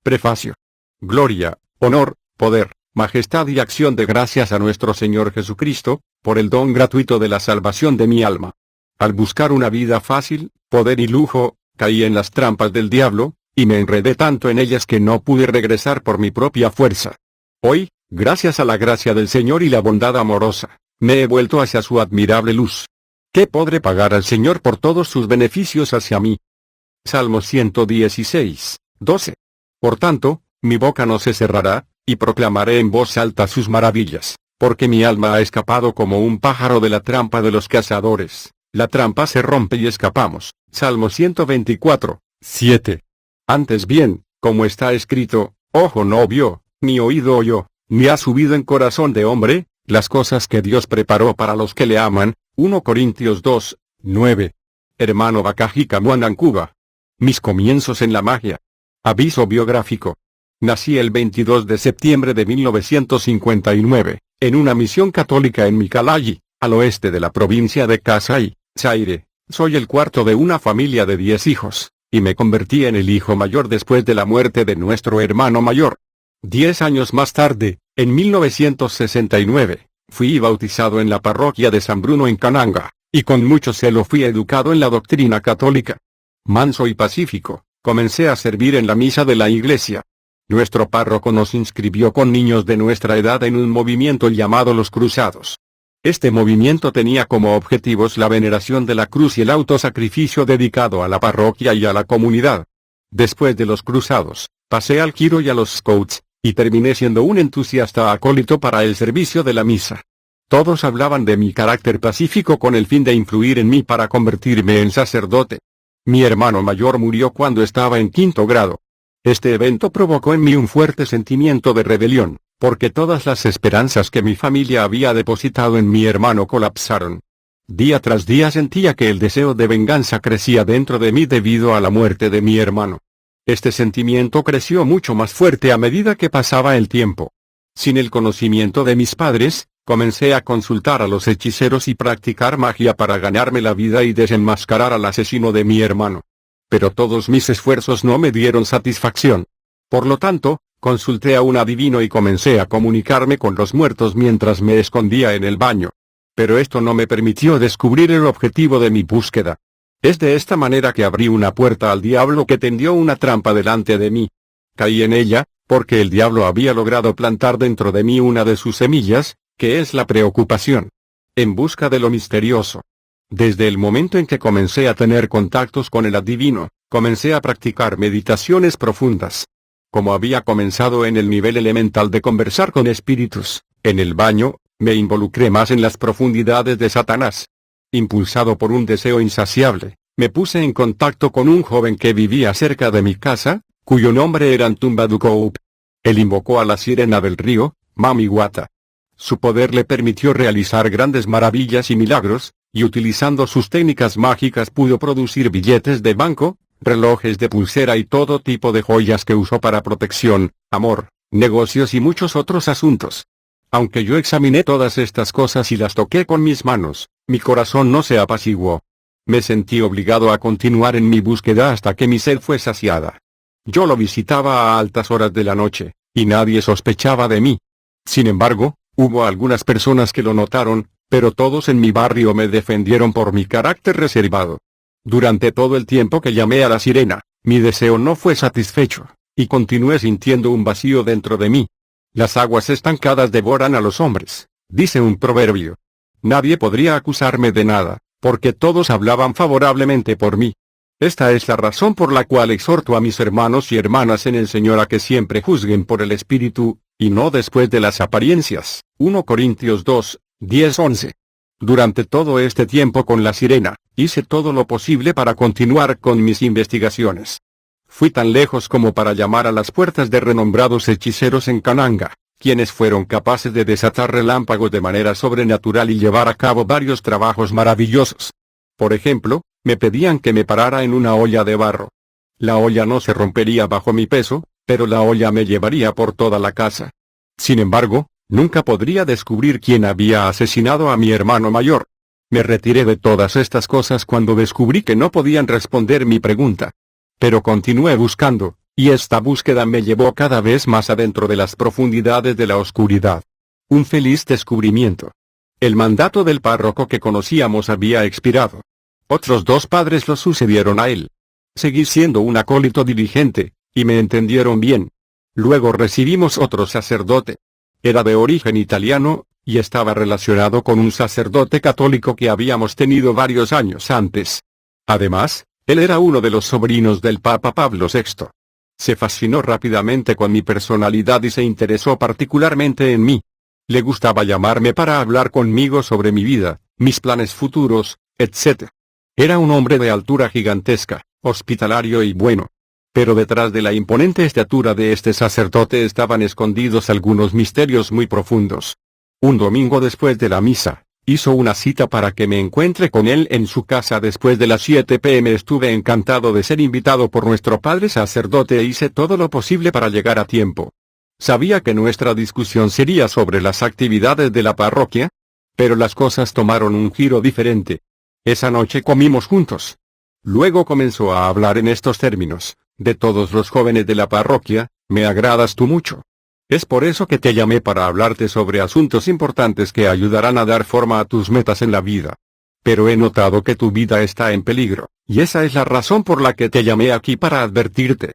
Prefacio. Gloria, honor, poder, majestad y acción de gracias a nuestro Señor Jesucristo, por el don gratuito de la salvación de mi alma. Al buscar una vida fácil, poder y lujo, caí en las trampas del diablo, y me enredé tanto en ellas que no pude regresar por mi propia fuerza. Hoy, gracias a la gracia del Señor y la bondad amorosa, me he vuelto hacia su admirable luz. ¿Qué podré pagar al Señor por todos sus beneficios hacia mí? Salmo 116, 12. Por tanto, mi boca no se cerrará, y proclamaré en voz alta sus maravillas, porque mi alma ha escapado como un pájaro de la trampa de los cazadores. La trampa se rompe y escapamos. Salmo 124, 7. Antes bien, como está escrito, ojo no vio, ni oído oyó, ni ha subido en corazón de hombre, las cosas que Dios preparó para los que le aman. 1 Corintios 2, 9. Hermano Bakaji Kamuanankuba. Mis comienzos en la magia. Aviso biográfico. Nací el 22 de septiembre de 1959, en una misión católica en Mikalayi, al oeste de la provincia de Kasai, Zaire. Soy el cuarto de una familia de 10 hijos, y me convertí en el hijo mayor después de la muerte de nuestro hermano mayor. 10 años más tarde, en 1969, fui bautizado en la parroquia de San Bruno en Kananga, y con mucho celo fui educado en la doctrina católica. Manso y pacífico, comencé a servir en la misa de la iglesia. Nuestro párroco nos inscribió con niños de nuestra edad en un movimiento llamado Los Cruzados. Este movimiento tenía como objetivos la veneración de la cruz y el autosacrificio dedicado a la parroquia y a la comunidad. Después de los Cruzados, pasé al Kiro y a los Scouts, y terminé siendo un entusiasta acólito para el servicio de la misa. Todos hablaban de mi carácter pacífico con el fin de influir en mí para convertirme en sacerdote. Mi hermano mayor murió cuando estaba en 5º grado. Este evento provocó en mí un fuerte sentimiento de rebelión, porque todas las esperanzas que mi familia había depositado en mi hermano colapsaron. Día tras día sentía que el deseo de venganza crecía dentro de mí debido a la muerte de mi hermano. Este sentimiento creció mucho más fuerte a medida que pasaba el tiempo. Sin el conocimiento de mis padres, comencé a consultar a los hechiceros y practicar magia para ganarme la vida y desenmascarar al asesino de mi hermano. Pero todos mis esfuerzos no me dieron satisfacción. Por lo tanto, consulté a un adivino y comencé a comunicarme con los muertos mientras me escondía en el baño. Pero esto no me permitió descubrir el objetivo de mi búsqueda. Es de esta manera que abrí una puerta al diablo que tendió una trampa delante de mí. Caí en ella, porque el diablo había logrado plantar dentro de mí una de sus semillas, que es la preocupación. En busca de lo misterioso. Desde el momento en que comencé a tener contactos con el adivino, comencé a practicar meditaciones profundas. Como había comenzado en el nivel elemental de conversar con espíritus, en el baño, me involucré más en las profundidades de Satanás. Impulsado por un deseo insaciable, me puse en contacto con un joven que vivía cerca de mi casa, cuyo nombre era Ntumba Dukoup. Él invocó a la sirena del río, Mami Wata. Su poder le permitió realizar grandes maravillas y milagros, y utilizando sus técnicas mágicas pudo producir billetes de banco, relojes de pulsera y todo tipo de joyas que usó para protección, amor, negocios y muchos otros asuntos. Aunque yo examiné todas estas cosas y las toqué con mis manos, mi corazón no se apaciguó. Me sentí obligado a continuar en mi búsqueda hasta que mi sed fue saciada. Yo lo visitaba a altas horas de la noche, y nadie sospechaba de mí. Sin embargo, hubo algunas personas que lo notaron, pero todos en mi barrio me defendieron por mi carácter reservado. Durante todo el tiempo que llamé a la sirena, mi deseo no fue satisfecho, y continué sintiendo un vacío dentro de mí. Las aguas estancadas devoran a los hombres, dice un proverbio. Nadie podría acusarme de nada, porque todos hablaban favorablemente por mí. Esta es la razón por la cual exhorto a mis hermanos y hermanas en el Señor a que siempre juzguen por el Espíritu, y no después de las apariencias. 1 Corintios 2, 10-11. Durante todo este tiempo con la sirena, hice todo lo posible para continuar con mis investigaciones. Fui tan lejos como para llamar a las puertas de renombrados hechiceros en Kananga, quienes fueron capaces de desatar relámpagos de manera sobrenatural y llevar a cabo varios trabajos maravillosos. Por ejemplo, me pedían que me parara en una olla de barro. La olla no se rompería bajo mi peso, pero la olla me llevaría por toda la casa. Sin embargo, nunca podría descubrir quién había asesinado a mi hermano mayor. Me retiré de todas estas cosas cuando descubrí que no podían responder mi pregunta. Pero continué buscando, y esta búsqueda me llevó cada vez más adentro de las profundidades de la oscuridad. Un feliz descubrimiento. El mandato del párroco que conocíamos había expirado. Otros 2 padres lo sucedieron a él. Seguí siendo un acólito diligente, y me entendieron bien. Luego recibimos otro sacerdote. Era de origen italiano, y estaba relacionado con un sacerdote católico que habíamos tenido varios años antes. Además, él era uno de los sobrinos del Papa Pablo VI. Se fascinó rápidamente con mi personalidad y se interesó particularmente en mí. Le gustaba llamarme para hablar conmigo sobre mi vida, mis planes futuros, etc. Era un hombre de altura gigantesca, hospitalario y bueno. Pero detrás de la imponente estatura de este sacerdote estaban escondidos algunos misterios muy profundos. Un domingo después de la misa, hizo una cita para que me encuentre con él en su casa después de las 7 p.m. Estuve encantado de ser invitado por nuestro padre sacerdote e hice todo lo posible para llegar a tiempo. Sabía que nuestra discusión sería sobre las actividades de la parroquia, pero las cosas tomaron un giro diferente. Esa noche comimos juntos. Luego comenzó a hablar en estos términos: de todos los jóvenes de la parroquia, me agradas tú mucho. Es por eso que te llamé para hablarte sobre asuntos importantes que ayudarán a dar forma a tus metas en la vida. Pero he notado que tu vida está en peligro, y esa es la razón por la que te llamé aquí para advertirte.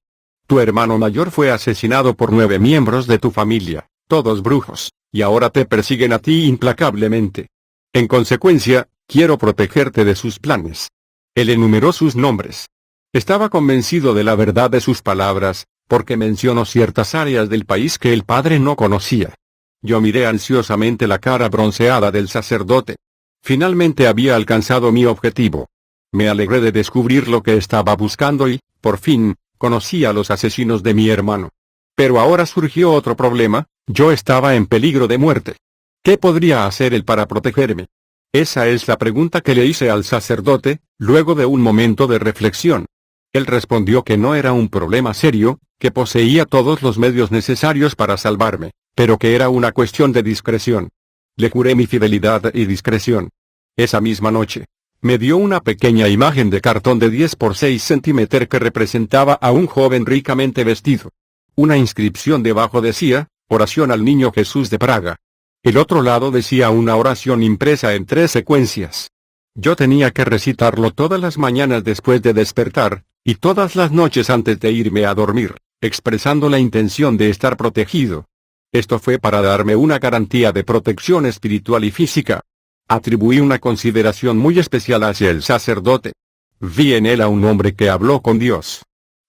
Tu hermano mayor fue asesinado por 9 miembros de tu familia, todos brujos, y ahora te persiguen a ti implacablemente. En consecuencia, quiero protegerte de sus planes. Él enumeró sus nombres. Estaba convencido de la verdad de sus palabras, porque mencionó ciertas áreas del país que el padre no conocía. Yo miré ansiosamente la cara bronceada del sacerdote. Finalmente había alcanzado mi objetivo. Me alegré de descubrir lo que estaba buscando y, por fin, conocí a los asesinos de mi hermano. Pero ahora surgió otro problema: yo estaba en peligro de muerte. ¿Qué podría hacer él para protegerme? Esa es la pregunta que le hice al sacerdote, luego de un momento de reflexión. Él respondió que no era un problema serio, que poseía todos los medios necesarios para salvarme, pero que era una cuestión de discreción. Le juré mi fidelidad y discreción. Esa misma noche, me dio una pequeña imagen de cartón de 10 por 6 centímetros que representaba a un joven ricamente vestido. Una inscripción debajo decía: oración al niño Jesús de Praga. El otro lado decía una oración impresa en 3 secuencias. Yo tenía que recitarlo todas las mañanas después de despertar, y todas las noches antes de irme a dormir, expresando la intención de estar protegido. Esto fue para darme una garantía de protección espiritual y física. Atribuí una consideración muy especial hacia el sacerdote. Vi en él a un hombre que habló con Dios.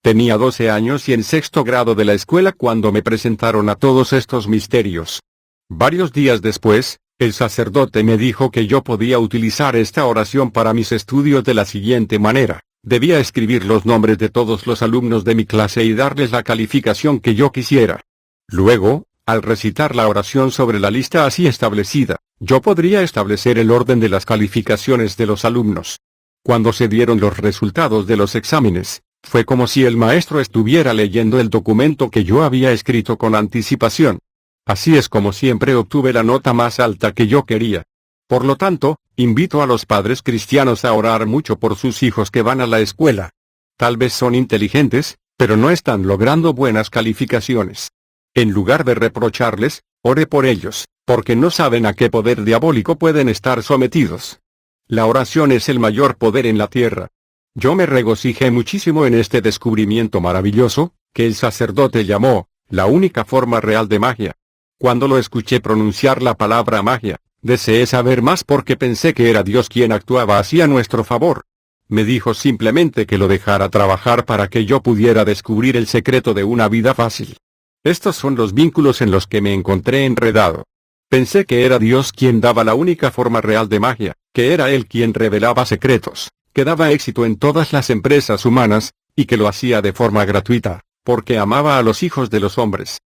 Tenía 12 años y en 6º grado de la escuela cuando me presentaron a todos estos misterios. Varios días después, el sacerdote me dijo que yo podía utilizar esta oración para mis estudios de la siguiente manera: debía escribir los nombres de todos los alumnos de mi clase y darles la calificación que yo quisiera. Luego, al recitar la oración sobre la lista así establecida, yo podría establecer el orden de las calificaciones de los alumnos. Cuando se dieron los resultados de los exámenes, fue como si el maestro estuviera leyendo el documento que yo había escrito con anticipación. Así es como siempre obtuve la nota más alta que yo quería. Por lo tanto, invito a los padres cristianos a orar mucho por sus hijos que van a la escuela. Tal vez son inteligentes, pero no están logrando buenas calificaciones. En lugar de reprocharles, ore por ellos, porque no saben a qué poder diabólico pueden estar sometidos. La oración es el mayor poder en la tierra. Yo me regocijé muchísimo en este descubrimiento maravilloso, que el sacerdote llamó la única forma real de magia. Cuando lo escuché pronunciar la palabra magia, deseé saber más porque pensé que era Dios quien actuaba así a nuestro favor. Me dijo simplemente que lo dejara trabajar para que yo pudiera descubrir el secreto de una vida fácil. Estos son los vínculos en los que me encontré enredado. Pensé que era Dios quien daba la única forma real de magia, que era Él quien revelaba secretos, que daba éxito en todas las empresas humanas, y que lo hacía de forma gratuita, porque amaba a los hijos de los hombres.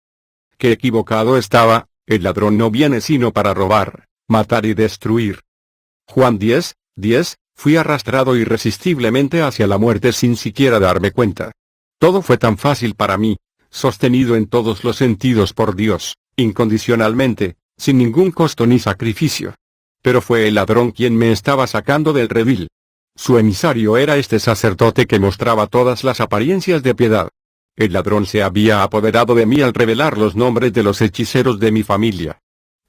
Qué equivocado estaba: el ladrón no viene sino para robar, matar y destruir. Juan 10:10, fui arrastrado irresistiblemente hacia la muerte sin siquiera darme cuenta. Todo fue tan fácil para mí, sostenido en todos los sentidos por Dios, incondicionalmente, sin ningún costo ni sacrificio. Pero fue el ladrón quien me estaba sacando del redil. Su emisario era este sacerdote que mostraba todas las apariencias de piedad. El ladrón se había apoderado de mí al revelar los nombres de los hechiceros de mi familia.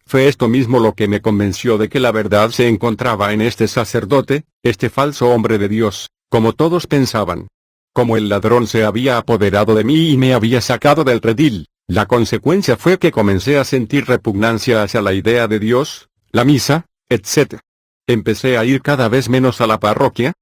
Fue esto mismo lo que me convenció de que la verdad se encontraba en este sacerdote, este falso hombre de Dios, como todos pensaban. Como el ladrón se había apoderado de mí y me había sacado del redil, la consecuencia fue que comencé a sentir repugnancia hacia la idea de Dios, la misa, etc. Empecé a ir cada vez menos a la parroquia.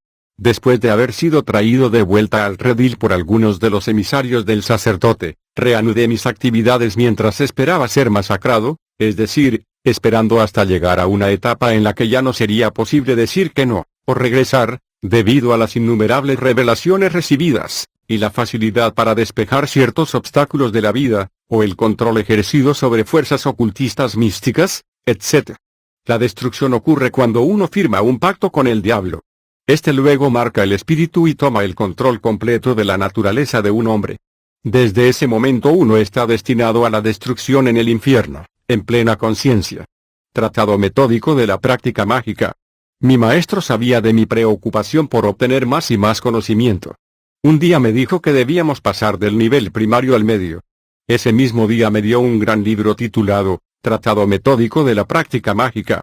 Después de haber sido traído de vuelta al redil por algunos de los emisarios del sacerdote, reanudé mis actividades mientras esperaba ser masacrado, es decir, esperando hasta llegar a una etapa en la que ya no sería posible decir que no, o regresar, debido a las innumerables revelaciones recibidas, y la facilidad para despejar ciertos obstáculos de la vida, o el control ejercido sobre fuerzas ocultistas místicas, etc. La destrucción ocurre cuando uno firma un pacto con el diablo. Este luego marca el espíritu y toma el control completo de la naturaleza de un hombre. Desde ese momento uno está destinado a la destrucción en el infierno, en plena conciencia. Tratado metódico de la práctica mágica. Mi maestro sabía de mi preocupación por obtener más y más conocimiento. Un día me dijo que debíamos pasar del nivel primario al medio. Ese mismo día me dio un gran libro titulado, Tratado metódico de la práctica mágica.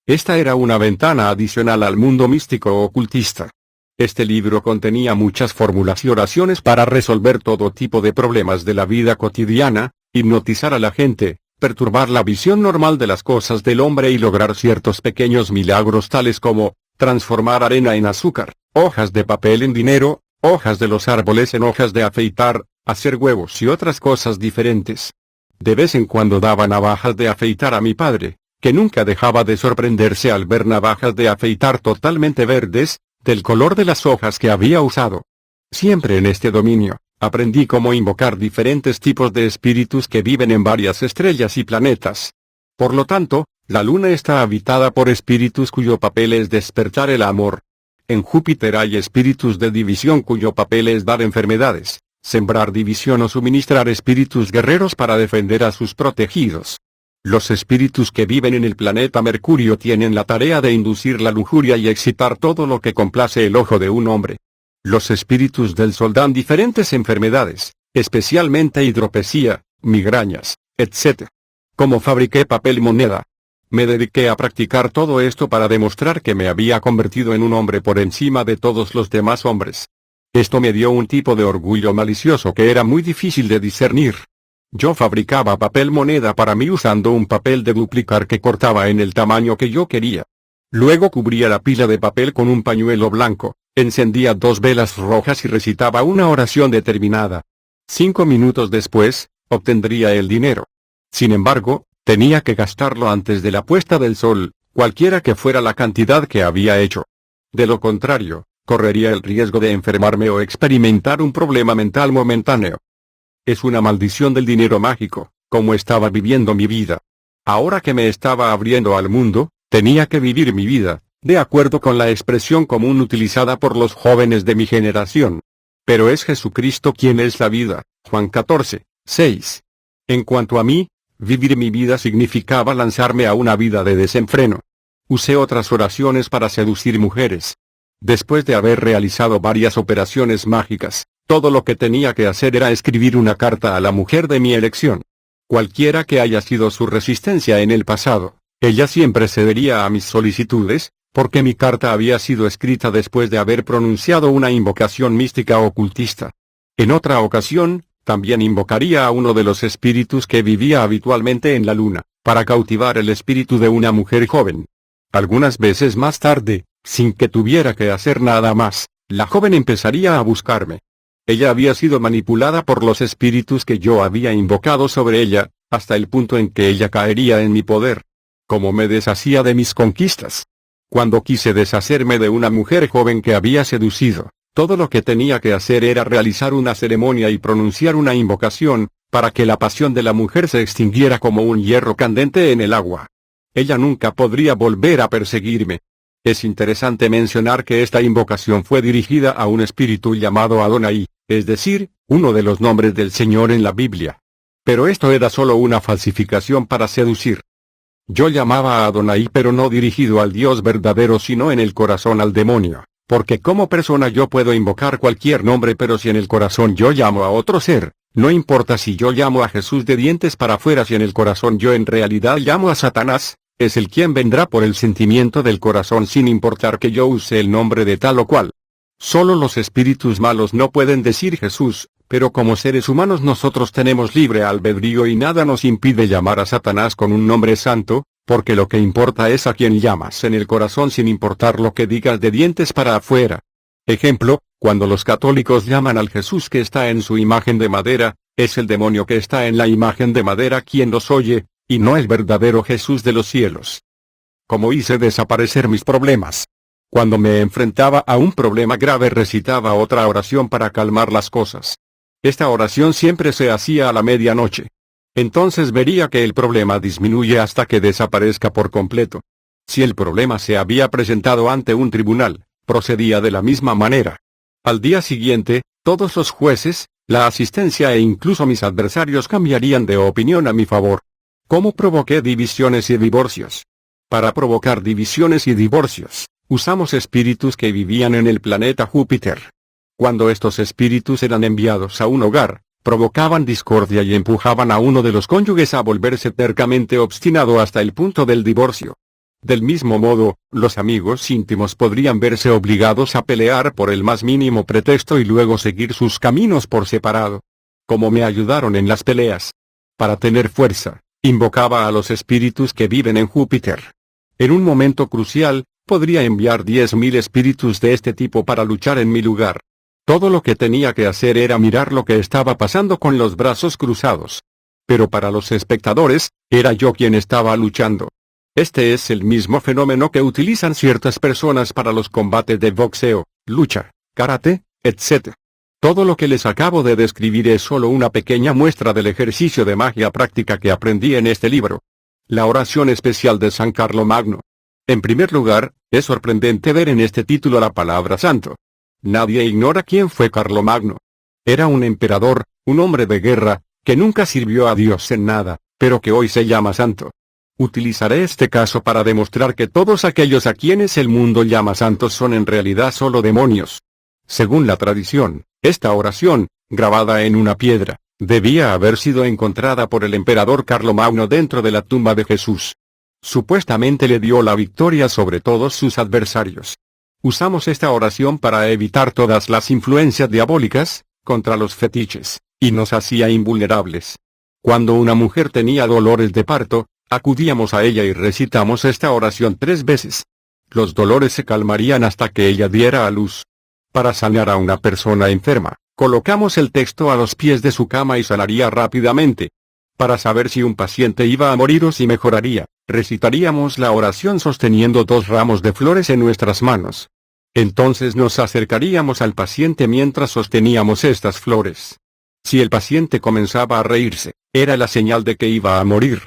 Esta era una ventana adicional al mundo místico ocultista. Este libro contenía muchas fórmulas y oraciones para resolver todo tipo de problemas de la vida cotidiana, hipnotizar a la gente, perturbar la visión normal de las cosas del hombre y lograr ciertos pequeños milagros tales como, transformar arena en azúcar, hojas de papel en dinero, hojas de los árboles en hojas de afeitar, hacer huevos y otras cosas diferentes. De vez en cuando daba navajas de afeitar a mi padre, que nunca dejaba de sorprenderse al ver navajas de afeitar totalmente verdes, del color de las hojas que había usado. Siempre en este dominio, aprendí cómo invocar diferentes tipos de espíritus que viven en varias estrellas y planetas. Por lo tanto, la luna está habitada por espíritus cuyo papel es despertar el amor. En Júpiter hay espíritus de división cuyo papel es dar enfermedades, sembrar división o suministrar espíritus guerreros para defender a sus protegidos. Los espíritus que viven en el planeta Mercurio tienen la tarea de inducir la lujuria y excitar todo lo que complace el ojo de un hombre. Los espíritus del Sol dan diferentes enfermedades, especialmente hidropesía, migrañas, etc. Como fabriqué papel moneda. Me dediqué a practicar todo esto para demostrar que me había convertido en un hombre por encima de todos los demás hombres. Esto me dio un tipo de orgullo malicioso que era muy difícil de discernir. Yo fabricaba papel moneda para mí usando un papel de duplicar que cortaba en el tamaño que yo quería. Luego cubría la pila de papel con un pañuelo blanco, encendía 2 velas rojas y recitaba una oración determinada. 5 minutos después, obtendría el dinero. Sin embargo, tenía que gastarlo antes de la puesta del sol, cualquiera que fuera la cantidad que había hecho. De lo contrario, correría el riesgo de enfermarme o experimentar un problema mental momentáneo. Es una maldición del dinero mágico, como estaba viviendo mi vida. Ahora que me estaba abriendo al mundo, tenía que vivir mi vida, de acuerdo con la expresión común utilizada por los jóvenes de mi generación. Pero es Jesucristo quien es la vida, Juan 14, 6. En cuanto a mí, vivir mi vida significaba lanzarme a una vida de desenfreno. Usé otras oraciones para seducir mujeres. Después de haber realizado varias operaciones mágicas, todo lo que tenía que hacer era escribir una carta a la mujer de mi elección. Cualquiera que haya sido su resistencia en el pasado, ella siempre cedería a mis solicitudes, porque mi carta había sido escrita después de haber pronunciado una invocación mística ocultista. En otra ocasión, también invocaría a uno de los espíritus que vivía habitualmente en la luna, para cautivar el espíritu de una mujer joven. Algunas veces más tarde, sin que tuviera que hacer nada más, la joven empezaría a buscarme. Ella había sido manipulada por los espíritus que yo había invocado sobre ella, hasta el punto en que ella caería en mi poder. Como me deshacía de mis conquistas. Cuando quise deshacerme de una mujer joven que había seducido, todo lo que tenía que hacer era realizar una ceremonia y pronunciar una invocación, para que la pasión de la mujer se extinguiera como un hierro candente en el agua. Ella nunca podría volver a perseguirme. Es interesante mencionar que esta invocación fue dirigida a un espíritu llamado Adonai, es decir, uno de los nombres del Señor en la Biblia. Pero esto era solo una falsificación para seducir. Yo llamaba a Adonai pero no dirigido al Dios verdadero sino en el corazón al demonio, porque como persona yo puedo invocar cualquier nombre pero si en el corazón yo llamo a otro ser, No importa si yo llamo a Jesús de dientes para afuera, si en el corazón yo en realidad llamo a Satanás, es el quien vendrá por el sentimiento del corazón sin importar que yo use el nombre de tal o cual. Solo los espíritus malos no pueden decir Jesús, pero como seres humanos nosotros tenemos libre albedrío y nada nos impide llamar a Satanás con un nombre santo, porque lo que importa es a quien llamas en el corazón sin importar lo que digas de dientes para afuera. Ejemplo, cuando los católicos llaman al Jesús que está en su imagen de madera, es el demonio que está en la imagen de madera quien los oye, y no el verdadero Jesús de los cielos. ¿Cómo hice desaparecer mis problemas? Cuando me enfrentaba a un problema grave recitaba otra oración para calmar las cosas. Esta oración siempre se hacía a la medianoche. Entonces vería que el problema disminuye hasta que desaparezca por completo. Si el problema se había presentado ante un tribunal, procedía de la misma manera. Al día siguiente, todos los jueces, la asistencia e incluso mis adversarios cambiarían de opinión a mi favor. ¿Cómo provoqué divisiones y divorcios? Para provocar divisiones y divorcios, usamos espíritus que vivían en el planeta Júpiter. Cuando estos espíritus eran enviados a un hogar, provocaban discordia y empujaban a uno de los cónyuges a volverse tercamente obstinado hasta el punto del divorcio. Del mismo modo, los amigos íntimos podrían verse obligados a pelear por el más mínimo pretexto y luego seguir sus caminos por separado. ¿Cómo me ayudaron en las peleas? Para tener fuerza, invocaba a los espíritus que viven en Júpiter. En un momento crucial, podría enviar 10.000 espíritus de este tipo para luchar en mi lugar. Todo lo que tenía que hacer era mirar lo que estaba pasando con los brazos cruzados. Pero para los espectadores, era yo quien estaba luchando. Este es el mismo fenómeno que utilizan ciertas personas para los combates de boxeo, lucha, karate, etc. Todo lo que les acabo de describir es solo una pequeña muestra del ejercicio de magia práctica que aprendí en este libro. La oración especial de San Carlomagno. En primer lugar, es sorprendente ver en este título la palabra santo. Nadie ignora quién fue Carlomagno. Era un emperador, un hombre de guerra, que nunca sirvió a Dios en nada, pero que hoy se llama santo. Utilizaré este caso para demostrar que todos aquellos a quienes el mundo llama santos son en realidad solo demonios. Según la tradición, esta oración, grabada en una piedra, debía haber sido encontrada por el emperador Carlomagno dentro de la tumba de Jesús. Supuestamente le dio la victoria sobre todos sus adversarios. Usamos esta oración para evitar todas las influencias diabólicas, contra los fetiches, y nos hacía invulnerables. Cuando una mujer tenía dolores de parto, acudíamos a ella y recitamos esta oración 3 veces. Los dolores se calmarían hasta que ella diera a luz. Para sanar a una persona enferma, colocamos el texto a los pies de su cama y sanaría rápidamente. Para saber si un paciente iba a morir o si mejoraría, recitaríamos la oración sosteniendo 2 ramos de flores en nuestras manos. Entonces nos acercaríamos al paciente mientras sosteníamos estas flores. Si el paciente comenzaba a reírse, era la señal de que iba a morir.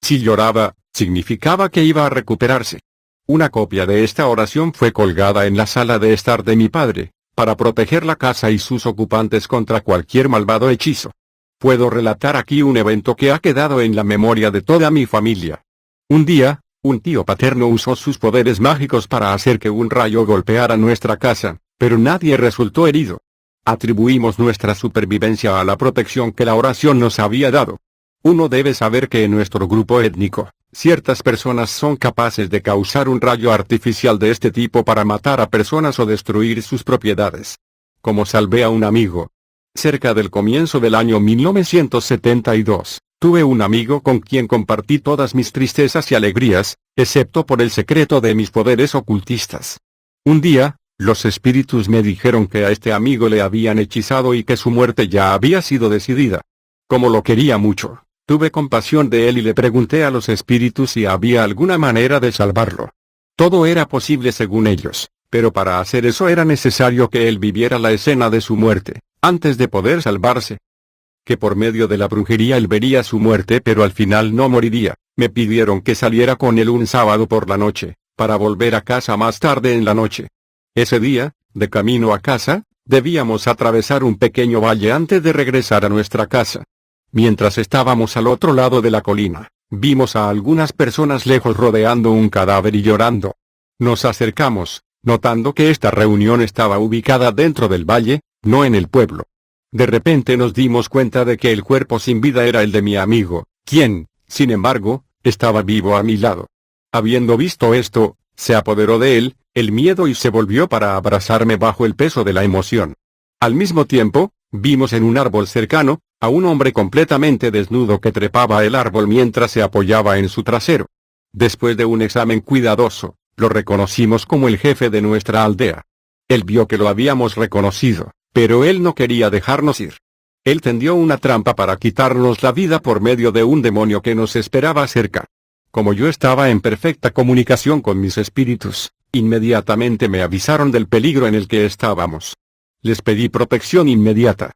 Si lloraba, significaba que iba a recuperarse. Una copia de esta oración fue colgada en la sala de estar de mi padre, para proteger la casa y sus ocupantes contra cualquier malvado hechizo. Puedo relatar aquí un evento que ha quedado en la memoria de toda mi familia. Un día, un tío paterno usó sus poderes mágicos para hacer que un rayo golpeara nuestra casa, pero nadie resultó herido. Atribuimos nuestra supervivencia a la protección que la oración nos había dado. Uno debe saber que en nuestro grupo étnico, ciertas personas son capaces de causar un rayo artificial de este tipo para matar a personas o destruir sus propiedades. Como salvé a un amigo. Cerca del comienzo del año 1972, tuve un amigo con quien compartí todas mis tristezas y alegrías, excepto por el secreto de mis poderes ocultistas. Un día, los espíritus me dijeron que a este amigo le habían hechizado y que su muerte ya había sido decidida. Como lo quería mucho, tuve compasión de él y le pregunté a los espíritus si había alguna manera de salvarlo. Todo era posible según ellos, pero para hacer eso era necesario que él viviera la escena de su muerte, antes de poder salvarse. Que por medio de la brujería él vería su muerte pero al final no moriría. Me pidieron que saliera con él un sábado por la noche, para volver a casa más tarde en la noche. Ese día, de camino a casa, debíamos atravesar un pequeño valle antes de regresar a nuestra casa. Mientras estábamos al otro lado de la colina, vimos a algunas personas lejos rodeando un cadáver y llorando. Nos acercamos, notando que esta reunión estaba ubicada dentro del valle, no en el pueblo. De repente nos dimos cuenta de que el cuerpo sin vida era el de mi amigo, quien, sin embargo, estaba vivo a mi lado. Habiendo visto esto, se apoderó de él, el miedo y se volvió para abrazarme bajo el peso de la emoción. Al mismo tiempo, vimos en un árbol cercano, a un hombre completamente desnudo que trepaba el árbol mientras se apoyaba en su trasero. Después de un examen cuidadoso, lo reconocimos como el jefe de nuestra aldea. Él vio que lo habíamos reconocido, pero él no quería dejarnos ir. Él tendió una trampa para quitarnos la vida por medio de un demonio que nos esperaba cerca. Como yo estaba en perfecta comunicación con mis espíritus, inmediatamente me avisaron del peligro en el que estábamos. Les pedí protección inmediata.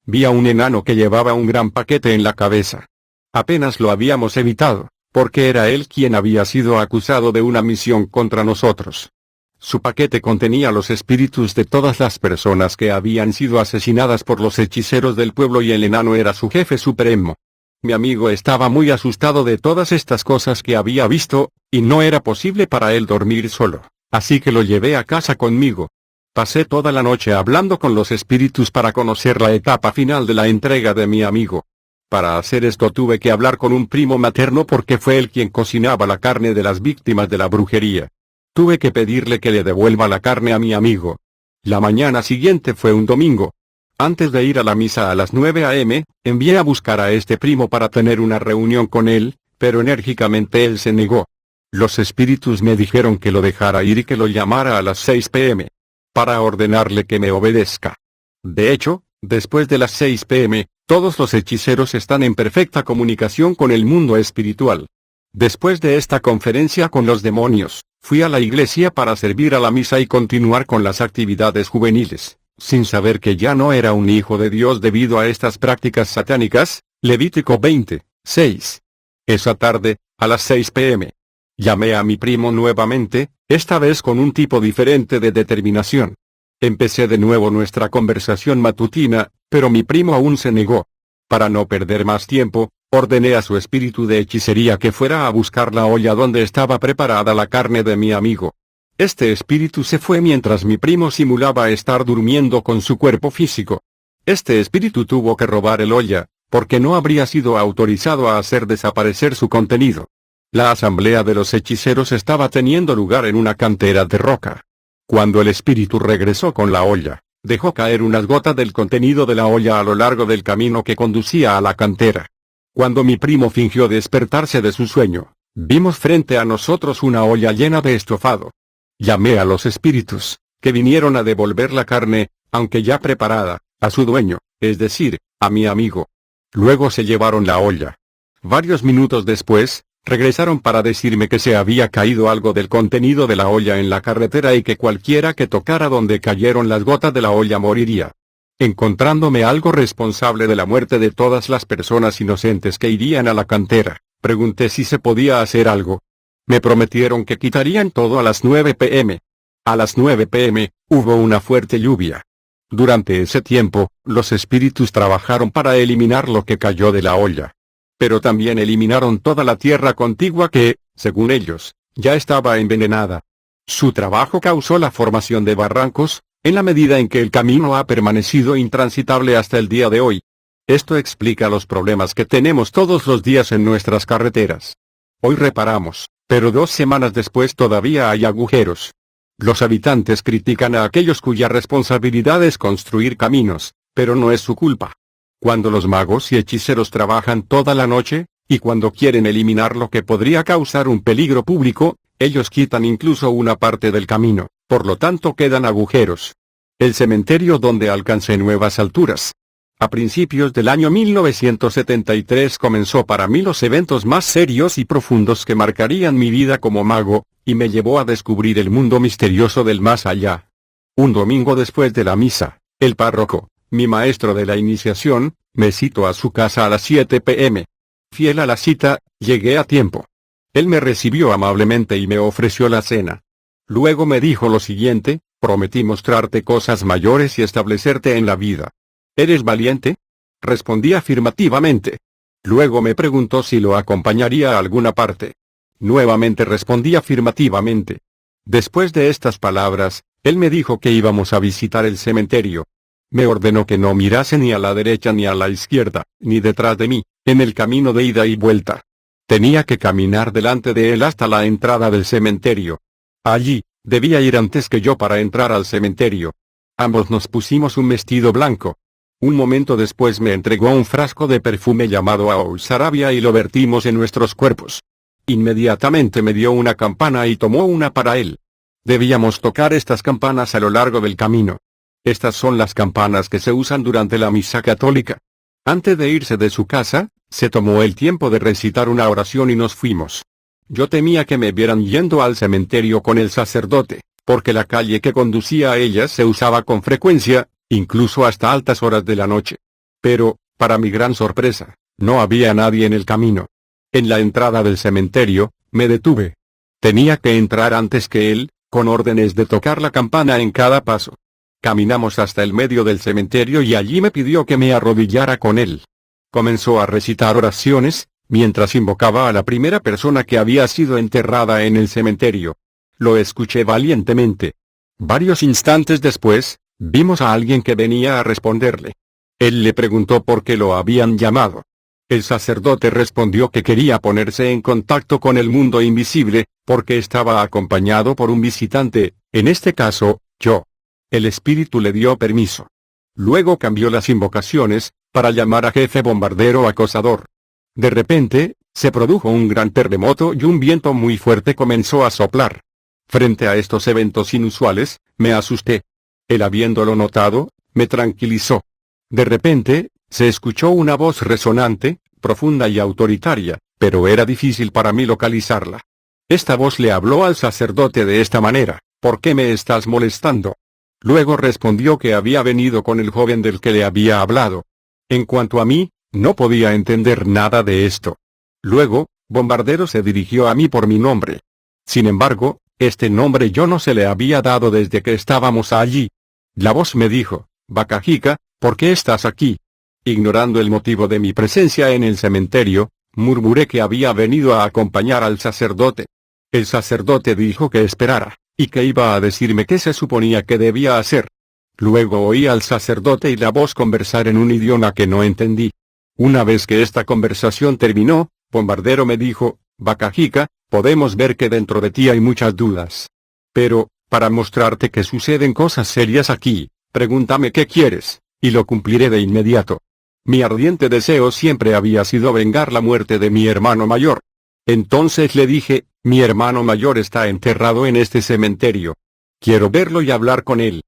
Vi a un enano que llevaba un gran paquete en la cabeza. Apenas lo habíamos evitado, porque era él quien había sido acusado de una misión contra nosotros. Su paquete contenía los espíritus de todas las personas que habían sido asesinadas por los hechiceros del pueblo y el enano era su jefe supremo. Mi amigo estaba muy asustado de todas estas cosas que había visto, y no era posible para él dormir solo, así que lo llevé a casa conmigo. Pasé toda la noche hablando con los espíritus para conocer la etapa final de la entrega de mi amigo. Para hacer esto tuve que hablar con un primo materno porque fue él quien cocinaba la carne de las víctimas de la brujería. Tuve que pedirle que le devuelva la carne a mi amigo. La mañana siguiente fue un domingo. Antes de ir a la misa a las 9 a.m., envié a buscar a este primo para tener una reunión con él, pero enérgicamente él se negó. Los espíritus me dijeron que lo dejara ir y que lo llamara a las 6 p.m. para ordenarle que me obedezca. De hecho, después de las 6 p.m., todos los hechiceros están en perfecta comunicación con el mundo espiritual. Después de esta conferencia con los demonios, fui a la iglesia para servir a la misa y continuar con las actividades juveniles, sin saber que ya no era un hijo de Dios debido a estas prácticas satánicas. Levítico 20:6. Esa tarde, a las 6 p.m., llamé a mi primo nuevamente, esta vez con un tipo diferente de determinación. Empecé de nuevo nuestra conversación matutina, pero mi primo aún se negó. Para no perder más tiempo, ordené a su espíritu de hechicería que fuera a buscar la olla donde estaba preparada la carne de mi amigo. Este espíritu se fue mientras mi primo simulaba estar durmiendo con su cuerpo físico. Este espíritu tuvo que robar el olla, porque no habría sido autorizado a hacer desaparecer su contenido. La asamblea de los hechiceros estaba teniendo lugar en una cantera de roca. Cuando el espíritu regresó con la olla, dejó caer unas gotas del contenido de la olla a lo largo del camino que conducía a la cantera. Cuando mi primo fingió despertarse de su sueño, vimos frente a nosotros una olla llena de estofado. Llamé a los espíritus, que vinieron a devolver la carne, aunque ya preparada, a su dueño, es decir, a mi amigo. Luego se llevaron la olla. Varios minutos después, regresaron para decirme que se había caído algo del contenido de la olla en la carretera y que cualquiera que tocara donde cayeron las gotas de la olla moriría. Encontrándome algo responsable de la muerte de todas las personas inocentes que irían a la cantera, pregunté si se podía hacer algo. Me prometieron que quitarían todo a las 9 p.m. A las 9 p.m., hubo una fuerte lluvia. Durante ese tiempo, los espíritus trabajaron para eliminar lo que cayó de la olla. Pero también eliminaron toda la tierra contigua que, según ellos, ya estaba envenenada. Su trabajo causó la formación de barrancos, en la medida en que el camino ha permanecido intransitable hasta el día de hoy. Esto explica los problemas que tenemos todos los días en nuestras carreteras. Hoy reparamos, pero 2 semanas después todavía hay agujeros. Los habitantes critican a aquellos cuya responsabilidad es construir caminos, pero no es su culpa. Cuando los magos y hechiceros trabajan toda la noche, y cuando quieren eliminar lo que podría causar un peligro público, ellos quitan incluso una parte del camino, por lo tanto quedan agujeros. El cementerio donde alcancé nuevas alturas. A principios del año 1973 comenzó para mí los eventos más serios y profundos que marcarían mi vida como mago, y me llevó a descubrir el mundo misterioso del más allá. Un domingo después de la misa, el párroco, mi maestro de la iniciación, me citó a su casa a las 7 p.m. Fiel a la cita, llegué a tiempo. Él me recibió amablemente y me ofreció la cena. Luego me dijo lo siguiente: prometí mostrarte cosas mayores y establecerte en la vida. ¿Eres valiente? Respondí afirmativamente. Luego me preguntó si lo acompañaría a alguna parte. Nuevamente respondí afirmativamente. Después de estas palabras, él me dijo que íbamos a visitar el cementerio. Me ordenó que no mirase ni a la derecha ni a la izquierda, ni detrás de mí, en el camino de ida y vuelta. Tenía que caminar delante de él hasta la entrada del cementerio. Allí, debía ir antes que yo para entrar al cementerio. Ambos nos pusimos un vestido blanco. Un momento después me entregó un frasco de perfume llamado Aou Sarabia y lo vertimos en nuestros cuerpos. Inmediatamente me dio una campana y tomó una para él. Debíamos tocar estas campanas a lo largo del camino. Estas son las campanas que se usan durante la misa católica. Antes de irse de su casa, se tomó el tiempo de recitar una oración y nos fuimos. Yo temía que me vieran yendo al cementerio con el sacerdote, porque la calle que conducía a ella se usaba con frecuencia, incluso hasta altas horas de la noche. Pero, para mi gran sorpresa, no había nadie en el camino. En la entrada del cementerio, me detuve. Tenía que entrar antes que él, con órdenes de tocar la campana en cada paso. Caminamos hasta el medio del cementerio y allí me pidió que me arrodillara con él. Comenzó a recitar oraciones, mientras invocaba a la primera persona que había sido enterrada en el cementerio. Lo escuché valientemente. Varios instantes después, vimos a alguien que venía a responderle. Él le preguntó por qué lo habían llamado. El sacerdote respondió que quería ponerse en contacto con el mundo invisible, porque estaba acompañado por un visitante, en este caso, yo. El espíritu le dio permiso. Luego cambió las invocaciones, para llamar a jefe bombardero acosador. De repente, se produjo un gran terremoto y un viento muy fuerte comenzó a soplar. Frente a estos eventos inusuales, me asusté. Él, habiéndolo notado, me tranquilizó. De repente, se escuchó una voz resonante, profunda y autoritaria, pero era difícil para mí localizarla. Esta voz le habló al sacerdote de esta manera: ¿por qué me estás molestando? Luego respondió que había venido con el joven del que le había hablado. En cuanto a mí, no podía entender nada de esto. Luego, Bombardero se dirigió a mí por mi nombre. Sin embargo, este nombre yo no se le había dado desde que estábamos allí. La voz me dijo: Bakajika, ¿por qué estás aquí? Ignorando el motivo de mi presencia en el cementerio, murmuré que había venido a acompañar al sacerdote. El sacerdote dijo que esperara, y que iba a decirme qué se suponía que debía hacer. Luego oí al sacerdote y la voz conversar en un idioma que no entendí. Una vez que esta conversación terminó, Bombardero me dijo: Bakajika, podemos ver que dentro de ti hay muchas dudas. Pero, para mostrarte que suceden cosas serias aquí, pregúntame qué quieres, y lo cumpliré de inmediato. Mi ardiente deseo siempre había sido vengar la muerte de mi hermano mayor. Entonces le dije: mi hermano mayor está enterrado en este cementerio. Quiero verlo y hablar con él.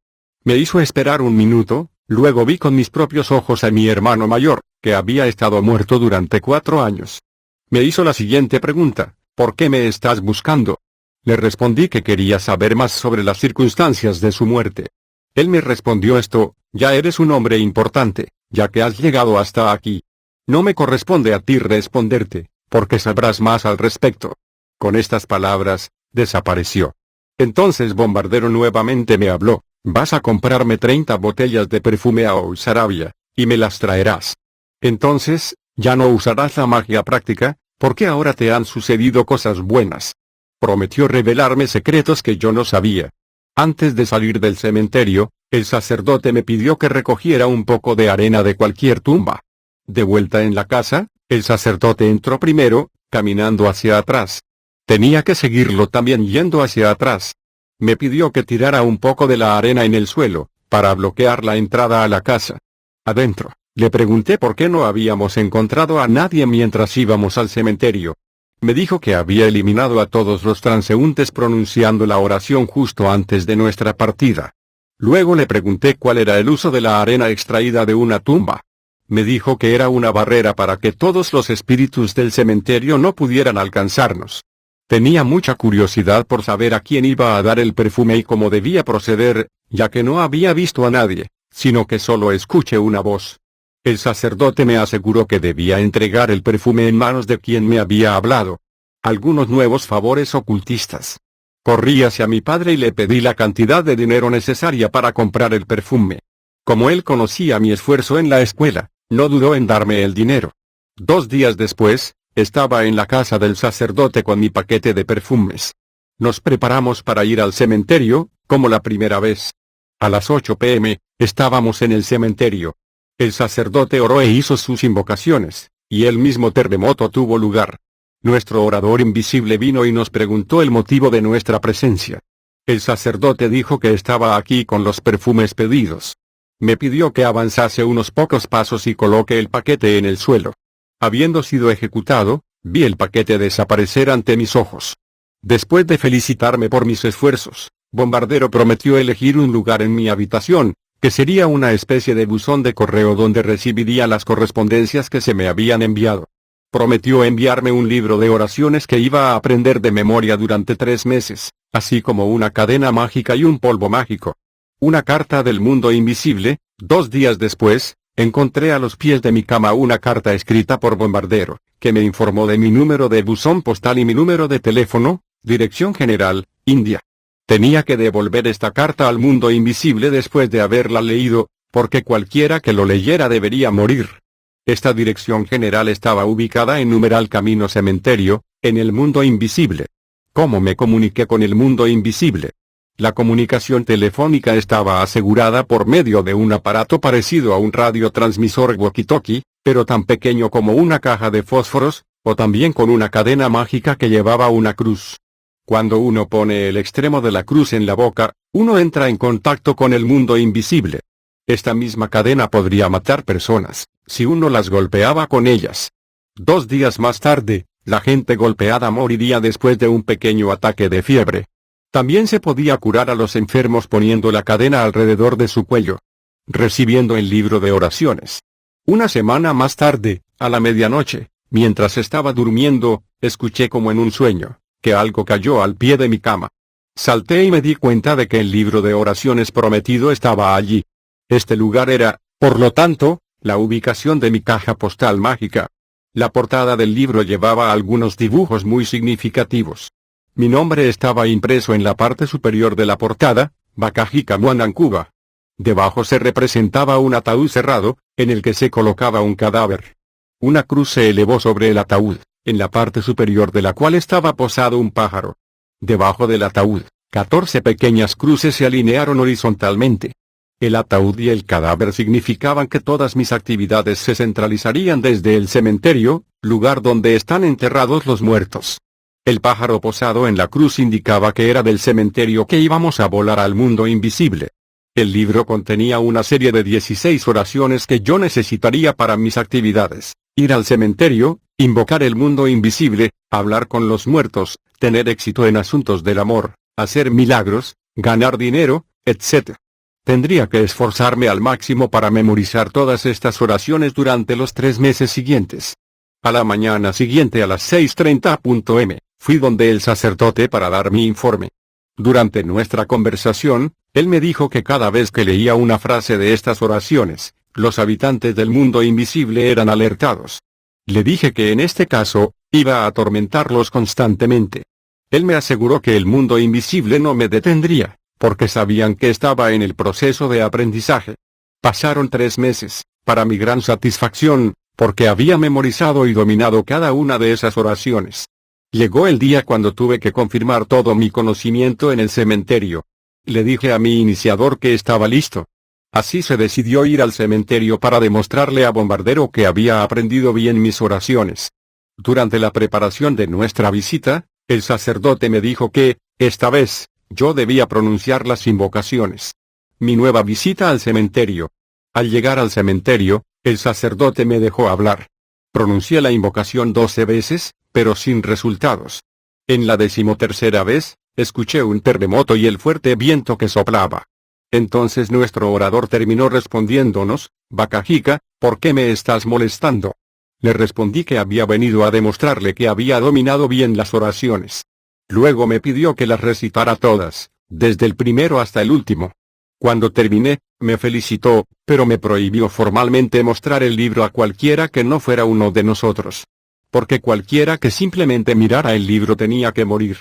Me hizo esperar un minuto, luego vi con mis propios ojos a mi hermano mayor, que había estado muerto durante 4 años. Me hizo la siguiente pregunta: ¿por qué me estás buscando? Le respondí que quería saber más sobre las circunstancias de su muerte. Él me respondió esto: ya eres un hombre importante, ya que has llegado hasta aquí. No me corresponde a ti responderte, porque sabrás más al respecto. Con estas palabras, desapareció. Entonces Bombardero nuevamente me habló: vas a comprarme 30 botellas de perfume Aou Sarabia, y me las traerás. Entonces, ya no usarás la magia práctica, porque ahora te han sucedido cosas buenas. Prometió revelarme secretos que yo no sabía. Antes de salir del cementerio, el sacerdote me pidió que recogiera un poco de arena de cualquier tumba. De vuelta en la casa, el sacerdote entró primero, caminando hacia atrás. Tenía que seguirlo también yendo hacia atrás. Me pidió que tirara un poco de la arena en el suelo, para bloquear la entrada a la casa. Adentro, le pregunté por qué no habíamos encontrado a nadie mientras íbamos al cementerio. Me dijo que había eliminado a todos los transeúntes pronunciando la oración justo antes de nuestra partida. Luego le pregunté cuál era el uso de la arena extraída de una tumba. Me dijo que era una barrera para que todos los espíritus del cementerio no pudieran alcanzarnos. Tenía mucha curiosidad por saber a quién iba a dar el perfume y cómo debía proceder, ya que no había visto a nadie, sino que solo escuché una voz. El sacerdote me aseguró que debía entregar el perfume en manos de quien me había hablado. Algunos nuevos favores ocultistas. Corrí hacia mi padre y le pedí la cantidad de dinero necesaria para comprar el perfume. Como él conocía mi esfuerzo en la escuela, no dudó en darme el dinero. 2 días después, estaba en la casa del sacerdote con mi paquete de perfumes. Nos preparamos para ir al cementerio, como la primera vez. A las 8 p.m., Estábamos en el cementerio. El sacerdote oró e hizo sus invocaciones, y el mismo terremoto tuvo lugar. Nuestro orador invisible vino y nos preguntó el motivo de nuestra presencia. El sacerdote dijo que estaba aquí con los perfumes pedidos. Me pidió que avanzase unos pocos pasos y coloque el paquete en el suelo. Habiendo sido ejecutado, vi el paquete desaparecer ante mis ojos. Después de felicitarme por mis esfuerzos, Bombardero prometió elegir un lugar en mi habitación, que sería una especie de buzón de correo donde recibiría las correspondencias que se me habían enviado. Prometió enviarme un libro de oraciones que iba a aprender de memoria durante 3 meses, así como una cadena mágica y un polvo mágico. Una carta del mundo invisible. 2 días después, encontré a los pies de mi cama una carta escrita por Bombardero, que me informó de mi número de buzón postal y mi número de teléfono, dirección general, India. Tenía que devolver esta carta al mundo invisible después de haberla leído, porque cualquiera que lo leyera debería morir. Esta dirección general estaba ubicada en numeral Camino Cementerio, en el mundo invisible. ¿Cómo me comuniqué con el mundo invisible? La comunicación telefónica estaba asegurada por medio de un aparato parecido a un radiotransmisor walkie-talkie, pero tan pequeño como una caja de fósforos, o también con una cadena mágica que llevaba una cruz. Cuando uno pone el extremo de la cruz en la boca, uno entra en contacto con el mundo invisible. Esta misma cadena podría matar personas, si uno las golpeaba con ellas. 2 días más tarde, la gente golpeada moriría después de un pequeño ataque de fiebre. También se podía curar a los enfermos poniendo la cadena alrededor de su cuello. Recibiendo el libro de oraciones. Una semana más tarde, a la medianoche, mientras estaba durmiendo, escuché como en un sueño, que algo cayó al pie de mi cama. Salté y me di cuenta de que el libro de oraciones prometido estaba allí. Este lugar era, por lo tanto, la ubicación de mi caja postal mágica. La portada del libro llevaba algunos dibujos muy significativos. Mi nombre estaba impreso en la parte superior de la portada, Bakajika Muanancuba. Debajo se representaba un ataúd cerrado, en el que se colocaba un cadáver. Una cruz se elevó sobre el ataúd, en la parte superior de la cual estaba posado un pájaro. Debajo del ataúd, 14 pequeñas cruces se alinearon horizontalmente. El ataúd y el cadáver significaban que todas mis actividades se centralizarían desde el cementerio, lugar donde están enterrados los muertos. El pájaro posado en la cruz indicaba que era del cementerio que íbamos a volar al mundo invisible. El libro contenía una serie de 16 oraciones que yo necesitaría para mis actividades: ir al cementerio, invocar el mundo invisible, hablar con los muertos, tener éxito en asuntos del amor, hacer milagros, ganar dinero, etc. Tendría que esforzarme al máximo para memorizar todas estas oraciones durante los 3 meses siguientes. A la mañana siguiente a las 6:30 m, fui donde el sacerdote para dar mi informe. Durante nuestra conversación, él me dijo que cada vez que leía una frase de estas oraciones, los habitantes del mundo invisible eran alertados. Le dije que en este caso, iba a atormentarlos constantemente. Él me aseguró que el mundo invisible no me detendría, porque sabían que estaba en el proceso de aprendizaje. Pasaron 3 meses, para mi gran satisfacción, porque había memorizado y dominado cada una de esas oraciones. Llegó el día cuando tuve que confirmar todo mi conocimiento en el cementerio. Le dije a mi iniciador que estaba listo. Así se decidió ir al cementerio para demostrarle a Bombardero que había aprendido bien mis oraciones. Durante la preparación de nuestra visita, el sacerdote me dijo que, esta vez, yo debía pronunciar las invocaciones. Mi nueva visita al cementerio. Al llegar al cementerio, el sacerdote me dejó hablar. Pronuncié la invocación 12 veces, pero sin resultados. En la 13ª vez, escuché un terremoto y el fuerte viento que soplaba. Entonces nuestro orador terminó respondiéndonos: Bakajika, ¿por qué me estás molestando? Le respondí que había venido a demostrarle que había dominado bien las oraciones. Luego me pidió que las recitara todas, desde el primero hasta el último. Cuando terminé, me felicitó, pero me prohibió formalmente mostrar el libro a cualquiera que no fuera uno de nosotros. Porque cualquiera que simplemente mirara el libro tenía que morir.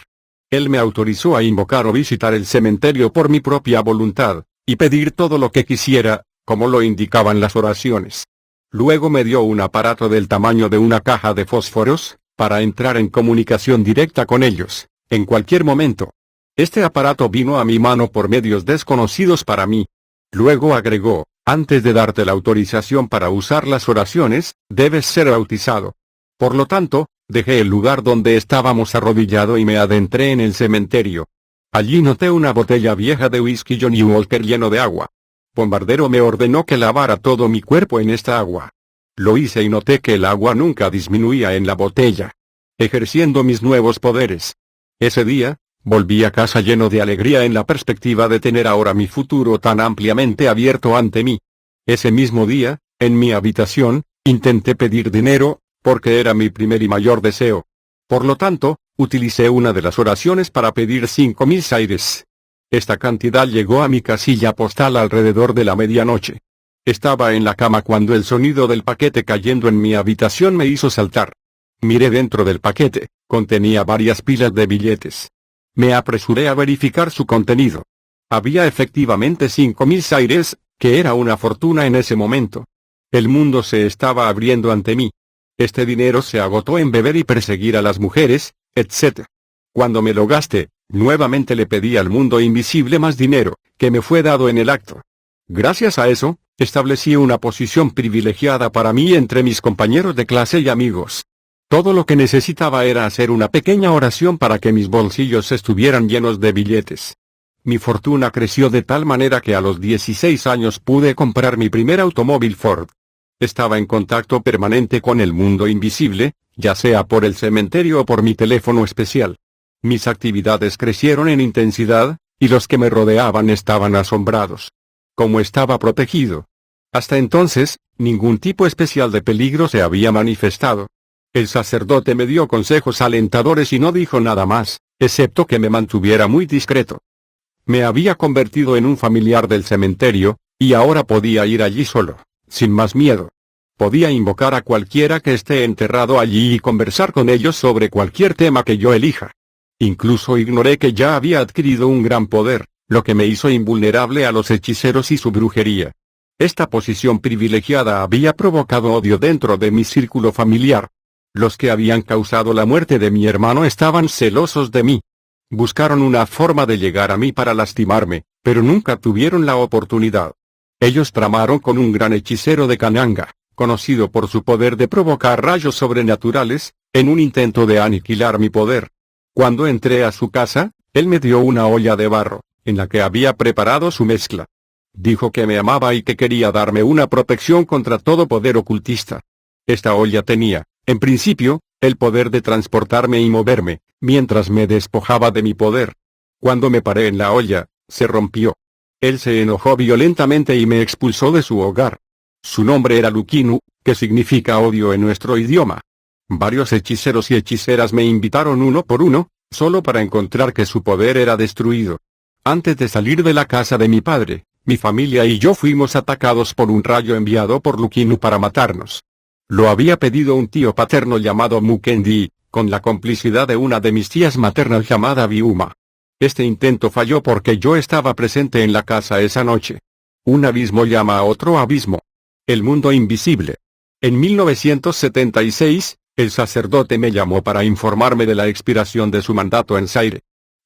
Él me autorizó a invocar o visitar el cementerio por mi propia voluntad, y pedir todo lo que quisiera, como lo indicaban las oraciones. Luego me dio un aparato del tamaño de una caja de fósforos, para entrar en comunicación directa con ellos, en cualquier momento. Este aparato vino a mi mano por medios desconocidos para mí. Luego agregó, antes de darte la autorización para usar las oraciones, debes ser bautizado. Por lo tanto, dejé el lugar donde estábamos arrodillado y me adentré en el cementerio. Allí noté una botella vieja de whisky Johnny Walker lleno de agua. Bombardero me ordenó que lavara todo mi cuerpo en esta agua. Lo hice y noté que el agua nunca disminuía en la botella. Ejerciendo mis nuevos poderes. Ese día, volví a casa lleno de alegría en la perspectiva de tener ahora mi futuro tan ampliamente abierto ante mí. Ese mismo día, en mi habitación, intenté pedir dinero, porque era mi primer y mayor deseo. Por lo tanto, utilicé una de las oraciones para pedir 5,000 saires. Esta cantidad llegó a mi casilla postal alrededor de la medianoche. Estaba en la cama cuando el sonido del paquete cayendo en mi habitación me hizo saltar. Miré dentro del paquete, contenía varias pilas de billetes. Me apresuré a verificar su contenido. Había efectivamente 5,000 saires, que era una fortuna en ese momento. El mundo se estaba abriendo ante mí. Este dinero se agotó en beber y perseguir a las mujeres, etc. Cuando me lo gasté, nuevamente le pedí al mundo invisible más dinero, que me fue dado en el acto. Gracias a eso, establecí una posición privilegiada para mí entre mis compañeros de clase y amigos. Todo lo que necesitaba era hacer una pequeña oración para que mis bolsillos estuvieran llenos de billetes. Mi fortuna creció de tal manera que a los 16 años pude comprar mi primer automóvil Ford. Estaba en contacto permanente con el mundo invisible, ya sea por el cementerio o por mi teléfono especial. Mis actividades crecieron en intensidad, y los que me rodeaban estaban asombrados. Como estaba protegido. Hasta entonces, ningún tipo especial de peligro se había manifestado. El sacerdote me dio consejos alentadores y no dijo nada más, excepto que me mantuviera muy discreto. Me había convertido en un familiar del cementerio, y ahora podía ir allí solo, sin más miedo. Podía invocar a cualquiera que esté enterrado allí y conversar con ellos sobre cualquier tema que yo elija. Incluso ignoré que ya había adquirido un gran poder, lo que me hizo invulnerable a los hechiceros y su brujería. Esta posición privilegiada había provocado odio dentro de mi círculo familiar. Los que habían causado la muerte de mi hermano estaban celosos de mí. Buscaron una forma de llegar a mí para lastimarme, pero nunca tuvieron la oportunidad. Ellos tramaron con un gran hechicero de Kananga, conocido por su poder de provocar rayos sobrenaturales, en un intento de aniquilar mi poder. Cuando entré a su casa, él me dio una olla de barro, en la que había preparado su mezcla. Dijo que me amaba y que quería darme una protección contra todo poder ocultista. Esta olla tenía, en principio, el poder de transportarme y moverme, mientras me despojaba de mi poder. Cuando me paré en la olla, se rompió. Él se enojó violentamente y me expulsó de su hogar. Su nombre era Lukinu, que significa odio en nuestro idioma. Varios hechiceros y hechiceras me invitaron uno por uno, solo para encontrar que su poder era destruido. Antes de salir de la casa de mi padre, mi familia y yo fuimos atacados por un rayo enviado por Lukinu para matarnos. Lo había pedido un tío paterno llamado Mukendi, con la complicidad de una de mis tías maternas llamada Biuma. Este intento falló porque yo estaba presente en la casa esa noche. Un abismo llama a otro abismo. El mundo invisible. En 1976, el sacerdote me llamó para informarme de la expiración de su mandato en Zaire.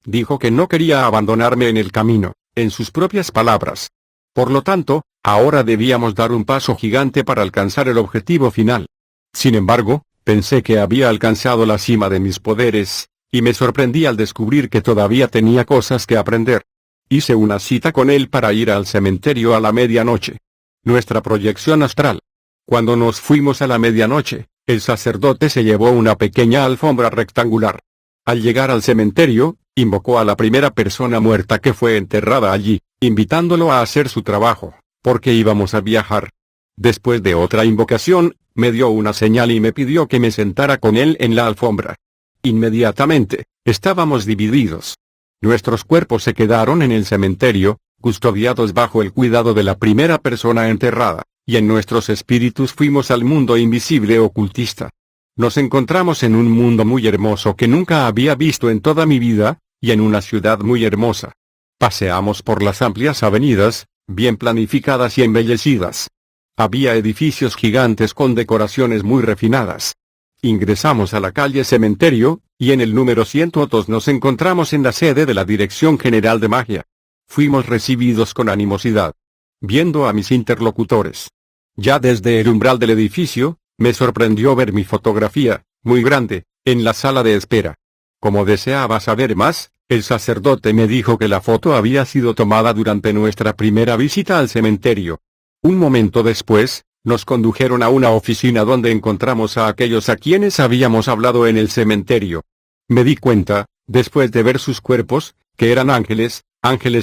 Dijo que no quería abandonarme en el camino, en sus propias palabras. Por lo tanto, ahora debíamos dar un paso gigante para alcanzar el objetivo final. Sin embargo, pensé que había alcanzado la cima de mis poderes, y me sorprendí al descubrir que todavía tenía cosas que aprender. Hice una cita con él para ir al cementerio a la medianoche. Nuestra proyección astral. Cuando nos fuimos a la medianoche, el sacerdote se llevó una pequeña alfombra rectangular. Al llegar al cementerio, invocó a la primera persona muerta que fue enterrada allí, invitándolo a hacer su trabajo, porque íbamos a viajar. Después de otra invocación, me dio una señal y me pidió que me sentara con él en la alfombra. Inmediatamente, estábamos divididos. Nuestros cuerpos se quedaron en el cementerio, custodiados bajo el cuidado de la primera persona enterrada, y en nuestros espíritus fuimos al mundo invisible ocultista. Nos encontramos en un mundo muy hermoso que nunca había visto en toda mi vida, y en una ciudad muy hermosa. Paseamos por las amplias avenidas, bien planificadas y embellecidas. Había edificios gigantes con decoraciones muy refinadas. Ingresamos a la calle Cementerio, y en el número 102 nos encontramos en la sede de la Dirección General de Magia. Fuimos recibidos con animosidad. viendo a mis interlocutores. Ya desde el umbral del edificio, me sorprendió ver mi fotografía, muy grande, en la sala de espera. Como deseaba saber más, el sacerdote me dijo que la foto había sido tomada durante nuestra primera visita al cementerio. Un momento después, nos condujeron a una oficina donde encontramos a aquellos a quienes habíamos hablado en el cementerio. Me di cuenta, después de ver sus cuerpos, que eran ángeles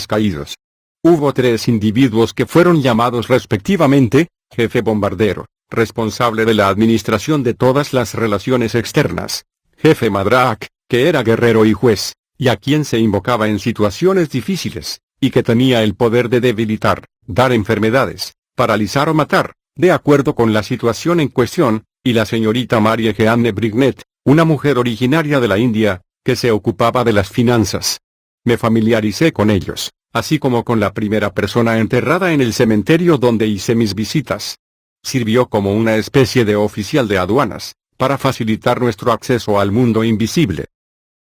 caídos. Hubo 3 individuos que fueron llamados respectivamente, jefe bombardero, responsable de la administración de todas las relaciones externas, jefe Madrak, que era guerrero y juez, y a quien se invocaba en situaciones difíciles, y que tenía el poder de debilitar, dar enfermedades, paralizar o matar, de acuerdo con la situación en cuestión, y la señorita Marie Jeanne Brignet, una mujer originaria de la India, que se ocupaba de las finanzas. Me familiaricé con ellos, así como con la primera persona enterrada en el cementerio donde hice mis visitas. Sirvió como una especie de oficial de aduanas, para facilitar nuestro acceso al mundo invisible.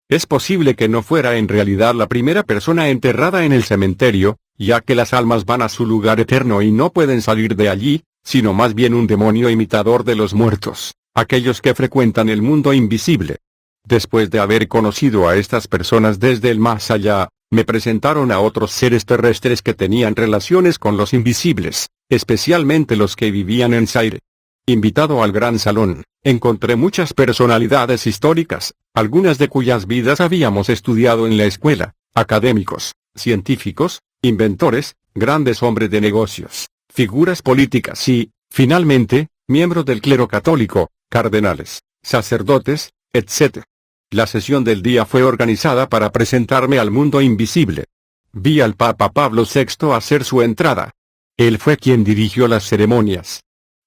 Es posible que no fuera en realidad la primera persona enterrada en el cementerio, ya que las almas van a su lugar eterno y no pueden salir de allí, sino más bien un demonio imitador de los muertos, aquellos que frecuentan el mundo invisible. Después de haber conocido a estas personas desde el más allá, me presentaron a otros seres terrestres que tenían relaciones con los invisibles, especialmente los que vivían en Zaire. Invitado al gran salón, encontré muchas personalidades históricas, algunas de cuyas vidas habíamos estudiado en la escuela, académicos, científicos, inventores, grandes hombres de negocios, figuras políticas y, finalmente, miembros del clero católico, cardenales, sacerdotes, etc. La sesión del día fue organizada para presentarme al mundo invisible. Vi al Papa Pablo VI hacer su entrada. Él fue quien dirigió las ceremonias.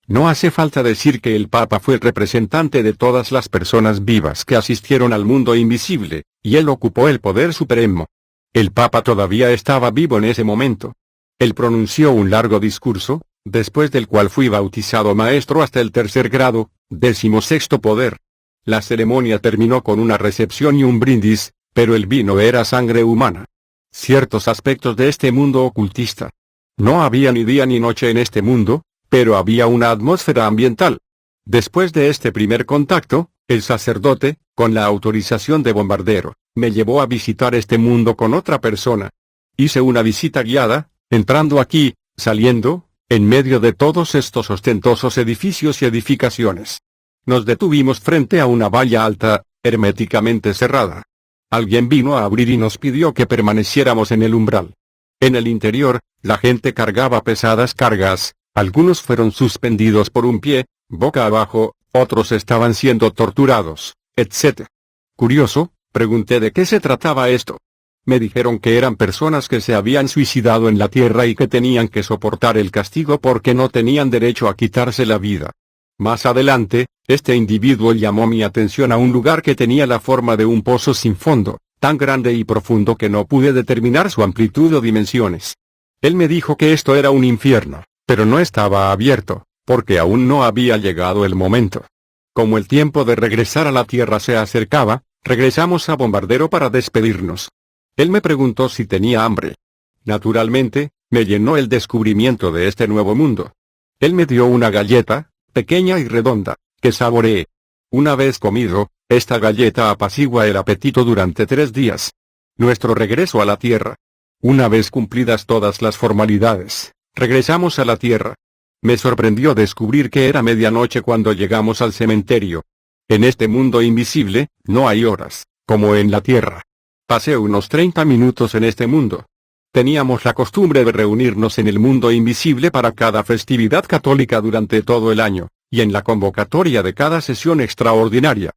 No hace falta decir que el Papa fue el representante de todas las personas vivas que asistieron al mundo invisible, y él ocupó el poder supremo. El Papa todavía estaba vivo en ese momento. Él pronunció un largo discurso, después del cual fui bautizado maestro hasta el 3er grado, 16º poder. La ceremonia terminó con una recepción y un brindis, pero el vino era sangre humana. Ciertos aspectos de este mundo ocultista. No había ni día ni noche en este mundo, pero había una atmósfera ambiental. Después de este primer contacto, el sacerdote, con la autorización de Bombardero, me llevó a visitar este mundo con otra persona. Hice una visita guiada, entrando aquí, saliendo, en medio de todos estos ostentosos edificios y edificaciones. Nos detuvimos frente a una valla alta, herméticamente cerrada. Alguien vino a abrir y nos pidió que permaneciéramos en el umbral. En el interior, la gente cargaba pesadas cargas, algunos fueron suspendidos por un pie, boca abajo, otros estaban siendo torturados, etc. Curioso, pregunté de qué se trataba esto. Me dijeron que eran personas que se habían suicidado en la tierra y que tenían que soportar el castigo porque no tenían derecho a quitarse la vida. Más adelante, este individuo llamó mi atención a un lugar que tenía la forma de un pozo sin fondo, tan grande y profundo que no pude determinar su amplitud o dimensiones. Él me dijo que esto era un infierno, pero no estaba abierto, porque aún no había llegado el momento. Como el tiempo de regresar a la tierra se acercaba, regresamos a Bombardero para despedirnos. Él me preguntó si tenía hambre. Naturalmente, me llenó el descubrimiento de este nuevo mundo. Él me dio una galleta, pequeña y redonda, que saboreé. Una vez comido, esta galleta apacigua el apetito durante 3 días. Nuestro regreso a la tierra. Una vez cumplidas todas las formalidades, regresamos a la tierra. Me sorprendió descubrir que era medianoche cuando llegamos al cementerio. En este mundo invisible, no hay horas, como en la tierra. Pasé unos 30 minutos en este mundo. Teníamos la costumbre de reunirnos en el mundo invisible para cada festividad católica durante todo el año, y en la convocatoria de cada sesión extraordinaria.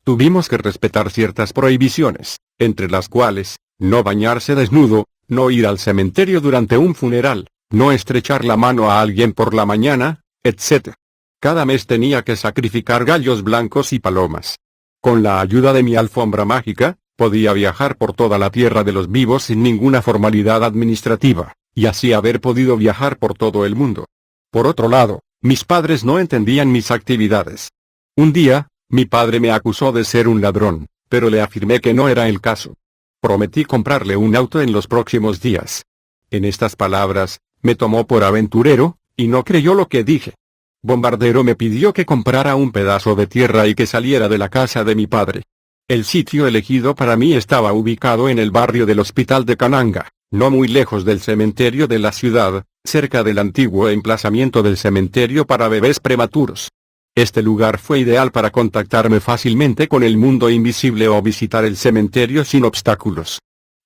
Tuvimos que respetar ciertas prohibiciones, entre las cuales, no bañarse desnudo, no ir al cementerio durante un funeral, no estrechar la mano a alguien por la mañana, etc. Cada mes tenía que sacrificar gallos blancos y palomas. Con la ayuda de mi alfombra mágica, podía viajar por toda la tierra de los vivos sin ninguna formalidad administrativa, y así haber podido viajar por todo el mundo. Por otro lado, mis padres no entendían mis actividades. Un día, mi padre me acusó de ser un ladrón, pero le afirmé que no era el caso. Prometí comprarle un auto en los próximos días. En estas palabras, Me tomó por aventurero, y no creyó lo que dije. Bombardero me pidió que comprara un pedazo de tierra y que saliera de la casa de mi padre. El sitio elegido para mí estaba ubicado en el barrio del Hospital de Cananga, no muy lejos del cementerio de la ciudad, cerca del antiguo emplazamiento del cementerio para bebés prematuros. Este lugar fue ideal para contactarme fácilmente con el mundo invisible o visitar el cementerio sin obstáculos.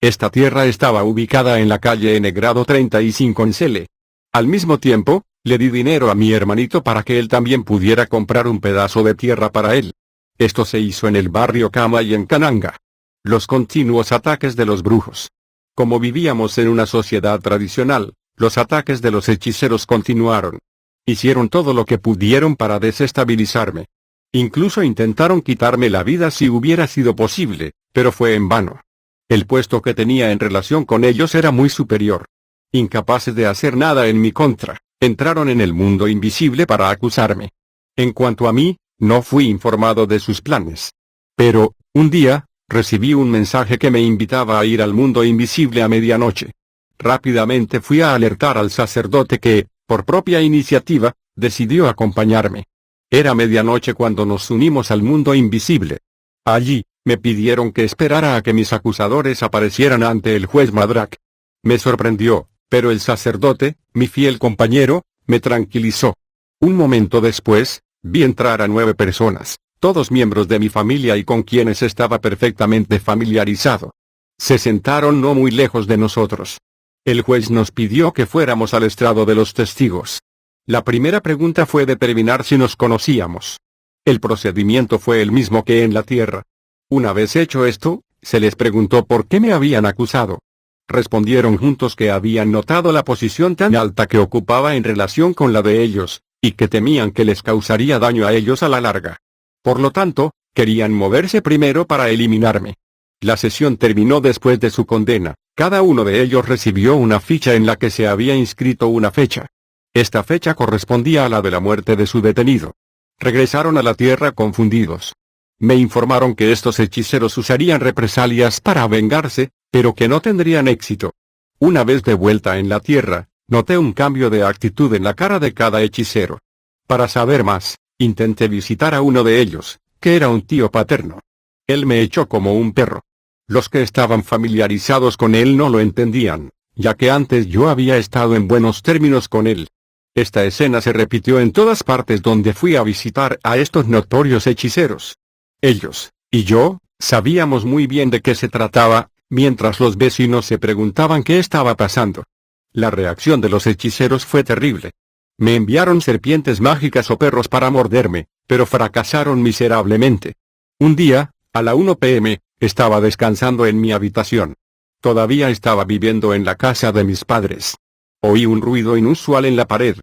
Esta tierra estaba ubicada en la calle N grado 35 en Cele. Al mismo tiempo, le di dinero a mi hermanito para que él también pudiera comprar un pedazo de tierra para él. Esto se hizo en el barrio Kama y en Cananga. Los continuos ataques de los brujos. Como vivíamos en una sociedad tradicional, los ataques de los hechiceros continuaron. Hicieron todo lo que pudieron para desestabilizarme. Incluso intentaron quitarme la vida si hubiera sido posible, pero fue en vano. El puesto que tenía en relación con ellos era muy superior. Incapaces de hacer nada en mi contra, entraron en el mundo invisible para acusarme. En cuanto a mí, no fui informado de sus planes. Pero, un día, recibí un mensaje que me invitaba a ir al mundo invisible a medianoche. Rápidamente fui a alertar al sacerdote que, por propia iniciativa, decidió acompañarme. Era medianoche cuando nos unimos al mundo invisible. Allí, me pidieron que esperara a que mis acusadores aparecieran ante el juez Madrak. Me sorprendió, pero el sacerdote, mi fiel compañero, me tranquilizó. Un momento después, vi entrar a 9 personas, todos miembros de mi familia y con quienes estaba perfectamente familiarizado. Se sentaron no muy lejos de nosotros. El juez nos pidió que fuéramos al estrado de los testigos. La primera pregunta fue determinar si nos conocíamos. El procedimiento fue el mismo que en la tierra. Una vez hecho esto, se les preguntó por qué me habían acusado. Respondieron juntos que habían notado la posición tan alta que ocupaba en relación con la de ellos, y que temían que les causaría daño a ellos a la larga. Por lo tanto, querían moverse primero para eliminarme. La sesión terminó después de su condena. Cada uno de ellos recibió una ficha en la que se había inscrito una fecha. Esta fecha correspondía a la de la muerte de su detenido. Regresaron a la tierra confundidos. Me informaron que estos hechiceros usarían represalias para vengarse, pero que no tendrían éxito. Una vez de vuelta en la tierra, noté un cambio de actitud en la cara de cada hechicero. Para saber más, intenté visitar a uno de ellos, que era un tío paterno. Él me echó como un perro. Los que estaban familiarizados con él no lo entendían, ya que antes yo había estado en buenos términos con él. Esta escena se repitió en todas partes donde fui a visitar a estos notorios hechiceros. Ellos, y yo, sabíamos muy bien de qué se trataba, mientras los vecinos se preguntaban qué estaba pasando. La reacción de los hechiceros fue terrible. Me enviaron serpientes mágicas o perros para morderme, pero fracasaron miserablemente. Un día, a la 1 p.m., estaba descansando en mi habitación. Todavía estaba viviendo en la casa de mis padres. Oí un ruido inusual en la pared.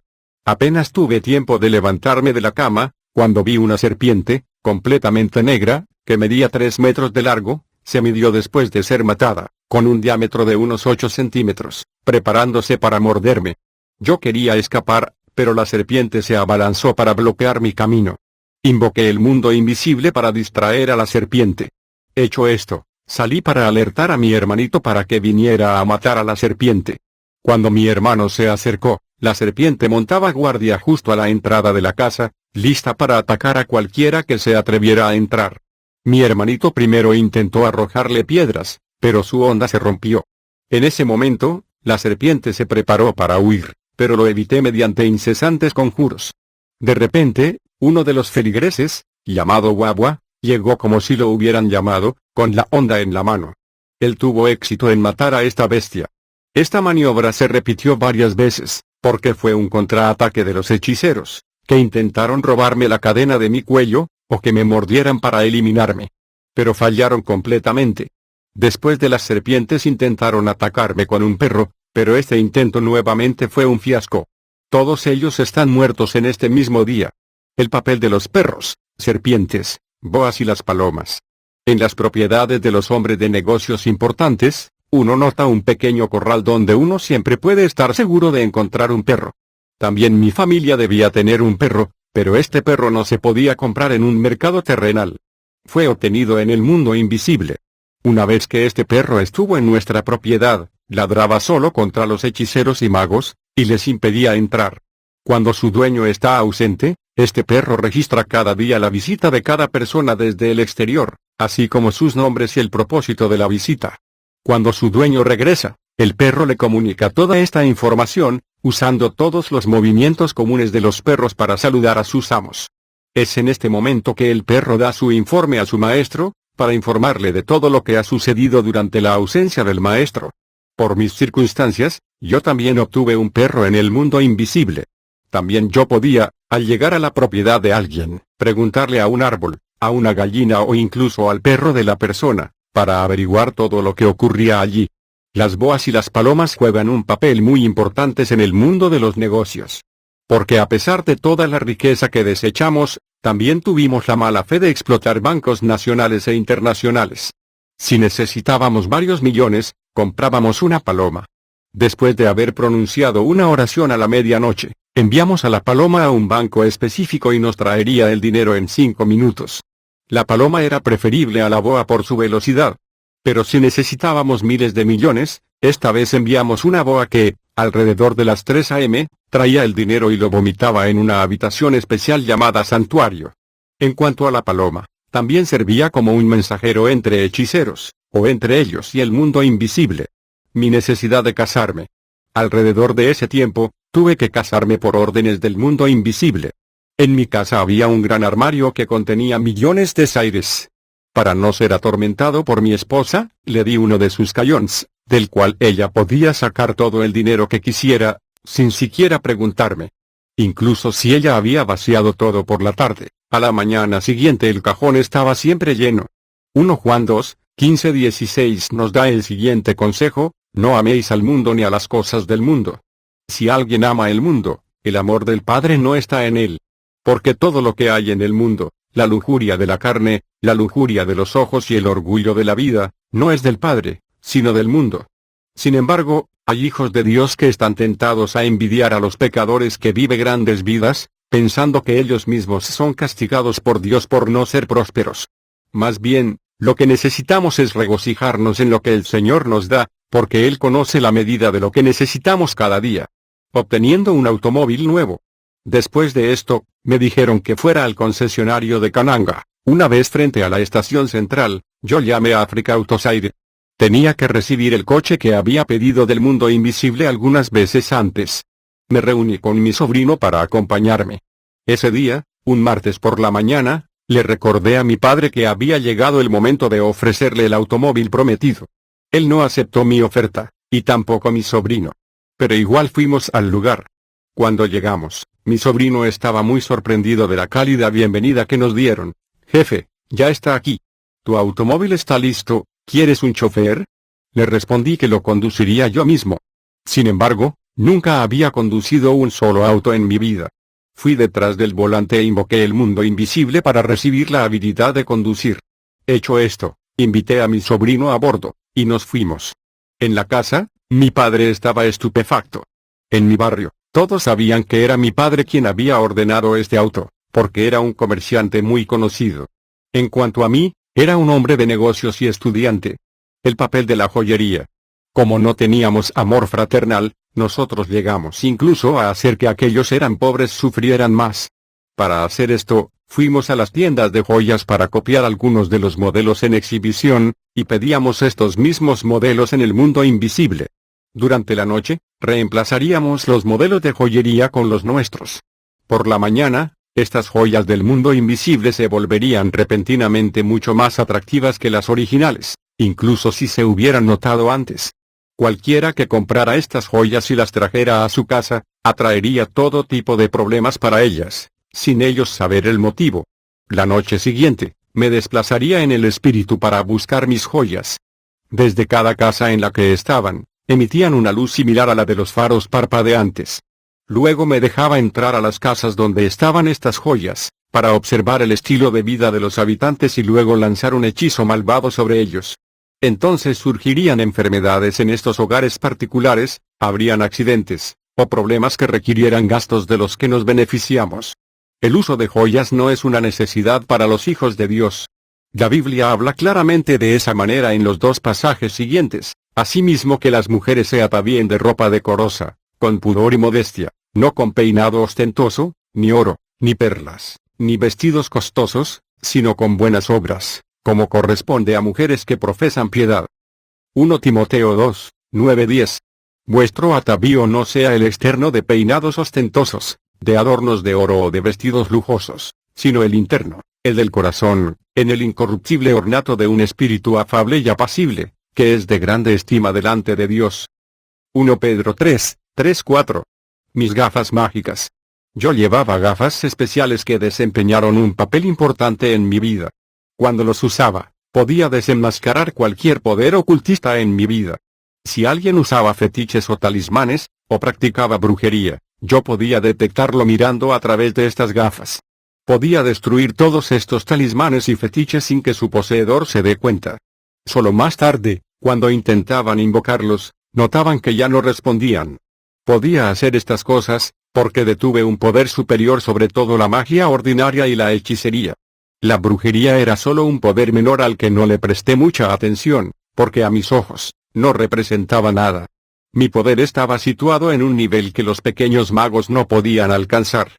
Apenas tuve tiempo de levantarme de la cama, cuando vi una serpiente, completamente negra, que medía 3 metros de largo, se midió después de ser matada, con un diámetro de unos 8 centímetros, preparándose para morderme. Yo quería escapar, pero la serpiente se abalanzó para bloquear mi camino. Invoqué el mundo invisible para distraer a la serpiente. Hecho esto, salí para alertar a mi hermanito para que viniera a matar a la serpiente. Cuando mi hermano se acercó, la serpiente montaba guardia justo a la entrada de la casa, lista para atacar a cualquiera que se atreviera a entrar. Mi hermanito primero intentó arrojarle piedras, pero su onda se rompió. En ese momento, la serpiente se preparó para huir, pero lo evité mediante incesantes conjuros. De repente, uno de los feligreses, llamado Guagua, llegó como si lo hubieran llamado, con la onda en la mano. Él tuvo éxito en matar a esta bestia. Esta maniobra se repitió varias veces, porque fue un contraataque de los hechiceros, que intentaron robarme la cadena de mi cuello, o que me mordieran para eliminarme. Pero fallaron completamente. Después de las serpientes intentaron atacarme con un perro, pero este intento nuevamente fue un fiasco. Todos ellos están muertos en este mismo día. El papel de los perros, serpientes, boas y las palomas. En las propiedades de los hombres de negocios importantes, uno nota un pequeño corral donde uno siempre puede estar seguro de encontrar un perro. También mi familia debía tener un perro, pero este perro no se podía comprar en un mercado terrenal. Fue obtenido en el mundo invisible. Una vez que este perro estuvo en nuestra propiedad, ladraba solo contra los hechiceros y magos, y les impedía entrar. Cuando su dueño está ausente, este perro registra cada día la visita de cada persona desde el exterior, así como sus nombres y el propósito de la visita. Cuando su dueño regresa, el perro le comunica toda esta información, usando todos los movimientos comunes de los perros para saludar a sus amos. Es en este momento que el perro da su informe a su maestro, para informarle de todo lo que ha sucedido durante la ausencia del maestro. Por mis circunstancias, yo también obtuve un perro en el mundo invisible. También yo podía, al llegar a la propiedad de alguien, preguntarle a un árbol, a una gallina o incluso al perro de la persona, para averiguar todo lo que ocurría allí. Las boas y las palomas juegan un papel muy importante en el mundo de los negocios. Porque a pesar de toda la riqueza que desechamos, también tuvimos la mala fe de explotar bancos nacionales e internacionales. Si necesitábamos varios millones, comprábamos una paloma. Después de haber pronunciado una oración a la medianoche, enviamos a la paloma a un banco específico y nos traería el dinero en 5 minutos. La paloma era preferible a la boa por su velocidad. Pero si necesitábamos miles de millones, esta vez enviamos una boa que, alrededor de las 3 a.m., traía el dinero y lo vomitaba en una habitación especial llamada santuario. En cuanto a la paloma, también servía como un mensajero entre hechiceros, o entre ellos y el mundo invisible. Mi necesidad de casarme. Alrededor de ese tiempo, tuve que casarme por órdenes del mundo invisible. En mi casa había un gran armario que contenía millones de zaires. Para no ser atormentado por mi esposa, le di uno de sus cayons, del cual ella podía sacar todo el dinero que quisiera, sin siquiera preguntarme. Incluso si ella había vaciado todo por la tarde, a la mañana siguiente el cajón estaba siempre lleno. 1 Juan 2, 15-16 nos da el siguiente consejo: no améis al mundo ni a las cosas del mundo. Si alguien ama el mundo, el amor del Padre no está en él. Porque todo lo que hay en el mundo, la lujuria de la carne, la lujuria de los ojos y el orgullo de la vida, no es del Padre, sino del mundo. Sin embargo, hay hijos de Dios que están tentados a envidiar a los pecadores que viven grandes vidas, pensando que ellos mismos son castigados por Dios por no ser prósperos. Más bien, lo que necesitamos es regocijarnos en lo que el Señor nos da, porque Él conoce la medida de lo que necesitamos cada día. Obteniendo un automóvil nuevo. Después de esto, me dijeron que fuera al concesionario de Kananga. Una vez frente a la estación central, yo llamé a Africa Autoside. Tenía que recibir el coche que había pedido del mundo invisible algunas veces antes. Me reuní con mi sobrino para acompañarme. Ese día, un martes por la mañana, le recordé a mi padre que había llegado el momento de ofrecerle el automóvil prometido. Él no aceptó mi oferta, y tampoco mi sobrino. Pero igual fuimos al lugar. Cuando llegamos, mi sobrino estaba muy sorprendido de la cálida bienvenida que nos dieron. «Jefe, ya está aquí. Tu automóvil está listo, ¿quieres un chofer?» Le respondí que lo conduciría yo mismo. Sin embargo, nunca había conducido un solo auto en mi vida. Fui detrás del volante e invoqué el mundo invisible para recibir la habilidad de conducir. Hecho esto, invité a mi sobrino a bordo, y nos fuimos. En la casa, mi padre estaba estupefacto. En mi barrio, todos sabían que era mi padre quien había ordenado este auto, porque era un comerciante muy conocido. En cuanto a mí, era un hombre de negocios y estudiante. El papel de la joyería. Como no teníamos amor fraternal, nosotros llegamos incluso a hacer que aquellos eran pobres sufrieran más. Para hacer esto, fuimos a las tiendas de joyas para copiar algunos de los modelos en exhibición, y pedíamos estos mismos modelos en el mundo invisible. Durante la noche, reemplazaríamos los modelos de joyería con los nuestros. Por la mañana, estas joyas del mundo invisible se volverían repentinamente mucho más atractivas que las originales, incluso si se hubieran notado antes. Cualquiera que comprara estas joyas y las trajera a su casa, atraería todo tipo de problemas para ellas, sin ellos saber el motivo. La noche siguiente, me desplazaría en el espíritu para buscar mis joyas. Desde cada casa en la que estaban, emitían una luz similar a la de los faros parpadeantes. Luego me dejaba entrar a las casas donde estaban estas joyas, para observar el estilo de vida de los habitantes y luego lanzar un hechizo malvado sobre ellos. Entonces surgirían enfermedades en estos hogares particulares, habrían accidentes, o problemas que requirieran gastos de los que nos beneficiamos. El uso de joyas no es una necesidad para los hijos de Dios. La Biblia habla claramente de esa manera en los 2 pasajes siguientes, asimismo que las mujeres se atavíen de ropa decorosa, con pudor y modestia, no con peinado ostentoso, ni oro, ni perlas, ni vestidos costosos, sino con buenas obras, como corresponde a mujeres que profesan piedad. 1 Timoteo 2, 9-10. Vuestro atavío no sea el externo de peinados ostentosos, de adornos de oro o de vestidos lujosos, sino el interno, el del corazón, en el incorruptible ornato de un espíritu afable y apacible, que es de grande estima delante de Dios. 1 Pedro 3, 3-4. Mis gafas mágicas. Yo llevaba gafas especiales que desempeñaron un papel importante en mi vida. Cuando los usaba, podía desenmascarar cualquier poder ocultista en mi vida. Si alguien usaba fetiches o talismanes, o practicaba brujería, yo podía detectarlo mirando a través de estas gafas. Podía destruir todos estos talismanes y fetiches sin que su poseedor se dé cuenta. Solo más tarde, cuando intentaban invocarlos, notaban que ya no respondían. Podía hacer estas cosas, porque detuve un poder superior sobre todo la magia ordinaria y la hechicería. La brujería era solo un poder menor al que no le presté mucha atención, porque a mis ojos, no representaba nada. Mi poder estaba situado en un nivel que los pequeños magos no podían alcanzar.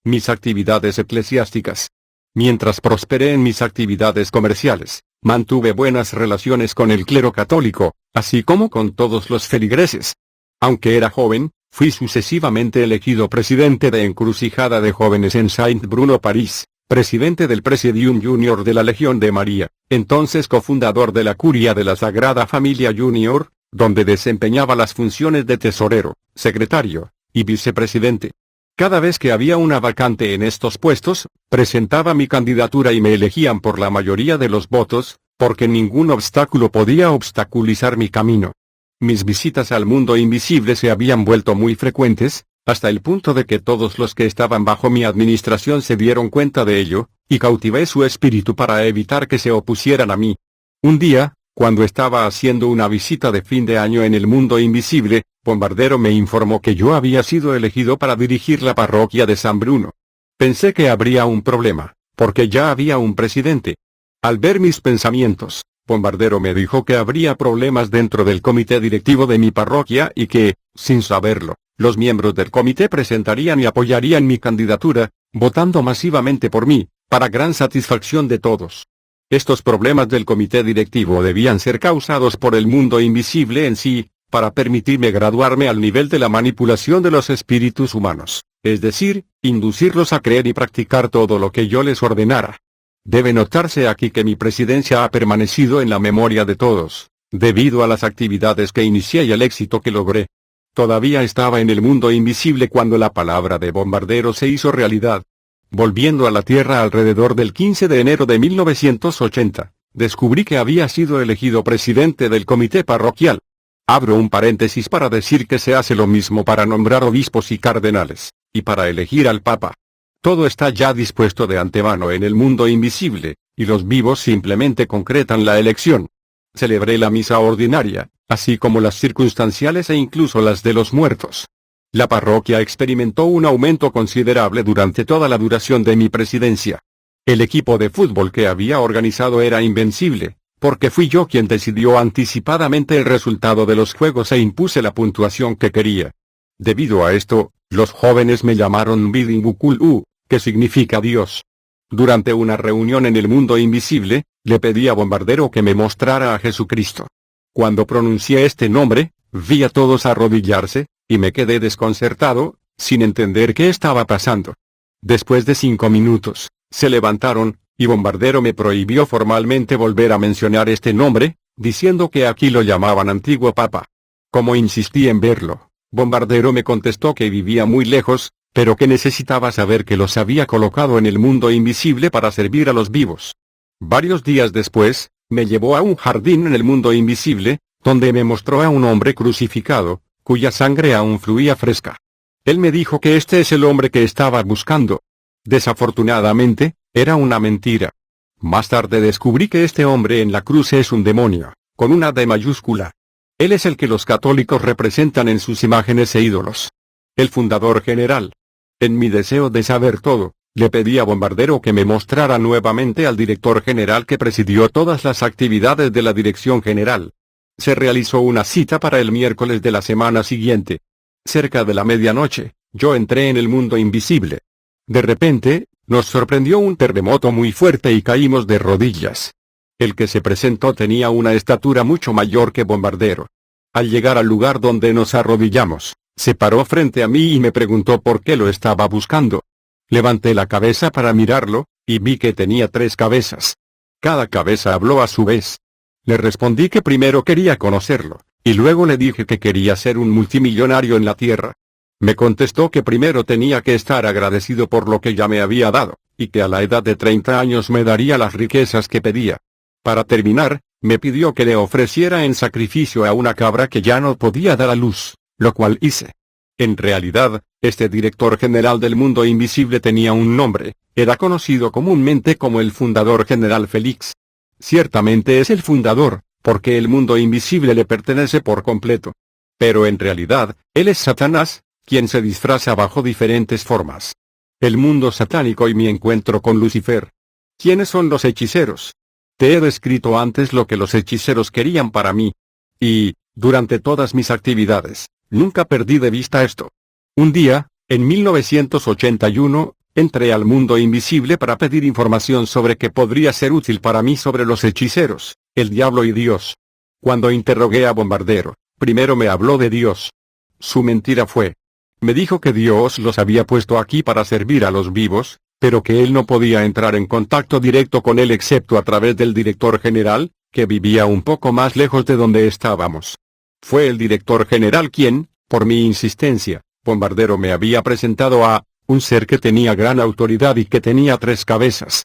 Mis actividades eclesiásticas. Mientras prosperé en mis actividades comerciales, mantuve buenas relaciones con el clero católico, así como con todos los feligreses. Aunque era joven, fui sucesivamente elegido presidente de Encrucijada de Jóvenes en Saint-Bruno, París, presidente del Presidium Junior de la Legión de María, entonces cofundador de la Curia de la Sagrada Familia Junior, donde desempeñaba las funciones de tesorero, secretario, y vicepresidente. Cada vez que había una vacante en estos puestos, presentaba mi candidatura y me elegían por la mayoría de los votos, porque ningún obstáculo podía obstaculizar mi camino. Mis visitas al mundo invisible se habían vuelto muy frecuentes, hasta el punto de que todos los que estaban bajo mi administración se dieron cuenta de ello, y cautivé su espíritu para evitar que se opusieran a mí. Un día, cuando estaba haciendo una visita de fin de año en el mundo invisible, Bombardero me informó que yo había sido elegido para dirigir la parroquia de San Bruno. Pensé que habría un problema, porque ya había un presidente. Al ver mis pensamientos, Bombardero me dijo que habría problemas dentro del comité directivo de mi parroquia y que, sin saberlo, los miembros del comité presentarían y apoyarían mi candidatura, votando masivamente por mí, para gran satisfacción de todos. Estos problemas del comité directivo debían ser causados por el mundo invisible en sí, para permitirme graduarme al nivel de la manipulación de los espíritus humanos, es decir, inducirlos a creer y practicar todo lo que yo les ordenara. Debe notarse aquí que mi presidencia ha permanecido en la memoria de todos, debido a las actividades que inicié y el éxito que logré. Todavía estaba en el mundo invisible cuando la palabra de Bombardero se hizo realidad. Volviendo a la Tierra alrededor del 15 de enero de 1980, descubrí que había sido elegido presidente del comité parroquial. Abro un paréntesis para decir que se hace lo mismo para nombrar obispos y cardenales, y para elegir al Papa. Todo está ya dispuesto de antemano en el mundo invisible, y los vivos simplemente concretan la elección. Celebré la misa ordinaria, así como las circunstanciales e incluso las de los muertos. La parroquia experimentó un aumento considerable durante toda la duración de mi presidencia. El equipo de fútbol que había organizado era invencible, porque fui yo quien decidió anticipadamente el resultado de los juegos e impuse la puntuación que quería. Debido a esto, los jóvenes me llamaron Bidingukulu, que significa Dios. Durante una reunión en el mundo invisible, le pedí a Bombardero que me mostrara a Jesucristo. Cuando pronuncié este nombre, vi a todos arrodillarse, y me quedé desconcertado, sin entender qué estaba pasando. Después de 5 minutos, se levantaron, y Bombardero me prohibió formalmente volver a mencionar este nombre, diciendo que aquí lo llamaban Antiguo Papa. Como insistí en verlo, Bombardero me contestó que vivía muy lejos, pero que necesitaba saber que los había colocado en el mundo invisible para servir a los vivos. Varios días después, me llevó a un jardín en el mundo invisible, donde me mostró a un hombre crucificado, cuya sangre aún fluía fresca. Él me dijo que este es el hombre que estaba buscando. Desafortunadamente, era una mentira. Más tarde descubrí que este hombre en la cruz es un demonio, con una D mayúscula. Él es el que los católicos representan en sus imágenes e ídolos. El fundador general. En mi deseo de saber todo, le pedí a Bombardero que me mostrara nuevamente al director general que presidió todas las actividades de la dirección general. Se realizó una cita para el miércoles de la semana siguiente. Cerca de la medianoche, yo entré en el mundo invisible. De repente, nos sorprendió un terremoto muy fuerte y caímos de rodillas. El que se presentó tenía una estatura mucho mayor que Bombardero. Al llegar al lugar donde nos arrodillamos, se paró frente a mí y me preguntó por qué lo estaba buscando. Levanté la cabeza para mirarlo, y vi que tenía 3 cabezas. Cada cabeza habló a su vez. Le respondí que primero quería conocerlo, y luego le dije que quería ser un multimillonario en la tierra. Me contestó que primero tenía que estar agradecido por lo que ya me había dado, y que a la edad de 30 años me daría las riquezas que pedía. Para terminar, me pidió que le ofreciera en sacrificio a una cabra que ya no podía dar a luz, lo cual hice. En realidad, este director general del mundo invisible tenía un nombre, era conocido comúnmente como el fundador general Félix. Ciertamente es el fundador, porque el mundo invisible le pertenece por completo. Pero en realidad, él es Satanás, quien se disfraza bajo diferentes formas. El mundo satánico y mi encuentro con Lucifer. ¿Quiénes son los hechiceros? Te he descrito antes lo que los hechiceros querían para mí. Y, durante todas mis actividades, nunca perdí de vista esto. Un día, en 1981, entré al mundo invisible para pedir información sobre qué podría ser útil para mí sobre los hechiceros, el diablo y Dios. Cuando interrogué a Bombardero, primero me habló de Dios. Su mentira fue. Me dijo que Dios los había puesto aquí para servir a los vivos, pero que él no podía entrar en contacto directo con él excepto a través del director general, que vivía un poco más lejos de donde estábamos. Fue el director general quien, por mi insistencia, Bombardero me había presentado a un ser que tenía gran autoridad y que tenía 3 cabezas.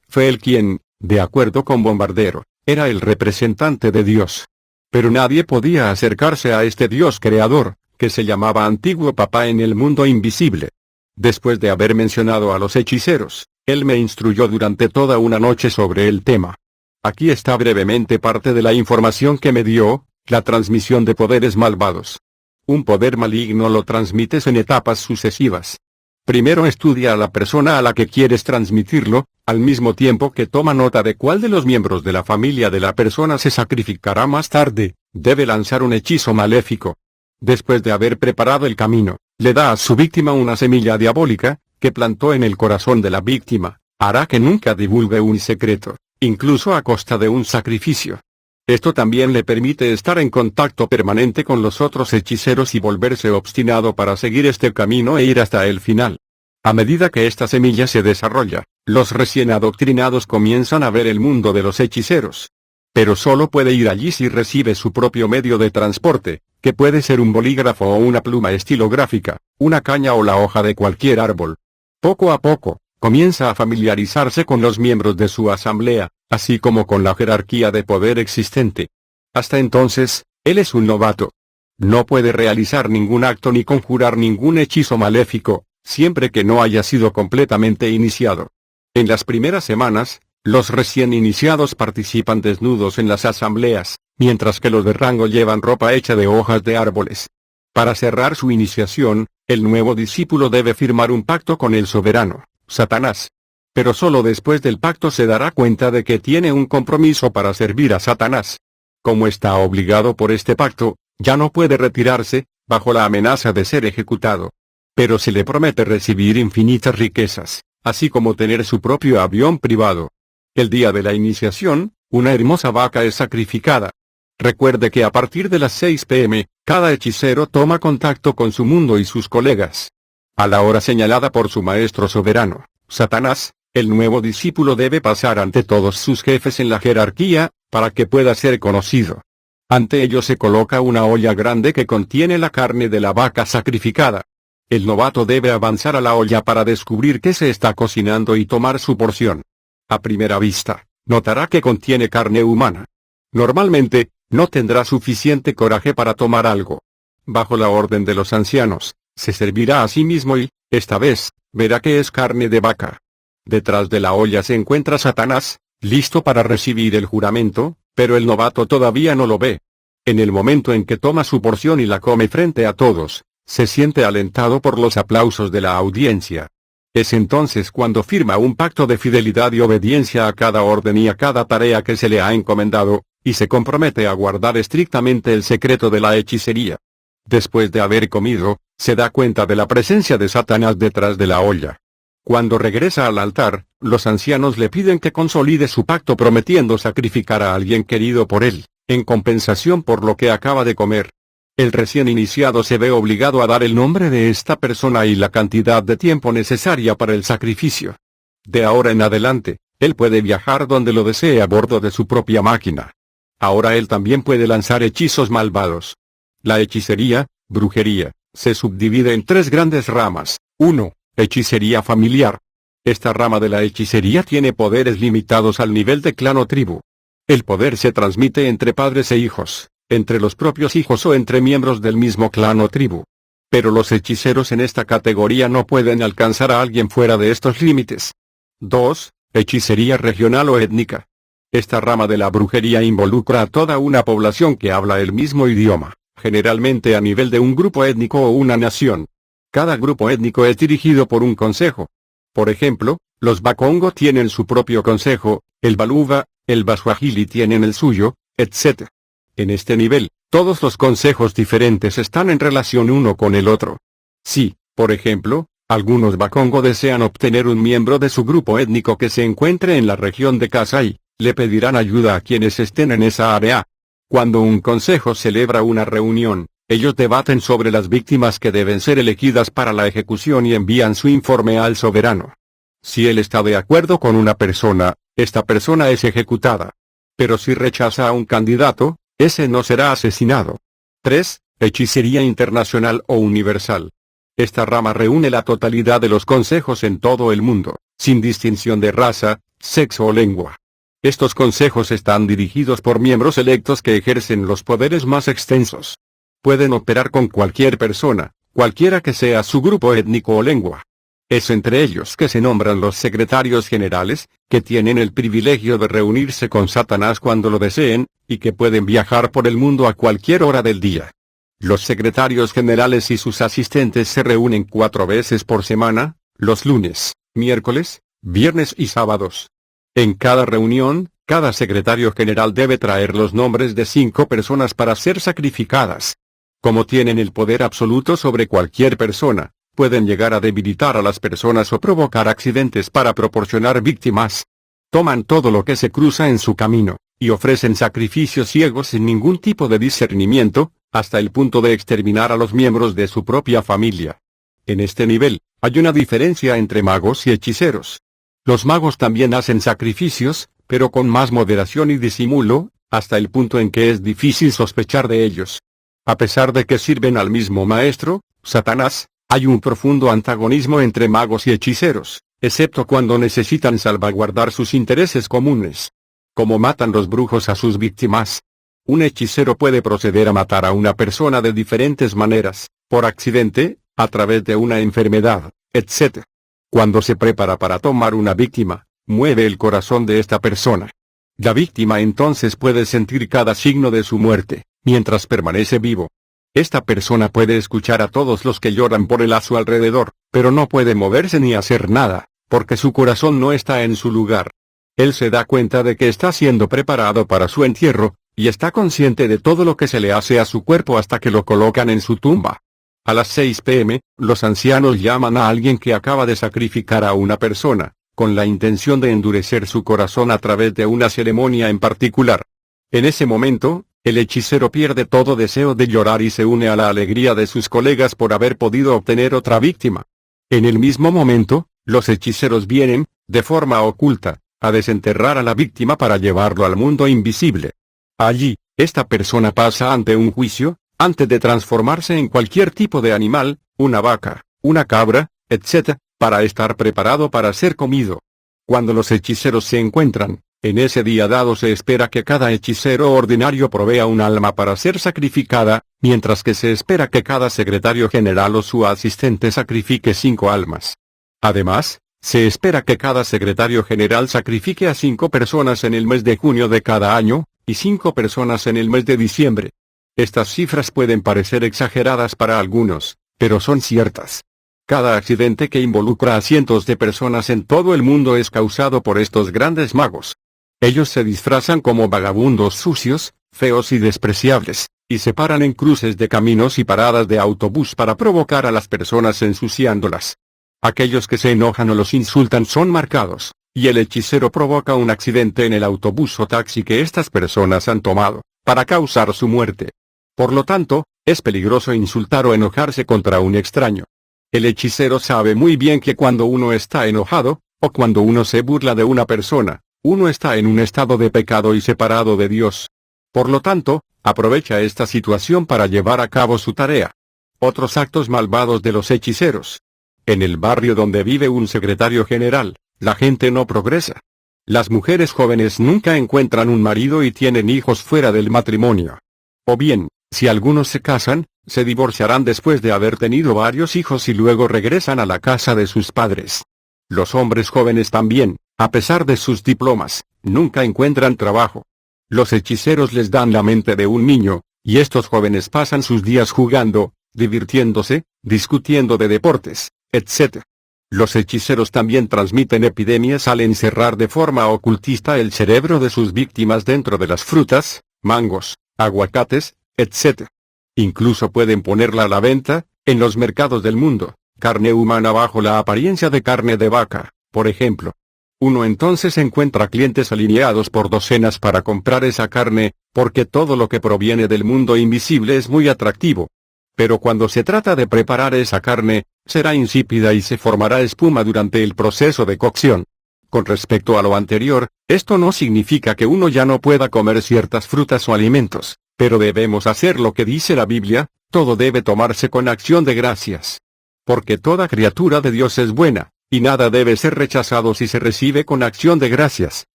Fue él quien, de acuerdo con Bombardero, era el representante de Dios. Pero nadie podía acercarse a este Dios creador, que se llamaba Antiguo Papá en el mundo invisible. Después de haber mencionado a los hechiceros, él me instruyó durante toda una noche sobre el tema. Aquí está brevemente parte de la información que me dio: la transmisión de poderes malvados. Un poder maligno lo transmites en etapas sucesivas. Primero estudia a la persona a la que quieres transmitirlo, al mismo tiempo que toma nota de cuál de los miembros de la familia de la persona se sacrificará más tarde. Debe lanzar un hechizo maléfico. Después de haber preparado el camino, le da a su víctima una semilla diabólica, que plantó en el corazón de la víctima. Hará que nunca divulgue un secreto, incluso a costa de un sacrificio. Esto también le permite estar en contacto permanente con los otros hechiceros y volverse obstinado para seguir este camino e ir hasta el final. A medida que esta semilla se desarrolla, los recién adoctrinados comienzan a ver el mundo de los hechiceros. Pero solo puede ir allí si recibe su propio medio de transporte, que puede ser un bolígrafo o una pluma estilográfica, una caña o la hoja de cualquier árbol. Poco a poco, comienza a familiarizarse con los miembros de su asamblea, así como con la jerarquía de poder existente. Hasta entonces, él es un novato. No puede realizar ningún acto ni conjurar ningún hechizo maléfico, siempre que no haya sido completamente iniciado. En las primeras semanas, los recién iniciados participan desnudos en las asambleas, mientras que los de rango llevan ropa hecha de hojas de árboles. Para cerrar su iniciación, el nuevo discípulo debe firmar un pacto con el soberano, Satanás. Pero solo después del pacto se dará cuenta de que tiene un compromiso para servir a Satanás. Como está obligado por este pacto, ya no puede retirarse, bajo la amenaza de ser ejecutado. Pero se le promete recibir infinitas riquezas, así como tener su propio avión privado. El día de la iniciación, una hermosa vaca es sacrificada. Recuerde que a partir de las 6 p.m., cada hechicero toma contacto con su mundo y sus colegas. A la hora señalada por su maestro soberano, Satanás, el nuevo discípulo debe pasar ante todos sus jefes en la jerarquía, para que pueda ser conocido. Ante ellos se coloca una olla grande que contiene la carne de la vaca sacrificada. El novato debe avanzar a la olla para descubrir qué se está cocinando y tomar su porción. A primera vista, notará que contiene carne humana. Normalmente, no tendrá suficiente coraje para tomar algo. Bajo la orden de los ancianos, se servirá a sí mismo y, esta vez, verá que es carne de vaca. Detrás de la olla se encuentra Satanás, listo para recibir el juramento, pero el novato todavía no lo ve. En el momento en que toma su porción y la come frente a todos, se siente alentado por los aplausos de la audiencia. Es entonces cuando firma un pacto de fidelidad y obediencia a cada orden y a cada tarea que se le ha encomendado, y se compromete a guardar estrictamente el secreto de la hechicería. Después de haber comido, se da cuenta de la presencia de Satanás detrás de la olla. Cuando regresa al altar, los ancianos le piden que consolide su pacto prometiendo sacrificar a alguien querido por él, en compensación por lo que acaba de comer. El recién iniciado se ve obligado a dar el nombre de esta persona y la cantidad de tiempo necesaria para el sacrificio. De ahora en adelante, él puede viajar donde lo desee a bordo de su propia máquina. Ahora él también puede lanzar hechizos malvados. La hechicería, brujería, se subdivide en tres grandes ramas. 1. Hechicería familiar. Esta rama de la hechicería tiene poderes limitados al nivel de clan o tribu. El poder se transmite entre padres e hijos, entre los propios hijos o entre miembros del mismo clan o tribu. Pero los hechiceros en esta categoría no pueden alcanzar a alguien fuera de estos límites. 2. Hechicería regional o étnica. Esta rama de la brujería involucra a toda una población que habla el mismo idioma, generalmente a nivel de un grupo étnico o una nación. Cada grupo étnico es dirigido por un consejo. Por ejemplo, los Bakongo tienen su propio consejo, el Baluba, el Baswahili tienen el suyo, etc. En este nivel, todos los consejos diferentes están en relación uno con el otro. Si, por ejemplo, algunos Bakongo desean obtener un miembro de su grupo étnico que se encuentre en la región de Kasai, le pedirán ayuda a quienes estén en esa área. Cuando un consejo celebra una reunión, ellos debaten sobre las víctimas que deben ser elegidas para la ejecución y envían su informe al soberano. Si él está de acuerdo con una persona, esta persona es ejecutada. Pero si rechaza a un candidato, ese no será asesinado. 3. Hechicería internacional o universal. Esta rama reúne la totalidad de los consejos en todo el mundo, sin distinción de raza, sexo o lengua. Estos consejos están dirigidos por miembros electos que ejercen los poderes más extensos. Pueden operar con cualquier persona, cualquiera que sea su grupo étnico o lengua. Es entre ellos que se nombran los secretarios generales, que tienen el privilegio de reunirse con Satanás cuando lo deseen, y que pueden viajar por el mundo a cualquier hora del día. Los secretarios generales y sus asistentes se reúnen 4 veces por semana, los lunes, miércoles, viernes y sábados. En cada reunión, cada secretario general debe traer los nombres de 5 personas para ser sacrificadas. Como tienen el poder absoluto sobre cualquier persona, pueden llegar a debilitar a las personas o provocar accidentes para proporcionar víctimas. Toman todo lo que se cruza en su camino, y ofrecen sacrificios ciegos sin ningún tipo de discernimiento, hasta el punto de exterminar a los miembros de su propia familia. En este nivel, hay una diferencia entre magos y hechiceros. Los magos también hacen sacrificios, pero con más moderación y disimulo, hasta el punto en que es difícil sospechar de ellos. A pesar de que sirven al mismo maestro, Satanás, hay un profundo antagonismo entre magos y hechiceros, excepto cuando necesitan salvaguardar sus intereses comunes. Como matan los brujos a sus víctimas. Un hechicero puede proceder a matar a una persona de diferentes maneras, por accidente, a través de una enfermedad, etc. Cuando se prepara para tomar una víctima, mueve el corazón de esta persona. La víctima entonces puede sentir cada signo de su muerte, mientras permanece vivo. Esta persona puede escuchar a todos los que lloran por él a su alrededor, pero no puede moverse ni hacer nada, porque su corazón no está en su lugar. Él se da cuenta de que está siendo preparado para su entierro, y está consciente de todo lo que se le hace a su cuerpo hasta que lo colocan en su tumba. A las 6 p.m., los ancianos llaman a alguien que acaba de sacrificar a una persona, con la intención de endurecer su corazón a través de una ceremonia en particular. En ese momento, el hechicero pierde todo deseo de llorar y se une a la alegría de sus colegas por haber podido obtener otra víctima. En el mismo momento, los hechiceros vienen, de forma oculta, a desenterrar a la víctima para llevarlo al mundo invisible. Allí, esta persona pasa ante un juicio, antes de transformarse en cualquier tipo de animal, una vaca, una cabra, etc., para estar preparado para ser comido. Cuando los hechiceros se encuentran, en ese día dado se espera que cada hechicero ordinario provea un alma para ser sacrificada, mientras que se espera que cada secretario general o su asistente sacrifique 5 almas. Además, se espera que cada secretario general sacrifique a 5 personas en el mes de junio de cada año, y 5 personas en el mes de diciembre. Estas cifras pueden parecer exageradas para algunos, pero son ciertas. Cada accidente que involucra a cientos de personas en todo el mundo es causado por estos grandes magos. Ellos se disfrazan como vagabundos sucios, feos y despreciables, y se paran en cruces de caminos y paradas de autobús para provocar a las personas ensuciándolas. Aquellos que se enojan o los insultan son marcados, y el hechicero provoca un accidente en el autobús o taxi que estas personas han tomado, para causar su muerte. Por lo tanto, es peligroso insultar o enojarse contra un extraño. El hechicero sabe muy bien que cuando uno está enojado, o cuando uno se burla de una persona, uno está en un estado de pecado y separado de Dios. Por lo tanto, aprovecha esta situación para llevar a cabo su tarea. Otros actos malvados de los hechiceros. En el barrio donde vive un secretario general, la gente no progresa. Las mujeres jóvenes nunca encuentran un marido y tienen hijos fuera del matrimonio. O bien, si algunos se casan, se divorciarán después de haber tenido varios hijos y luego regresan a la casa de sus padres. Los hombres jóvenes también, a pesar de sus diplomas, nunca encuentran trabajo. Los hechiceros les dan la mente de un niño, y estos jóvenes pasan sus días jugando, divirtiéndose, discutiendo de deportes, etc. Los hechiceros también transmiten epidemias al encerrar de forma ocultista el cerebro de sus víctimas dentro de las frutas, mangos, aguacates, etc. Incluso pueden ponerla a la venta, en los mercados del mundo, carne humana bajo la apariencia de carne de vaca, por ejemplo. Uno entonces encuentra clientes alineados por docenas para comprar esa carne, porque todo lo que proviene del mundo invisible es muy atractivo. Pero cuando se trata de preparar esa carne, será insípida y se formará espuma durante el proceso de cocción. Con respecto a lo anterior, esto no significa que uno ya no pueda comer ciertas frutas o alimentos, pero debemos hacer lo que dice la Biblia, todo debe tomarse con acción de gracias. Porque toda criatura de Dios es buena, y nada debe ser rechazado si se recibe con acción de gracias,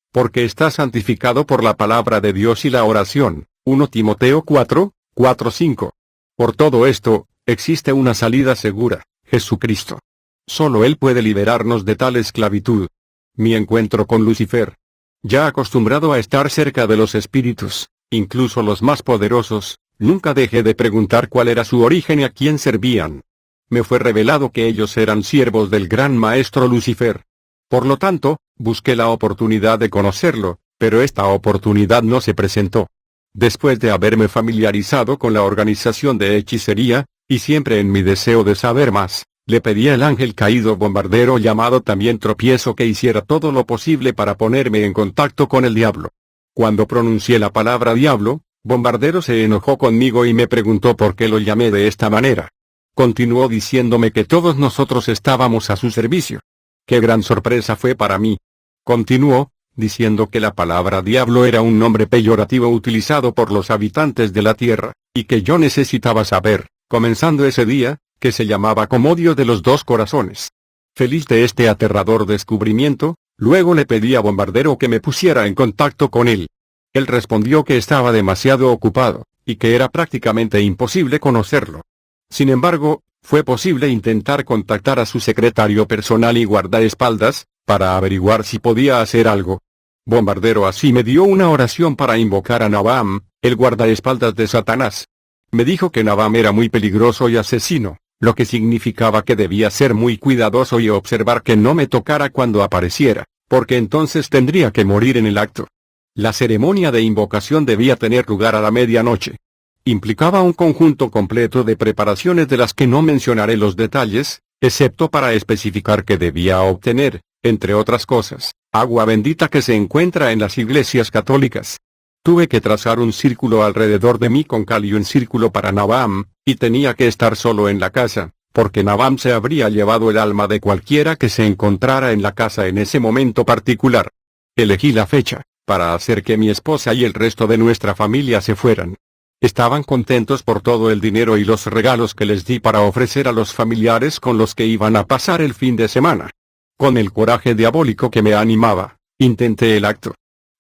porque está santificado por la palabra de Dios y la oración. 1 Timoteo 4:4-5. Por todo esto, existe una salida segura, Jesucristo. Solo Él puede liberarnos de tal esclavitud. Mi encuentro con Lucifer. Ya acostumbrado a estar cerca de los espíritus, incluso los más poderosos, nunca dejé de preguntar cuál era su origen y a quién servían. Me fue revelado que ellos eran siervos del gran maestro Lucifer. Por lo tanto, busqué la oportunidad de conocerlo, pero esta oportunidad no se presentó. Después de haberme familiarizado con la organización de hechicería, y siempre en mi deseo de saber más, le pedí al ángel caído bombardero llamado también Tropiezo que hiciera todo lo posible para ponerme en contacto con el diablo. Cuando pronuncié la palabra diablo, Bombardero se enojó conmigo y me preguntó por qué lo llamé de esta manera. Continuó diciéndome que todos nosotros estábamos a su servicio. ¡Qué gran sorpresa fue para mí! Continuó, diciendo que la palabra diablo era un nombre peyorativo utilizado por los habitantes de la tierra, y que yo necesitaba saber, comenzando ese día, que se llamaba Comodio de los Dos Corazones. Feliz de este aterrador descubrimiento, luego le pedí a Bombardero que me pusiera en contacto con él. Él respondió que estaba demasiado ocupado, y que era prácticamente imposible conocerlo. Sin embargo, fue posible intentar contactar a su secretario personal y guardaespaldas, para averiguar si podía hacer algo. Bombardero así me dio una oración para invocar a Nabam, el guardaespaldas de Satanás. Me dijo que Nabam era muy peligroso y asesino, lo que significaba que debía ser muy cuidadoso y observar que no me tocara cuando apareciera, porque entonces tendría que morir en el acto. La ceremonia de invocación debía tener lugar a la medianoche. Implicaba un conjunto completo de preparaciones de las que no mencionaré los detalles, excepto para especificar que debía obtener, entre otras cosas, agua bendita que se encuentra en las iglesias católicas. Tuve que trazar un círculo alrededor de mí con cal y un círculo para Nabam, y tenía que estar solo en la casa, porque Nabam se habría llevado el alma de cualquiera que se encontrara en la casa en ese momento particular. Elegí la fecha, para hacer que mi esposa y el resto de nuestra familia se fueran. Estaban contentos por todo el dinero y los regalos que les di para ofrecer a los familiares con los que iban a pasar el fin de semana. Con el coraje diabólico que me animaba, intenté el acto.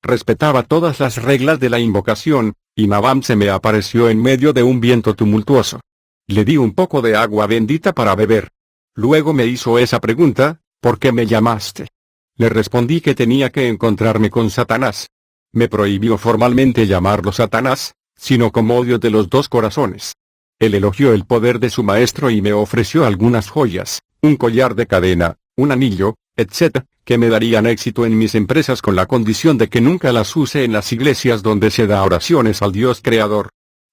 Respetaba todas las reglas de la invocación, y Nabam se me apareció en medio de un viento tumultuoso. Le di un poco de agua bendita para beber. Luego me hizo esa pregunta: ¿por qué me llamaste? Le respondí que tenía que encontrarme con Satanás. Me prohibió formalmente llamarlo Satanás, sino Comodio de los Dos Corazones. Él elogió el poder de su maestro y me ofreció algunas joyas, un collar de cadena, un anillo, etc., que me darían éxito en mis empresas con la condición de que nunca las use en las iglesias donde se da oraciones al Dios Creador.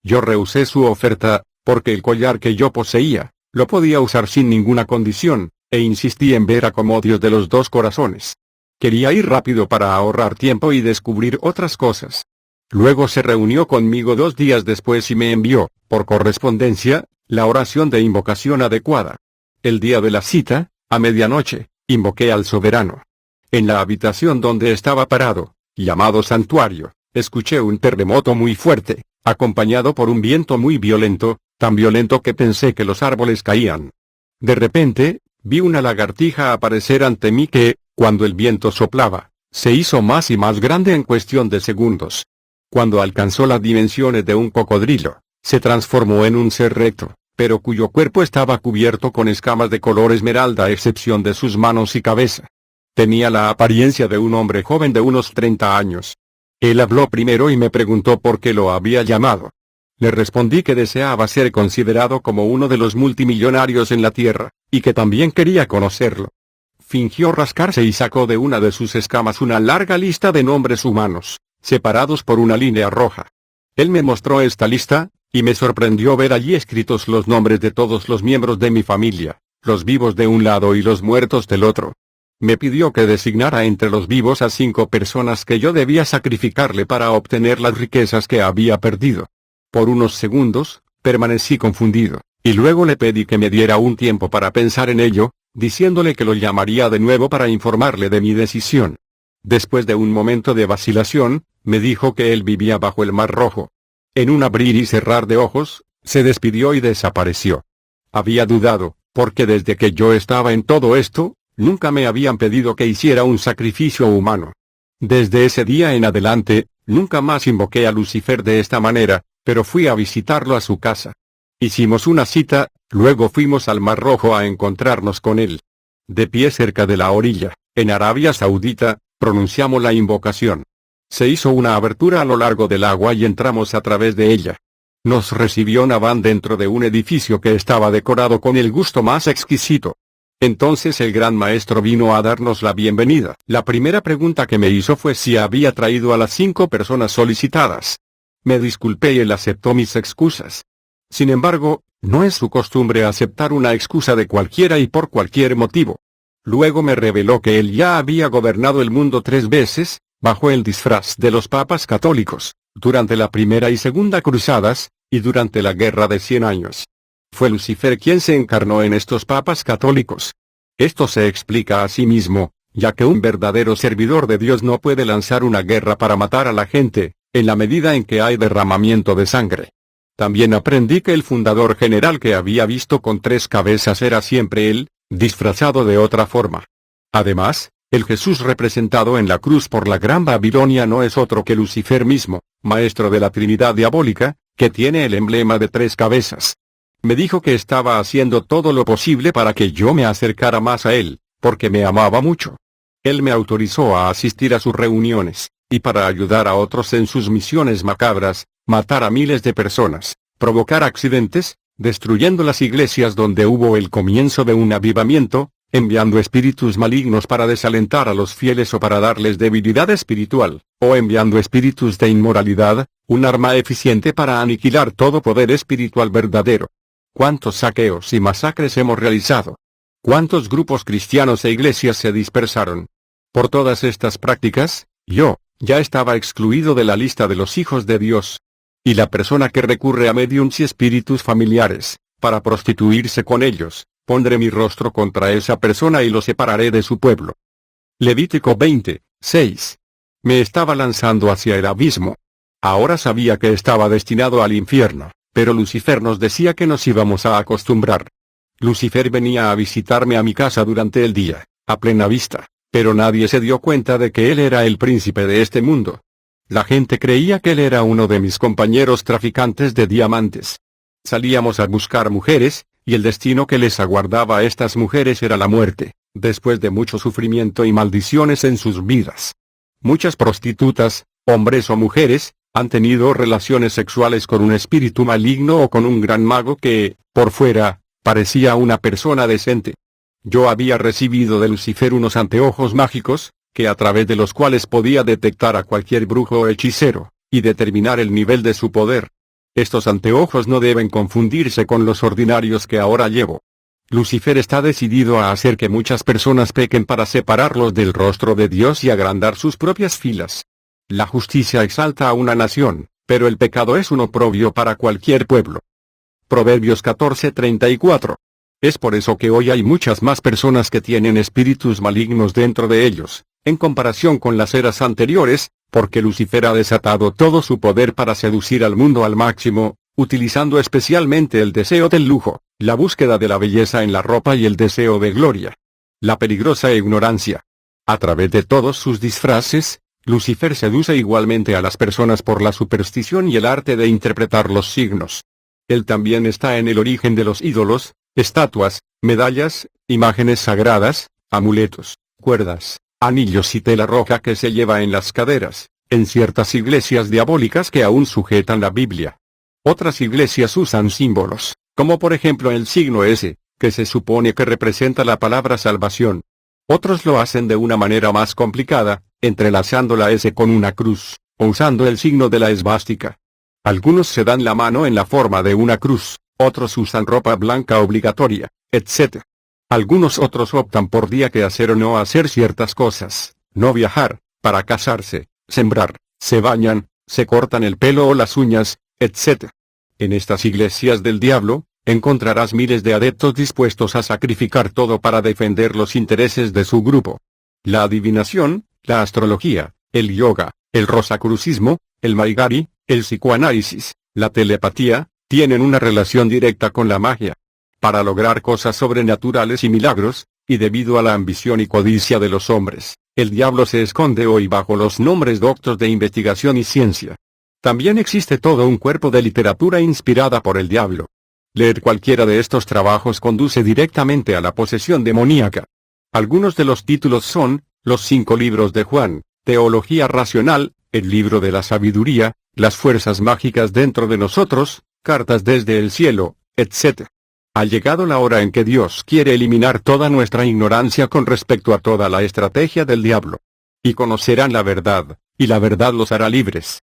Yo rehusé su oferta, porque el collar que yo poseía, lo podía usar sin ninguna condición, e insistí en ver a Comodios de los dos corazones. Quería ir rápido para ahorrar tiempo y descubrir otras cosas. Luego se reunió conmigo 2 días después y me envió, por correspondencia, la oración de invocación adecuada. El día de la cita, a medianoche, invoqué al soberano. En la habitación donde estaba parado, llamado santuario, escuché un terremoto muy fuerte, acompañado por un viento muy violento, tan violento que pensé que los árboles caían. De repente, vi una lagartija aparecer ante mí que, cuando el viento soplaba, se hizo más y más grande en cuestión de segundos. Cuando alcanzó las dimensiones de un cocodrilo, se transformó en un ser recto, pero cuyo cuerpo estaba cubierto con escamas de color esmeralda a excepción de sus manos y cabeza. Tenía la apariencia de un hombre joven de unos 30 años. Él habló primero y me preguntó por qué lo había llamado. Le respondí que deseaba ser considerado como uno de los multimillonarios en la tierra, y que también quería conocerlo. Fingió rascarse y sacó de una de sus escamas una larga lista de nombres humanos, separados por una línea roja. Él me mostró esta lista, y me sorprendió ver allí escritos los nombres de todos los miembros de mi familia, los vivos de un lado y los muertos del otro. Me pidió que designara entre los vivos a 5 personas que yo debía sacrificarle para obtener las riquezas que había perdido. Por unos segundos, permanecí confundido, y luego le pedí que me diera un tiempo para pensar en ello, diciéndole que lo llamaría de nuevo para informarle de mi decisión. Después de un momento de vacilación, me dijo que él vivía bajo el Mar Rojo. En un abrir y cerrar de ojos, se despidió y desapareció. Había dudado, porque desde que yo estaba en todo esto, nunca me habían pedido que hiciera un sacrificio humano. Desde ese día en adelante, nunca más invoqué a Lucifer de esta manera, pero fui a visitarlo a su casa. Hicimos una cita, luego fuimos al Mar Rojo a encontrarnos con él. De pie cerca de la orilla, en Arabia Saudita, pronunciamos la invocación. Se hizo una abertura a lo largo del agua y entramos a través de ella. Nos recibió Nabán dentro de un edificio que estaba decorado con el gusto más exquisito. Entonces el gran maestro vino a darnos la bienvenida. La primera pregunta que me hizo fue si había traído a las 5 personas solicitadas. Me disculpé y él aceptó mis excusas. Sin embargo, no es su costumbre aceptar una excusa de cualquiera y por cualquier motivo. Luego me reveló que él ya había gobernado el mundo 3 veces, bajo el disfraz de los papas católicos, durante la primera y segunda cruzadas, y durante la guerra de 100 años. Fue Lucifer quien se encarnó en estos papas católicos. Esto se explica a sí mismo, ya que un verdadero servidor de Dios no puede lanzar una guerra para matar a la gente, en la medida en que hay derramamiento de sangre. También aprendí que el fundador general que había visto con 3 cabezas era siempre él, disfrazado de otra forma. Además, el Jesús representado en la cruz por la Gran Babilonia no es otro que Lucifer mismo, maestro de la Trinidad diabólica, que tiene el emblema de 3 cabezas. Me dijo que estaba haciendo todo lo posible para que yo me acercara más a él, porque me amaba mucho. Él me autorizó a asistir a sus reuniones, y para ayudar a otros en sus misiones macabras, matar a miles de personas, provocar accidentes, destruyendo las iglesias donde hubo el comienzo de un avivamiento, enviando espíritus malignos para desalentar a los fieles o para darles debilidad espiritual, o enviando espíritus de inmoralidad, un arma eficiente para aniquilar todo poder espiritual verdadero. ¿Cuántos saqueos y masacres hemos realizado? ¿Cuántos grupos cristianos e iglesias se dispersaron? Por todas estas prácticas, yo, ya estaba excluido de la lista de los hijos de Dios. Y la persona que recurre a médiums y espíritus familiares, para prostituirse con ellos, pondré mi rostro contra esa persona y lo separaré de su pueblo. Levítico 20:6. Me estaba lanzando hacia el abismo. Ahora sabía que estaba destinado al infierno, pero Lucifer nos decía que nos íbamos a acostumbrar. Lucifer venía a visitarme a mi casa durante el día, a plena vista, pero nadie se dio cuenta de que él era el príncipe de este mundo. La gente creía que él era uno de mis compañeros traficantes de diamantes. Salíamos a buscar mujeres, y el destino que les aguardaba a estas mujeres era la muerte, después de mucho sufrimiento y maldiciones en sus vidas. Muchas prostitutas, hombres o mujeres, han tenido relaciones sexuales con un espíritu maligno o con un gran mago que, por fuera, parecía una persona decente. Yo había recibido de Lucifer unos anteojos mágicos, que a través de los cuales podía detectar a cualquier brujo o hechicero, y determinar el nivel de su poder. Estos anteojos no deben confundirse con los ordinarios que ahora llevo. Lucifer está decidido a hacer que muchas personas pequen para separarlos del rostro de Dios y agrandar sus propias filas. La justicia exalta a una nación, pero el pecado es un oprobio para cualquier pueblo. Proverbios 14:34. Es por eso que hoy hay muchas más personas que tienen espíritus malignos dentro de ellos, en comparación con las eras anteriores, porque Lucifer ha desatado todo su poder para seducir al mundo al máximo, utilizando especialmente el deseo del lujo, la búsqueda de la belleza en la ropa y el deseo de gloria. La peligrosa ignorancia. A través de todos sus disfraces, Lucifer seduce igualmente a las personas por la superstición y el arte de interpretar los signos. Él también está en el origen de los ídolos, estatuas, medallas, imágenes sagradas, amuletos, cuerdas, anillos y tela roja que se lleva en las caderas, en ciertas iglesias diabólicas que aún sujetan la Biblia. Otras iglesias usan símbolos, como por ejemplo el signo S, que se supone que representa la palabra salvación. Otros lo hacen de una manera más complicada, entrelazando la S con una cruz, o usando el signo de la esvástica. Algunos se dan la mano en la forma de una cruz, otros usan ropa blanca obligatoria, etc. Algunos otros optan por día que hacer o no hacer ciertas cosas, no viajar, para casarse, sembrar, se bañan, se cortan el pelo o las uñas, etc. En estas iglesias del diablo, encontrarás miles de adeptos dispuestos a sacrificar todo para defender los intereses de su grupo. La adivinación, la astrología, el yoga, el rosacrucismo, el maigari, el psicoanálisis, la telepatía, tienen una relación directa con la magia. Para lograr cosas sobrenaturales y milagros, y debido a la ambición y codicia de los hombres, el diablo se esconde hoy bajo los nombres doctos de investigación y ciencia. También existe todo un cuerpo de literatura inspirada por el diablo. Leer cualquiera de estos trabajos conduce directamente a la posesión demoníaca. Algunos de los títulos son, los 5 libros de Juan, Teología Racional, el libro de la sabiduría, las fuerzas mágicas dentro de nosotros, cartas desde el cielo, etc. Ha llegado la hora en que Dios quiere eliminar toda nuestra ignorancia con respecto a toda la estrategia del diablo. Y conocerán la verdad, y la verdad los hará libres.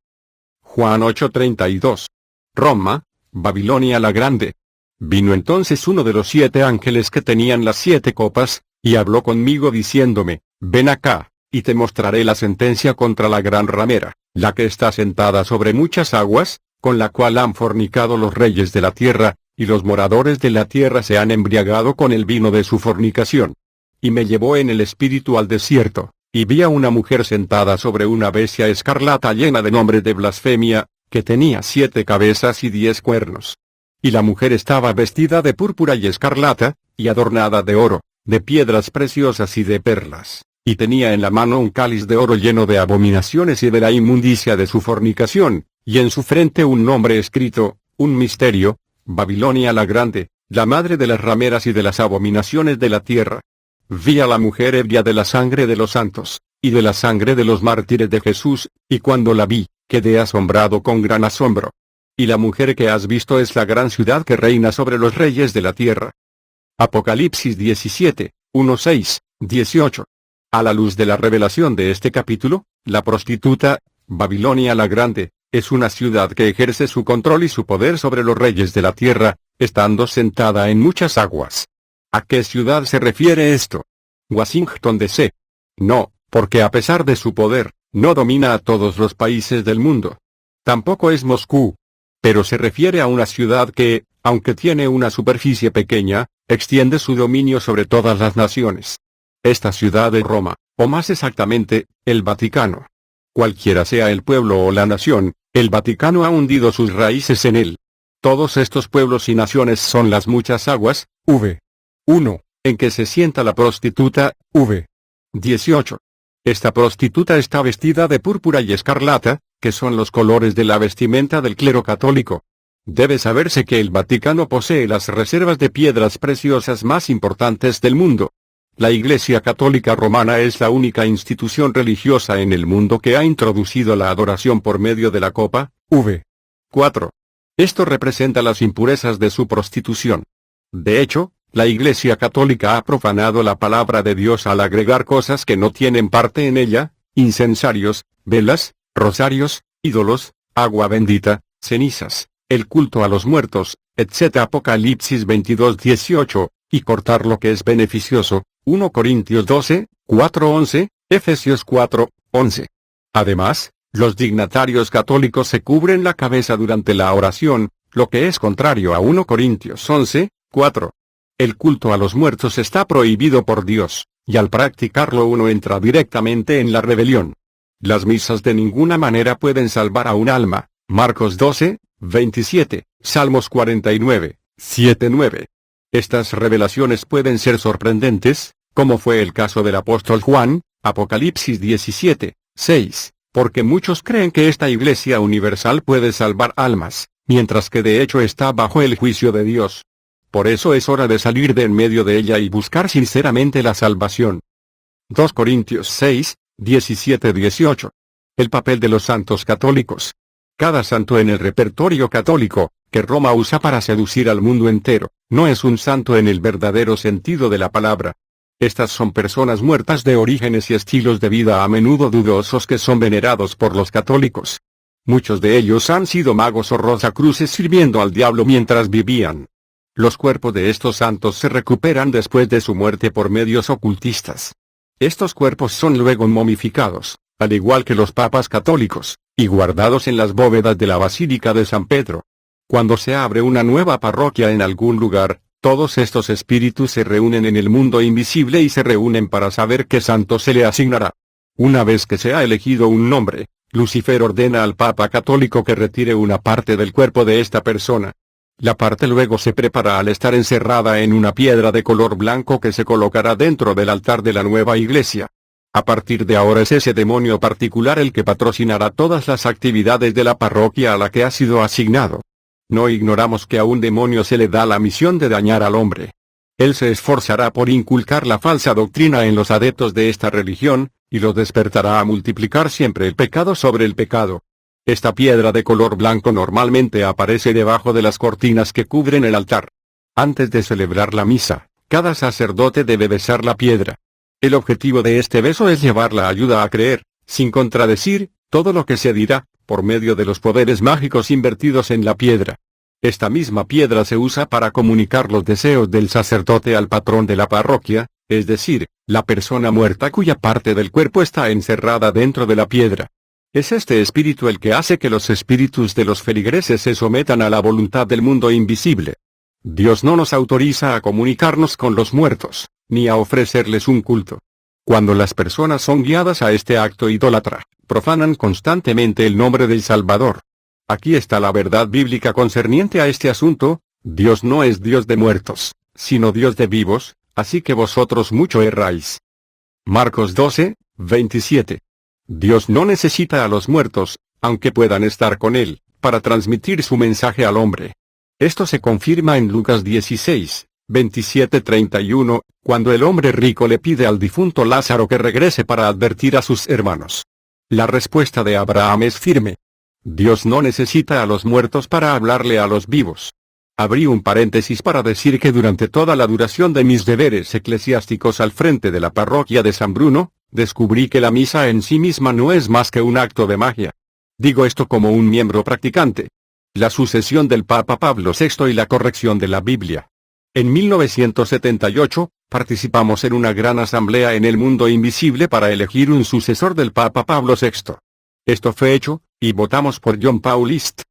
Juan 8:32. Roma, Babilonia la Grande. Vino entonces uno de los 7 ángeles que tenían las 7 copas, y habló conmigo diciéndome, ven acá, y te mostraré la sentencia contra la gran ramera, la que está sentada sobre muchas aguas, con la cual han fornicado los reyes de la tierra, y los moradores de la tierra se han embriagado con el vino de su fornicación. Y me llevó en el espíritu al desierto, y vi a una mujer sentada sobre una bestia escarlata llena de nombres de blasfemia, que tenía 7 cabezas y 10 cuernos. Y la mujer estaba vestida de púrpura y escarlata, y adornada de oro, de piedras preciosas y de perlas, y tenía en la mano un cáliz de oro lleno de abominaciones y de la inmundicia de su fornicación, y en su frente un nombre escrito, un misterio, Babilonia la Grande, la madre de las rameras y de las abominaciones de la tierra. Vi a la mujer ebria de la sangre de los santos, y de la sangre de los mártires de Jesús, y cuando la vi, quedé asombrado con gran asombro. Y la mujer que has visto es la gran ciudad que reina sobre los reyes de la tierra. Apocalipsis 17, 1-6, 18. A la luz de la revelación de este capítulo, la prostituta, Babilonia la Grande, es una ciudad que ejerce su control y su poder sobre los reyes de la tierra, estando sentada en muchas aguas. ¿A qué ciudad se refiere esto? Washington D.C. No, porque a pesar de su poder, no domina a todos los países del mundo. Tampoco es Moscú. Pero se refiere a una ciudad que, aunque tiene una superficie pequeña, extiende su dominio sobre todas las naciones. Esta ciudad es Roma, o más exactamente, el Vaticano. Cualquiera sea el pueblo o la nación, el Vaticano ha hundido sus raíces en él. Todos estos pueblos y naciones son las muchas aguas, v. 1, en que se sienta la prostituta, v. 18. Esta prostituta está vestida de púrpura y escarlata, que son los colores de la vestimenta del clero católico. Debe saberse que el Vaticano posee las reservas de piedras preciosas más importantes del mundo. La Iglesia Católica Romana es la única institución religiosa en el mundo que ha introducido la adoración por medio de la copa, v. 4. Esto representa las impurezas de su prostitución. De hecho, la Iglesia Católica ha profanado la palabra de Dios al agregar cosas que no tienen parte en ella, incensarios, velas, rosarios, ídolos, agua bendita, cenizas, el culto a los muertos, etc. Apocalipsis 22:18, y cortar lo que es beneficioso, 1 Corintios 12, 4:11, Efesios 4:11. Además, los dignatarios católicos se cubren la cabeza durante la oración, lo que es contrario a 1 Corintios 11, 4. El culto a los muertos está prohibido por Dios, y al practicarlo uno entra directamente en la rebelión. Las misas de ninguna manera pueden salvar a un alma, Marcos 12, 27, Salmos 49, 7-9. Estas revelaciones pueden ser sorprendentes, como fue el caso del apóstol Juan, Apocalipsis 17, 6, porque muchos creen que esta Iglesia universal puede salvar almas, mientras que de hecho está bajo el juicio de Dios. Por eso es hora de salir de en medio de ella y buscar sinceramente la salvación. 2 Corintios 6, 17-18. El papel de los santos católicos. Cada santo en el repertorio católico, que Roma usa para seducir al mundo entero, no es un santo en el verdadero sentido de la palabra. Estas son personas muertas de orígenes y estilos de vida a menudo dudosos que son venerados por los católicos. Muchos de ellos han sido magos o rosacruces sirviendo al diablo mientras vivían. Los cuerpos de estos santos se recuperan después de su muerte por medios ocultistas. Estos cuerpos son luego momificados, al igual que los papas católicos, y guardados en las bóvedas de la Basílica de San Pedro. Cuando se abre una nueva parroquia en algún lugar, todos estos espíritus se reúnen en el mundo invisible y se reúnen para saber qué santo se le asignará. Una vez que se ha elegido un nombre, Lucifer ordena al Papa católico que retire una parte del cuerpo de esta persona. La parte luego se prepara al estar encerrada en una piedra de color blanco que se colocará dentro del altar de la nueva iglesia. A partir de ahora es ese demonio particular el que patrocinará todas las actividades de la parroquia a la que ha sido asignado. No ignoramos que a un demonio se le da la misión de dañar al hombre. Él se esforzará por inculcar la falsa doctrina en los adeptos de esta religión, y los despertará a multiplicar siempre el pecado sobre el pecado. Esta piedra de color blanco normalmente aparece debajo de las cortinas que cubren el altar. Antes de celebrar la misa, cada sacerdote debe besar la piedra. El objetivo de este beso es llevar la ayuda a creer, sin contradecir, todo lo que se dirá, por medio de los poderes mágicos invertidos en la piedra. Esta misma piedra se usa para comunicar los deseos del sacerdote al patrón de la parroquia, es decir, la persona muerta cuya parte del cuerpo está encerrada dentro de la piedra. Es este espíritu el que hace que los espíritus de los feligreses se sometan a la voluntad del mundo invisible. Dios no nos autoriza a comunicarnos con los muertos, ni a ofrecerles un culto. Cuando las personas son guiadas a este acto idólatra, profanan constantemente el nombre del Salvador. Aquí está la verdad bíblica concerniente a este asunto: Dios no es Dios de muertos, sino Dios de vivos, así que vosotros mucho erráis. Marcos 12, 27. Dios no necesita a los muertos, aunque puedan estar con Él, para transmitir su mensaje al hombre. Esto se confirma en Lucas 16, 27-31, cuando el hombre rico le pide al difunto Lázaro que regrese para advertir a sus hermanos. La respuesta de Abraham es firme. Dios no necesita a los muertos para hablarle a los vivos. Abrí un paréntesis para decir que durante toda la duración de mis deberes eclesiásticos al frente de la parroquia de San Bruno, descubrí que la misa en sí misma no es más que un acto de magia. Digo esto como un miembro practicante. La sucesión del Papa Pablo VI y la corrección de la Biblia. En 1978, participamos en una gran asamblea en el mundo invisible para elegir un sucesor del Papa Pablo VI. Esto fue hecho, y votamos por John Paul List.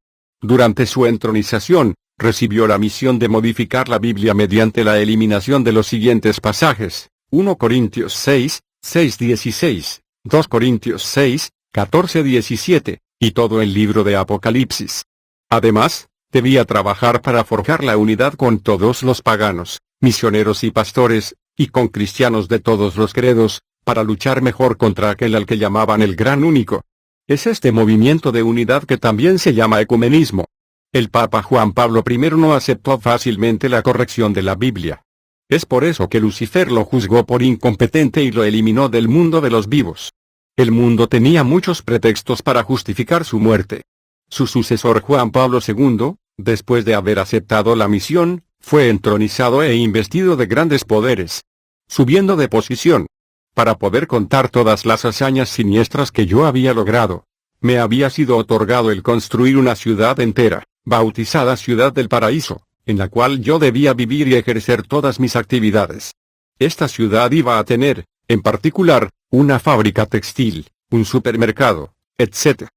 Durante su entronización, recibió la misión de modificar la Biblia mediante la eliminación de los siguientes pasajes: 1 Corintios 6, 6-16, 2 Corintios 6, 14-17, y todo el libro de Apocalipsis. Además, debía trabajar para forjar la unidad con todos los paganos, misioneros y pastores, y con cristianos de todos los credos, para luchar mejor contra aquel al que llamaban el Gran Único. Es este movimiento de unidad que también se llama ecumenismo. El Papa Juan Pablo I no aceptó fácilmente la corrección de la Biblia. Es por eso que Lucifer lo juzgó por incompetente y lo eliminó del mundo de los vivos. El mundo tenía muchos pretextos para justificar su muerte. Su sucesor Juan Pablo II, después de haber aceptado la misión, fue entronizado e investido de grandes poderes, subiendo de posición. Para poder contar todas las hazañas siniestras que yo había logrado, me había sido otorgado el construir una ciudad entera, bautizada Ciudad del Paraíso, en la cual yo debía vivir y ejercer todas mis actividades. Esta ciudad iba a tener, en particular, una fábrica textil, un supermercado, etc.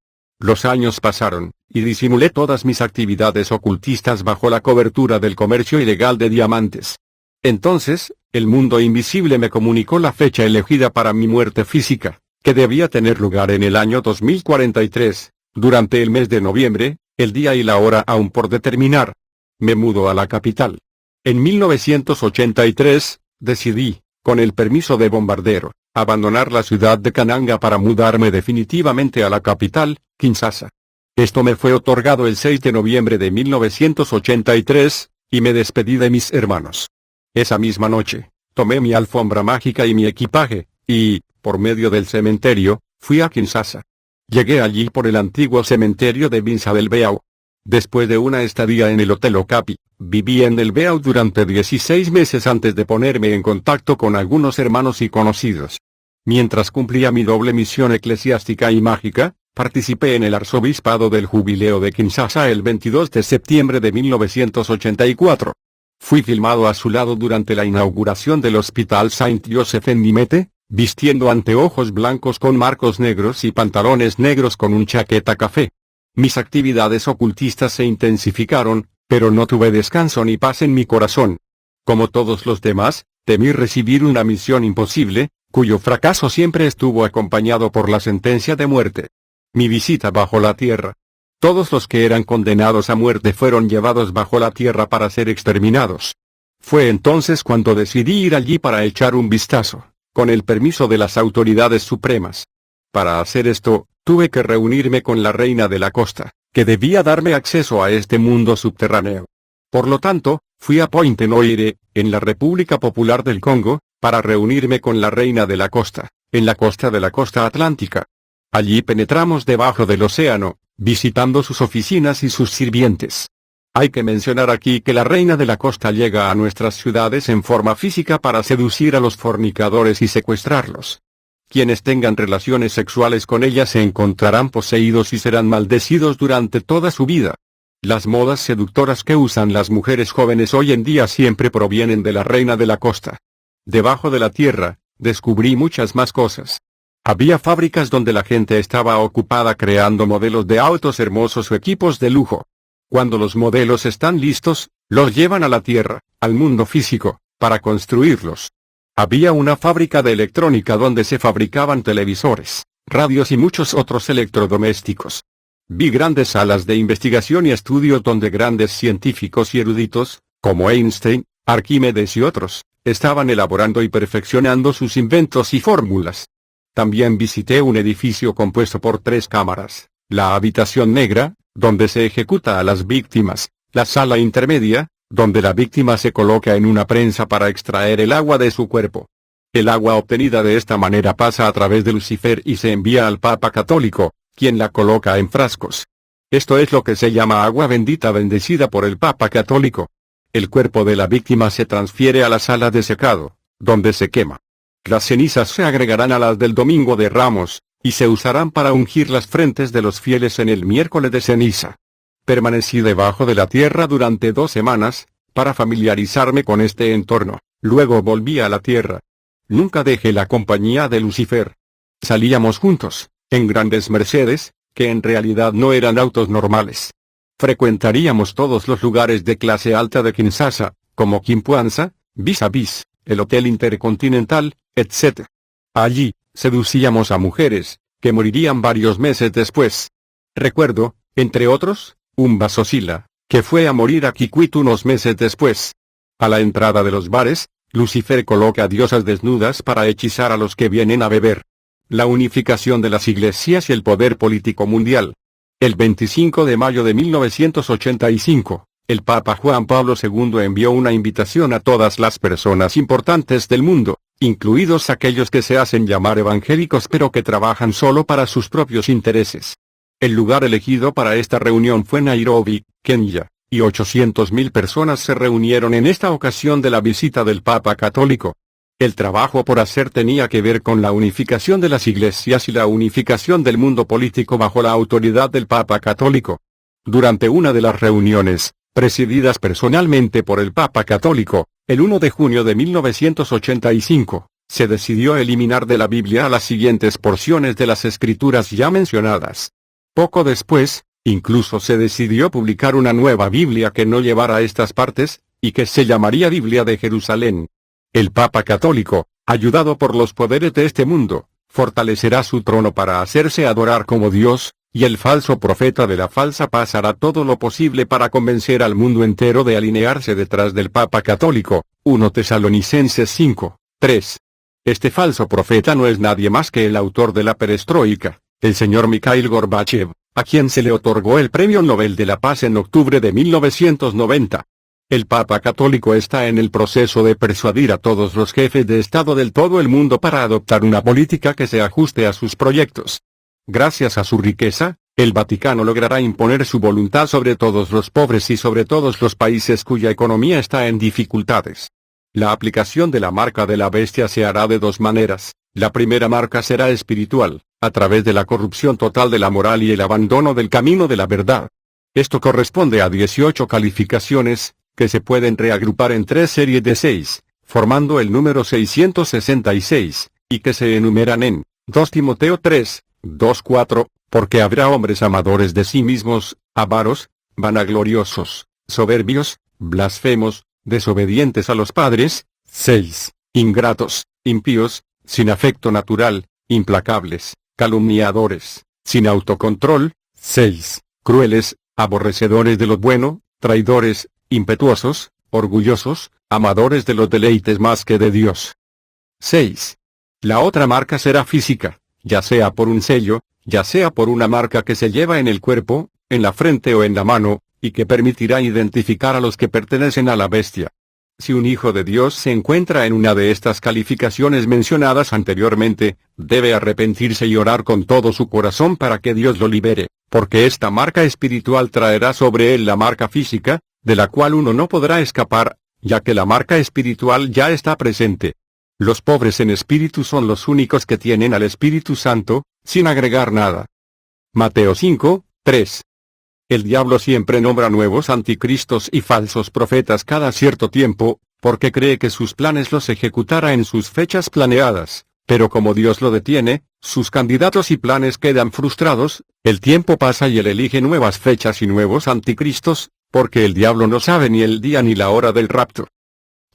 Los años pasaron, y disimulé todas mis actividades ocultistas bajo la cobertura del comercio ilegal de diamantes. Entonces, el mundo invisible me comunicó la fecha elegida para mi muerte física, que debía tener lugar en el año 2043, durante el mes de noviembre, el día y la hora aún por determinar. Me mudo a la capital. En 1983, decidí, con el permiso de Bombardero, abandonar la ciudad de Kananga para mudarme definitivamente a la capital, Kinshasa. Esto me fue otorgado el 6 de noviembre de 1983, y me despedí de mis hermanos. Esa misma noche, tomé mi alfombra mágica y mi equipaje, y, por medio del cementerio, fui a Kinshasa. Llegué allí por el antiguo cementerio de Binza del Beau. Después de una estadía en el Hotel Okapi, viví en el Beau durante 16 meses antes de ponerme en contacto con algunos hermanos y conocidos. Mientras cumplía mi doble misión eclesiástica y mágica, participé en el arzobispado del Jubileo de Kinshasa el 22 de septiembre de 1984. Fui filmado a su lado durante la inauguración del Hospital Saint-Joseph en Nimete, vistiendo anteojos blancos con marcos negros y pantalones negros con un chaqueta café. Mis actividades ocultistas se intensificaron, pero no tuve descanso ni paz en mi corazón. Como todos los demás, temí recibir una misión imposible, cuyo fracaso siempre estuvo acompañado por la sentencia de muerte. Mi visita bajo la tierra. Todos los que eran condenados a muerte fueron llevados bajo la tierra para ser exterminados. Fue entonces cuando decidí ir allí para echar un vistazo, con el permiso de las autoridades supremas. Para hacer esto, tuve que reunirme con la reina de la costa, que debía darme acceso a este mundo subterráneo. Por lo tanto, fui a Pointe-Noire, en la República Popular del Congo, para reunirme con la reina de la costa, en la costa de la costa atlántica. Allí penetramos debajo del océano, visitando sus oficinas y sus sirvientes. Hay que mencionar aquí que la reina de la costa llega a nuestras ciudades en forma física para seducir a los fornicadores y secuestrarlos. Quienes tengan relaciones sexuales con ella se encontrarán poseídos y serán maldecidos durante toda su vida. Las modas seductoras que usan las mujeres jóvenes hoy en día siempre provienen de la reina de la costa. Debajo de la tierra, descubrí muchas más cosas. Había fábricas donde la gente estaba ocupada creando modelos de autos hermosos o equipos de lujo. Cuando los modelos están listos, los llevan a la tierra, al mundo físico, para construirlos. Había una fábrica de electrónica donde se fabricaban televisores, radios y muchos otros electrodomésticos. Vi grandes salas de investigación y estudio donde grandes científicos y eruditos, como Einstein, Arquímedes y otros, estaban elaborando y perfeccionando sus inventos y fórmulas. También visité un edificio compuesto por 3 cámaras, la habitación negra, donde se ejecuta a las víctimas, la sala intermedia, donde la víctima se coloca en una prensa para extraer el agua de su cuerpo. El agua obtenida de esta manera pasa a través de Lucifer y se envía al Papa Católico, quien la coloca en frascos. Esto es lo que se llama agua bendita bendecida por el Papa Católico. El cuerpo de la víctima se transfiere a la sala de secado, donde se quema. Las cenizas se agregarán a las del Domingo de Ramos, y se usarán para ungir las frentes de los fieles en el miércoles de ceniza. Permanecí debajo de la tierra durante 2 semanas, para familiarizarme con este entorno, luego volví a la tierra. Nunca dejé la compañía de Lucifer. Salíamos juntos, en grandes Mercedes, que en realidad no eran autos normales. Frecuentaríamos todos los lugares de clase alta de Kinshasa, como Kimpuanza, Vis-a-Vis, el Hotel Intercontinental, etc. Allí, seducíamos a mujeres, que morirían varios meses después. Recuerdo, entre otros, un Basosila, que fue a morir a Kikwit unos meses después. A la entrada de los bares, Lucifer coloca a diosas desnudas para hechizar a los que vienen a beber. La unificación de las iglesias y el poder político mundial. El 25 de mayo de 1985, el Papa Juan Pablo II envió una invitación a todas las personas importantes del mundo, incluidos aquellos que se hacen llamar evangélicos pero que trabajan solo para sus propios intereses. El lugar elegido para esta reunión fue Nairobi, Kenia, y 800.000 personas se reunieron en esta ocasión de la visita del Papa Católico. El trabajo por hacer tenía que ver con la unificación de las iglesias y la unificación del mundo político bajo la autoridad del Papa Católico. Durante una de las reuniones, presididas personalmente por el Papa Católico, el 1 de junio de 1985, se decidió eliminar de la Biblia a las siguientes porciones de las escrituras ya mencionadas. Poco después, incluso se decidió publicar una nueva Biblia que no llevara estas partes, y que se llamaría Biblia de Jerusalén. El Papa Católico, ayudado por los poderes de este mundo, fortalecerá su trono para hacerse adorar como Dios, y el falso profeta de la falsa paz hará todo lo posible para convencer al mundo entero de alinearse detrás del Papa Católico. 1 Tesalonicenses 5, 3. Este falso profeta no es nadie más que el autor de la perestroika, el señor Mikhail Gorbachev, a quien se le otorgó el Premio Nobel de la Paz en octubre de 1990. El Papa Católico está en el proceso de persuadir a todos los jefes de Estado del todo el mundo para adoptar una política que se ajuste a sus proyectos. Gracias a su riqueza, el Vaticano logrará imponer su voluntad sobre todos los pobres y sobre todos los países cuya economía está en dificultades. La aplicación de la marca de la bestia se hará de dos maneras. La primera marca será espiritual, a través de la corrupción total de la moral y el abandono del camino de la verdad. Esto corresponde a 18 calificaciones, que se pueden reagrupar en 3 series de 6, formando el número 666, y que se enumeran en 2 Timoteo 3, 2-4, porque habrá hombres amadores de sí mismos, avaros, vanagloriosos, soberbios, blasfemos, desobedientes a los padres, 6, ingratos, impíos, sin afecto natural, implacables, calumniadores, sin autocontrol, 6, crueles, aborrecedores de lo bueno, traidores, impetuosos, orgullosos, amadores de los deleites más que de Dios. 6. La otra marca será física, ya sea por un sello, ya sea por una marca que se lleva en el cuerpo, en la frente o en la mano, y que permitirá identificar a los que pertenecen a la bestia. Si un hijo de Dios se encuentra en una de estas calificaciones mencionadas anteriormente, debe arrepentirse y orar con todo su corazón para que Dios lo libere, porque esta marca espiritual traerá sobre él la marca física, de la cual uno no podrá escapar, ya que la marca espiritual ya está presente. Los pobres en espíritu son los únicos que tienen al Espíritu Santo, sin agregar nada. Mateo 5, 3. El diablo siempre nombra nuevos anticristos y falsos profetas cada cierto tiempo, porque cree que sus planes los ejecutará en sus fechas planeadas, pero como Dios lo detiene, sus candidatos y planes quedan frustrados, el tiempo pasa y él elige nuevas fechas y nuevos anticristos, porque el diablo no sabe ni el día ni la hora del rapto.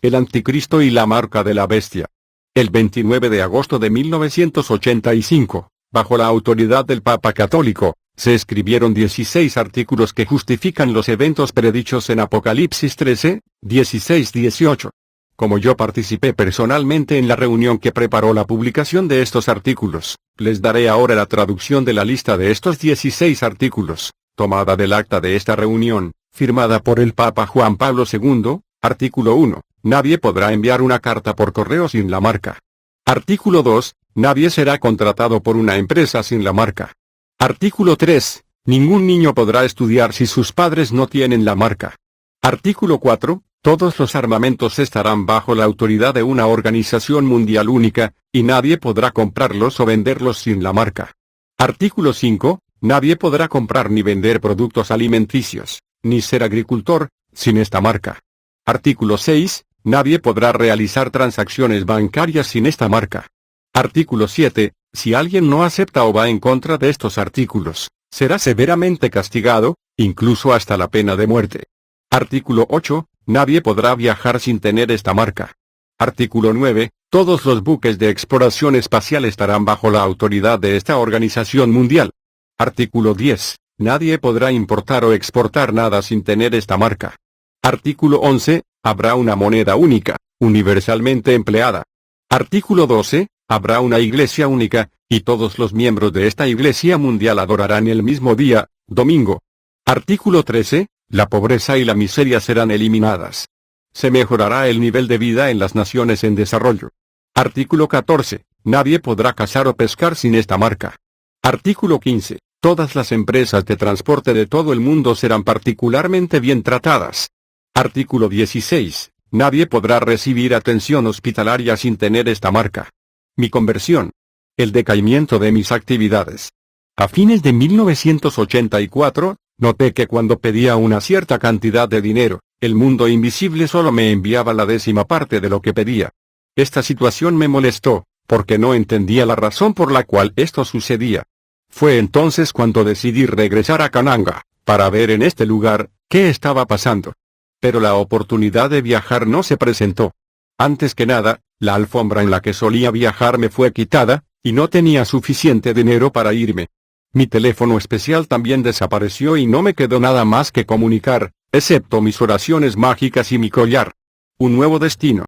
El anticristo y la marca de la bestia. El 29 de agosto de 1985, bajo la autoridad del Papa Católico, se escribieron 16 artículos que justifican los eventos predichos en Apocalipsis 13, 16-18. Como yo participé personalmente en la reunión que preparó la publicación de estos artículos, les daré ahora la traducción de la lista de estos 16 artículos, tomada del acta de esta reunión, firmada por el Papa Juan Pablo II. Artículo 1. Nadie podrá enviar una carta por correo sin la marca. Artículo 2. Nadie será contratado por una empresa sin la marca. Artículo 3. Ningún niño podrá estudiar si sus padres no tienen la marca. Artículo 4. Todos los armamentos estarán bajo la autoridad de una organización mundial única, y nadie podrá comprarlos o venderlos sin la marca. Artículo 5. Nadie podrá comprar ni vender productos alimenticios, ni ser agricultor, sin esta marca. Artículo 6. Nadie podrá realizar transacciones bancarias sin esta marca. Artículo 7. Si alguien no acepta o va en contra de estos artículos, será severamente castigado, incluso hasta la pena de muerte. Artículo 8. Nadie podrá viajar sin tener esta marca. Artículo 9. Todos los buques de exploración espacial estarán bajo la autoridad de esta organización mundial. Artículo 10. Nadie podrá importar o exportar nada sin tener esta marca. Artículo 11. Habrá una moneda única, universalmente empleada. Artículo 12. Habrá una iglesia única, y todos los miembros de esta iglesia mundial adorarán el mismo día, domingo. Artículo 13. La pobreza y la miseria serán eliminadas. Se mejorará el nivel de vida en las naciones en desarrollo. Artículo 14. Nadie podrá cazar o pescar sin esta marca. Artículo 15. Todas las empresas de transporte de todo el mundo serán particularmente bien tratadas. Artículo 16. Nadie podrá recibir atención hospitalaria sin tener esta marca. Mi conversión. El decaimiento de mis actividades. A fines de 1984, Noté que cuando pedía una cierta cantidad de dinero, el mundo invisible solo me enviaba la 10ª parte de lo que pedía. Esta situación me molestó, porque no entendía la razón por la cual esto sucedía. Fue entonces cuando decidí regresar a Kananga, para ver en este lugar, qué estaba pasando. Pero la oportunidad de viajar no se presentó. Antes que nada, la alfombra en la que solía viajar me fue quitada, y no tenía suficiente dinero para irme. Mi teléfono especial también desapareció y no me quedó nada más que comunicar, excepto mis oraciones mágicas y mi collar. Un nuevo destino.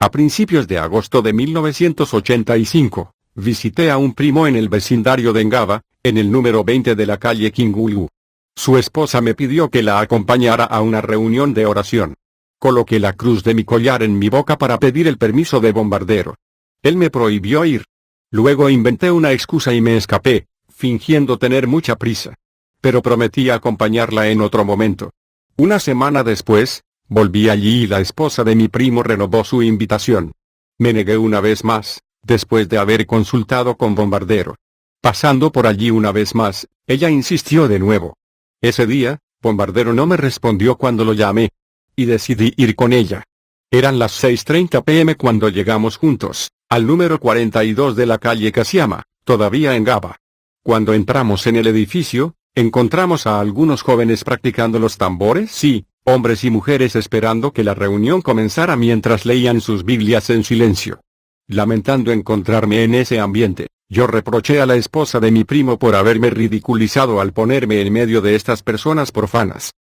A principios de agosto de 1985, visité a un primo en el vecindario de Ngaba, en el número 20 de la calle Kingulu. Su esposa me pidió que la acompañara a una reunión de oración. Coloqué la cruz de mi collar en mi boca para pedir el permiso de bombardero. Él me prohibió ir. Luego inventé una excusa y me escapé, fingiendo tener mucha prisa. Pero prometí acompañarla en otro momento. Una semana después, volví allí y la esposa de mi primo renovó su invitación. Me negué una vez más, después de haber consultado con bombardero. Pasando por allí una vez más, ella insistió de nuevo. Ese día, bombardero no me respondió cuando lo llamé. Y decidí ir con ella. Eran las 6:30 p.m. cuando llegamos juntos, al número 42 de la calle Kasiyama, todavía en Ngaba. Cuando entramos en el edificio, encontramos a algunos jóvenes practicando los tambores, sí, hombres y mujeres esperando que la reunión comenzara mientras leían sus Biblias en silencio. Lamentando encontrarme en ese ambiente, yo reproché a la esposa de mi primo por haberme ridiculizado al ponerme en medio de estas personas profanas.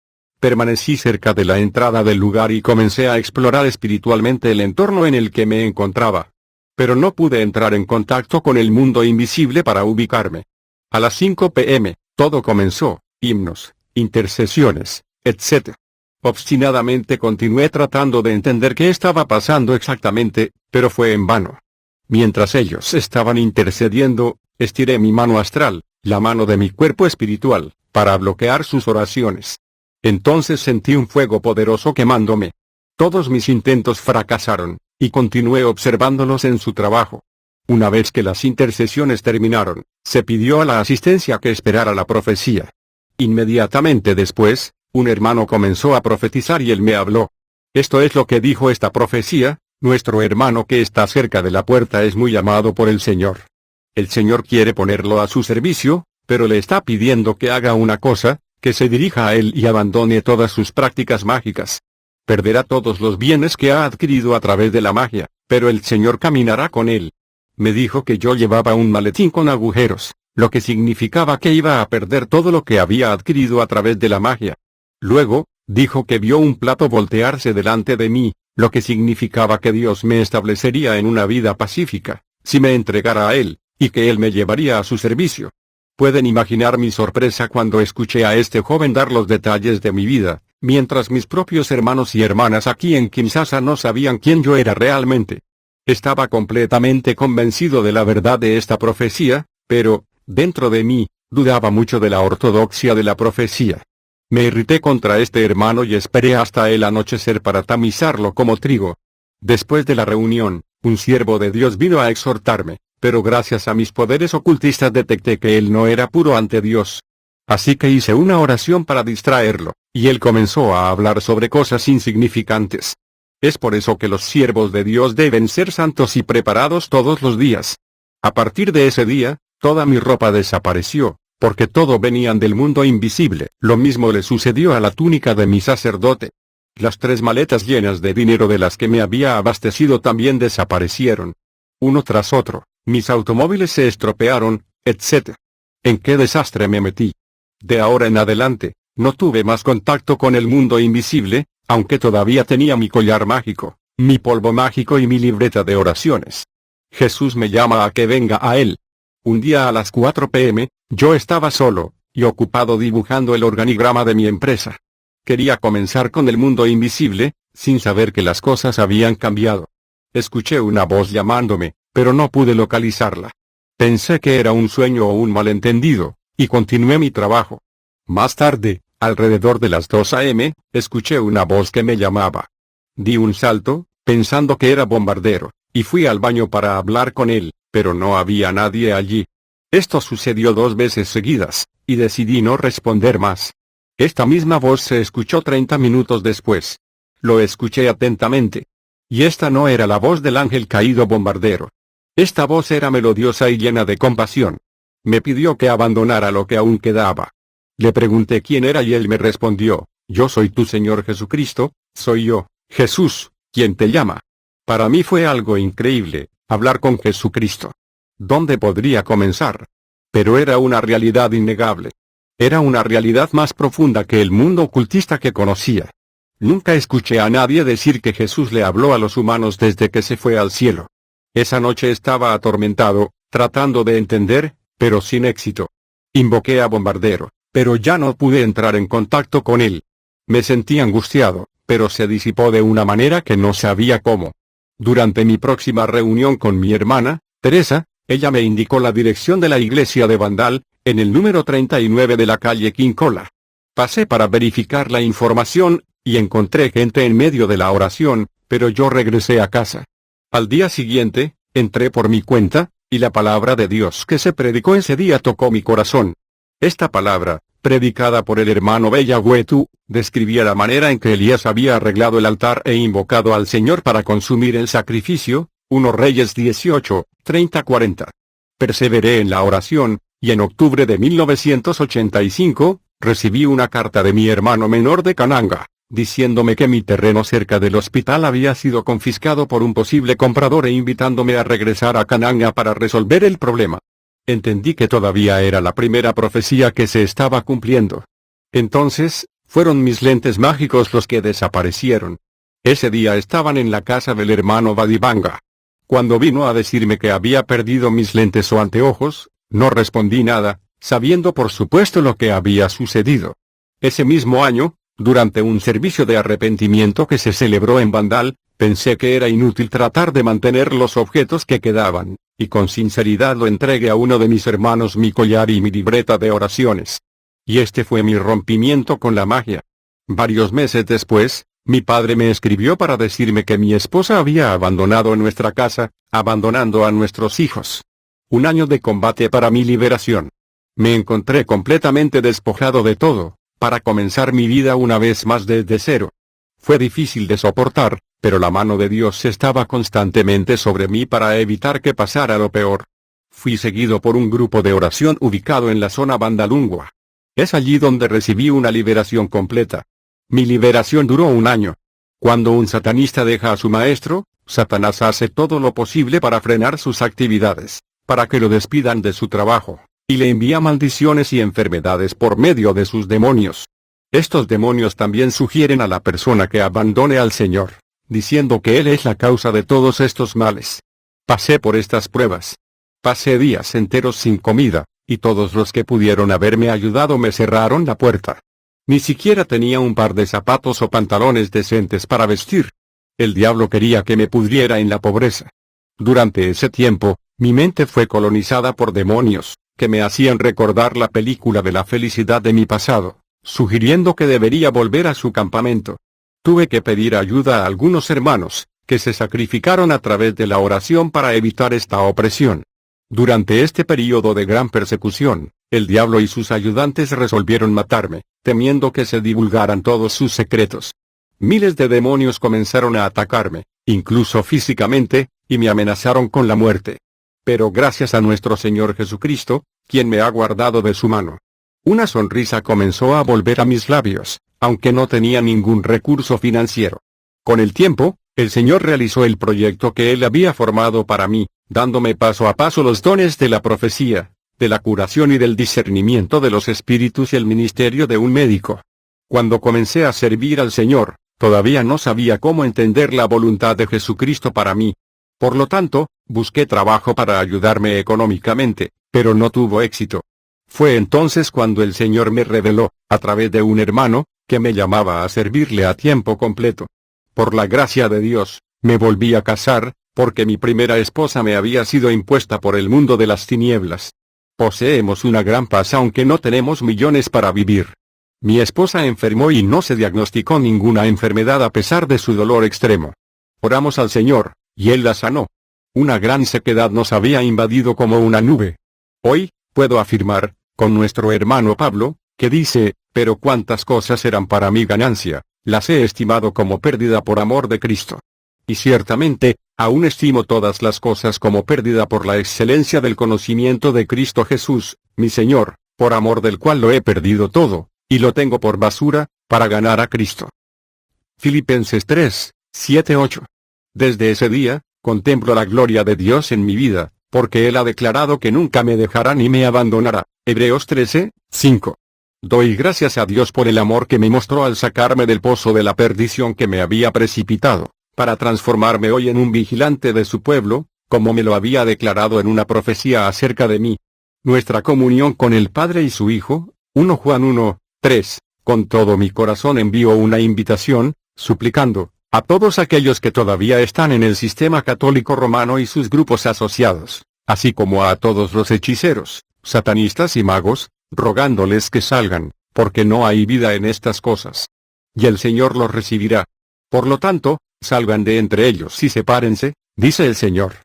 Permanecí cerca de la entrada del lugar y comencé a explorar espiritualmente el entorno en el que me encontraba. Pero no pude entrar en contacto con el mundo invisible para ubicarme. A las 5 p.m., todo comenzó, himnos, intercesiones, etc. Obstinadamente continué tratando de entender qué estaba pasando exactamente, pero fue en vano. Mientras ellos estaban intercediendo, estiré mi mano astral, la mano de mi cuerpo espiritual, para bloquear sus oraciones. Entonces sentí un fuego poderoso quemándome. Todos mis intentos fracasaron, y continué observándolos en su trabajo. Una vez que las intercesiones terminaron, se pidió a la asistencia que esperara la profecía. Inmediatamente después, un hermano comenzó a profetizar y él me habló. Esto es lo que dijo esta profecía: nuestro hermano que está cerca de la puerta es muy amado por el Señor. El Señor quiere ponerlo a su servicio, pero le está pidiendo que haga una cosa, que se dirija a él y abandone todas sus prácticas mágicas. Perderá todos los bienes que ha adquirido a través de la magia, pero el Señor caminará con él. Me dijo que yo llevaba un maletín con agujeros, lo que significaba que iba a perder todo lo que había adquirido a través de la magia. Luego, dijo que vio un plato voltearse delante de mí, lo que significaba que Dios me establecería en una vida pacífica, si me entregara a él, y que él me llevaría a su servicio. Pueden imaginar mi sorpresa cuando escuché a este joven dar los detalles de mi vida, mientras mis propios hermanos y hermanas aquí en Kinshasa no sabían quién yo era realmente. Estaba completamente convencido de la verdad de esta profecía, pero, dentro de mí, dudaba mucho de la ortodoxia de la profecía. Me irrité contra este hermano y esperé hasta el anochecer para tamizarlo como trigo. Después de la reunión, un siervo de Dios vino a exhortarme, pero gracias a mis poderes ocultistas detecté que él no era puro ante Dios. Así que hice una oración para distraerlo, y él comenzó a hablar sobre cosas insignificantes. Es por eso que los siervos de Dios deben ser santos y preparados todos los días. A partir de ese día, toda mi ropa desapareció, porque todo venían del mundo invisible. Lo mismo le sucedió a la túnica de mi sacerdote. Las 3 maletas llenas de dinero de las que me había abastecido también desaparecieron. Uno tras otro, mis automóviles se estropearon, etc. ¿En qué desastre me metí? De ahora en adelante, no tuve más contacto con el mundo invisible, aunque todavía tenía mi collar mágico, mi polvo mágico y mi libreta de oraciones. Jesús me llama a que venga a él. Un día a las 4 p.m., yo estaba solo, y ocupado dibujando el organigrama de mi empresa. Quería comenzar con el mundo invisible, sin saber que las cosas habían cambiado. Escuché una voz llamándome, pero no pude localizarla. Pensé que era un sueño o un malentendido, y continué mi trabajo. Más tarde, alrededor de las 2 a.m., escuché una voz que me llamaba. Di un salto, pensando que era bombardero, y fui al baño para hablar con él, pero no había nadie allí. Esto sucedió 2 veces seguidas, y decidí no responder más. Esta misma voz se escuchó 30 minutos después. Lo escuché atentamente. Y esta no era la voz del ángel caído bombardero. Esta voz era melodiosa y llena de compasión. Me pidió que abandonara lo que aún quedaba. Le pregunté quién era y él me respondió: yo soy tu Señor Jesucristo, soy yo, Jesús, quien te llama. Para mí fue algo increíble, hablar con Jesucristo. ¿Dónde podría comenzar? Pero era una realidad innegable. Era una realidad más profunda que el mundo ocultista que conocía. Nunca escuché a nadie decir que Jesús le habló a los humanos desde que se fue al cielo. Esa noche estaba atormentado, tratando de entender, pero sin éxito. Invoqué a Bombardero, pero ya no pude entrar en contacto con él. Me sentí angustiado, pero se disipó de una manera que no sabía cómo. Durante mi próxima reunión con mi hermana, Teresa, ella me indicó la dirección de la iglesia de Vandal, en el número 39 de la calle Quincola. Pasé para verificar la información, y encontré gente en medio de la oración, pero yo regresé a casa. Al día siguiente, entré por mi cuenta, y la palabra de Dios que se predicó ese día tocó mi corazón. Esta palabra, predicada por el hermano Bellahuetu, describía la manera en que Elías había arreglado el altar e invocado al Señor para consumir el sacrificio, 1 Reyes 18, 30-40. Perseveré en la oración, y en octubre de 1985, recibí una carta de mi hermano menor de Cananga, diciéndome que mi terreno cerca del hospital había sido confiscado por un posible comprador e invitándome a regresar a Cananga para resolver el problema. Entendí que todavía era la primera profecía que se estaba cumpliendo. Entonces, fueron mis lentes mágicos los que desaparecieron. Ese día estaban en la casa del hermano Badibanga. Cuando vino a decirme que había perdido mis lentes o anteojos, no respondí nada, sabiendo por supuesto lo que había sucedido. Ese mismo año, durante un servicio de arrepentimiento que se celebró en Vandal, pensé que era inútil tratar de mantener los objetos que quedaban, y con sinceridad lo entregué a uno de mis hermanos mi collar y mi libreta de oraciones. Y este fue mi rompimiento con la magia. Varios meses después, mi padre me escribió para decirme que mi esposa había abandonado nuestra casa, abandonando a nuestros hijos. Un año de combate para mi liberación. Me encontré completamente despojado de todo, para comenzar mi vida una vez más desde cero. Fue difícil de soportar, pero la mano de Dios estaba constantemente sobre mí para evitar que pasara lo peor. Fui seguido por un grupo de oración ubicado en la zona Vandalungua. Es allí donde recibí una liberación completa. Mi liberación duró un año. Cuando un satanista deja a su maestro, Satanás hace todo lo posible para frenar sus actividades, para que lo despidan de su trabajo, y le envía maldiciones y enfermedades por medio de sus demonios. Estos demonios también sugieren a la persona que abandone al Señor, diciendo que Él es la causa de todos estos males. Pasé por estas pruebas. Pasé días enteros sin comida, y todos los que pudieron haberme ayudado me cerraron la puerta. Ni siquiera tenía un par de zapatos o pantalones decentes para vestir. El diablo quería que me pudriera en la pobreza. Durante ese tiempo, mi mente fue colonizada por demonios, que me hacían recordar la película de la felicidad de mi pasado, sugiriendo que debería volver a su campamento. Tuve que pedir ayuda a algunos hermanos, que se sacrificaron a través de la oración para evitar esta opresión. Durante este período de gran persecución, el diablo y sus ayudantes resolvieron matarme, temiendo que se divulgaran todos sus secretos. Miles de demonios comenzaron a atacarme, incluso físicamente, y me amenazaron con la muerte. Pero gracias a nuestro Señor Jesucristo, quien me ha guardado de su mano. Una sonrisa comenzó a volver a mis labios, aunque no tenía ningún recurso financiero. Con el tiempo, el Señor realizó el proyecto que Él había formado para mí, dándome paso a paso los dones de la profecía, de la curación y del discernimiento de los espíritus y el ministerio de un médico. Cuando comencé a servir al Señor, todavía no sabía cómo entender la voluntad de Jesucristo para mí. Por lo tanto, busqué trabajo para ayudarme económicamente, pero no tuvo éxito. Fue entonces cuando el Señor me reveló, a través de un hermano, que me llamaba a servirle a tiempo completo. Por la gracia de Dios, me volví a casar, porque mi primera esposa me había sido impuesta por el mundo de las tinieblas. Poseemos una gran paz aunque no tenemos millones para vivir. Mi esposa enfermó y no se diagnosticó ninguna enfermedad a pesar de su dolor extremo. Oramos al Señor, y Él la sanó. Una gran sequedad nos había invadido como una nube. Hoy, puedo afirmar, con nuestro hermano Pablo, que dice, pero cuántas cosas eran para mi ganancia, las he estimado como pérdida por amor de Cristo. Y ciertamente, aún estimo todas las cosas como pérdida por la excelencia del conocimiento de Cristo Jesús, mi Señor, por amor del cual lo he perdido todo, y lo tengo por basura, para ganar a Cristo. Filipenses 3, 7-8. Desde ese día, contemplo la gloria de Dios en mi vida, porque Él ha declarado que nunca me dejará ni me abandonará. Hebreos 13, 5. Doy gracias a Dios por el amor que me mostró al sacarme del pozo de la perdición que me había precipitado, para transformarme hoy en un vigilante de su pueblo, como me lo había declarado en una profecía acerca de mí. Nuestra comunión con el Padre y su Hijo, 1 Juan 1, 3, con todo mi corazón envío una invitación, suplicando, a todos aquellos que todavía están en el sistema católico romano y sus grupos asociados, así como a todos los hechiceros, satanistas y magos, rogándoles que salgan, porque no hay vida en estas cosas. Y el Señor los recibirá. Por lo tanto, salgan de entre ellos y sepárense, dice el Señor.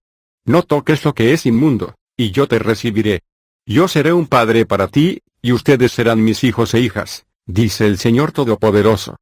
No toques lo que es inmundo, y yo te recibiré. Yo seré un padre para ti, y ustedes serán mis hijos e hijas, dice el Señor Todopoderoso.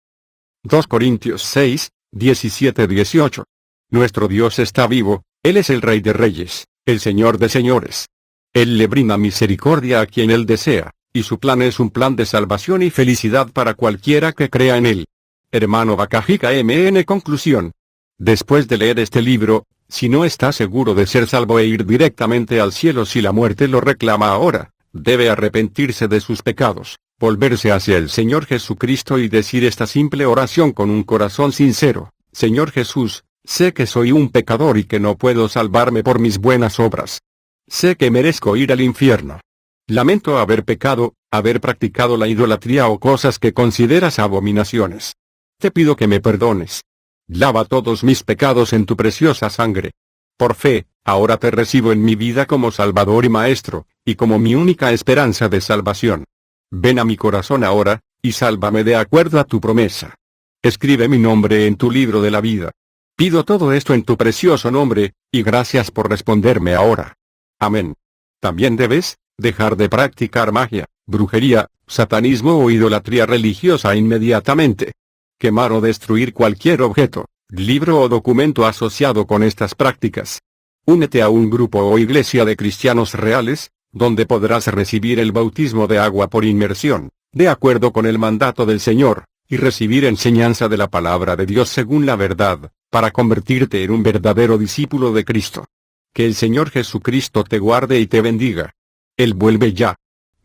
2 Corintios 6, 17-18. Nuestro Dios está vivo, Él es el Rey de Reyes, el Señor de Señores. Él le brinda misericordia a quien Él desea, y su plan es un plan de salvación y felicidad para cualquiera que crea en Él. Hermano Bakajika MN. Conclusión. Después de leer este libro, si no está seguro de ser salvo e ir directamente al cielo si la muerte lo reclama ahora, debe arrepentirse de sus pecados, volverse hacia el Señor Jesucristo y decir esta simple oración con un corazón sincero: Señor Jesús, sé que soy un pecador y que no puedo salvarme por mis buenas obras. Sé que merezco ir al infierno. Lamento haber pecado, haber practicado la idolatría o cosas que consideras abominaciones. Te pido que me perdones. Lava todos mis pecados en tu preciosa sangre. Por fe, ahora te recibo en mi vida como Salvador y Maestro, y como mi única esperanza de salvación. Ven a mi corazón ahora, y sálvame de acuerdo a tu promesa. Escribe mi nombre en tu libro de la vida. Pido todo esto en tu precioso nombre, y gracias por responderme ahora. Amén. También debes dejar de practicar magia, brujería, satanismo o idolatría religiosa inmediatamente. Quemar o destruir cualquier objeto, libro o documento asociado con estas prácticas. Únete a un grupo o iglesia de cristianos reales, donde podrás recibir el bautismo de agua por inmersión, de acuerdo con el mandato del Señor, y recibir enseñanza de la palabra de Dios según la verdad, para convertirte en un verdadero discípulo de Cristo. Que el Señor Jesucristo te guarde y te bendiga. Él vuelve ya.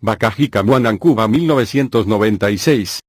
Bakajika Muanancuba 1996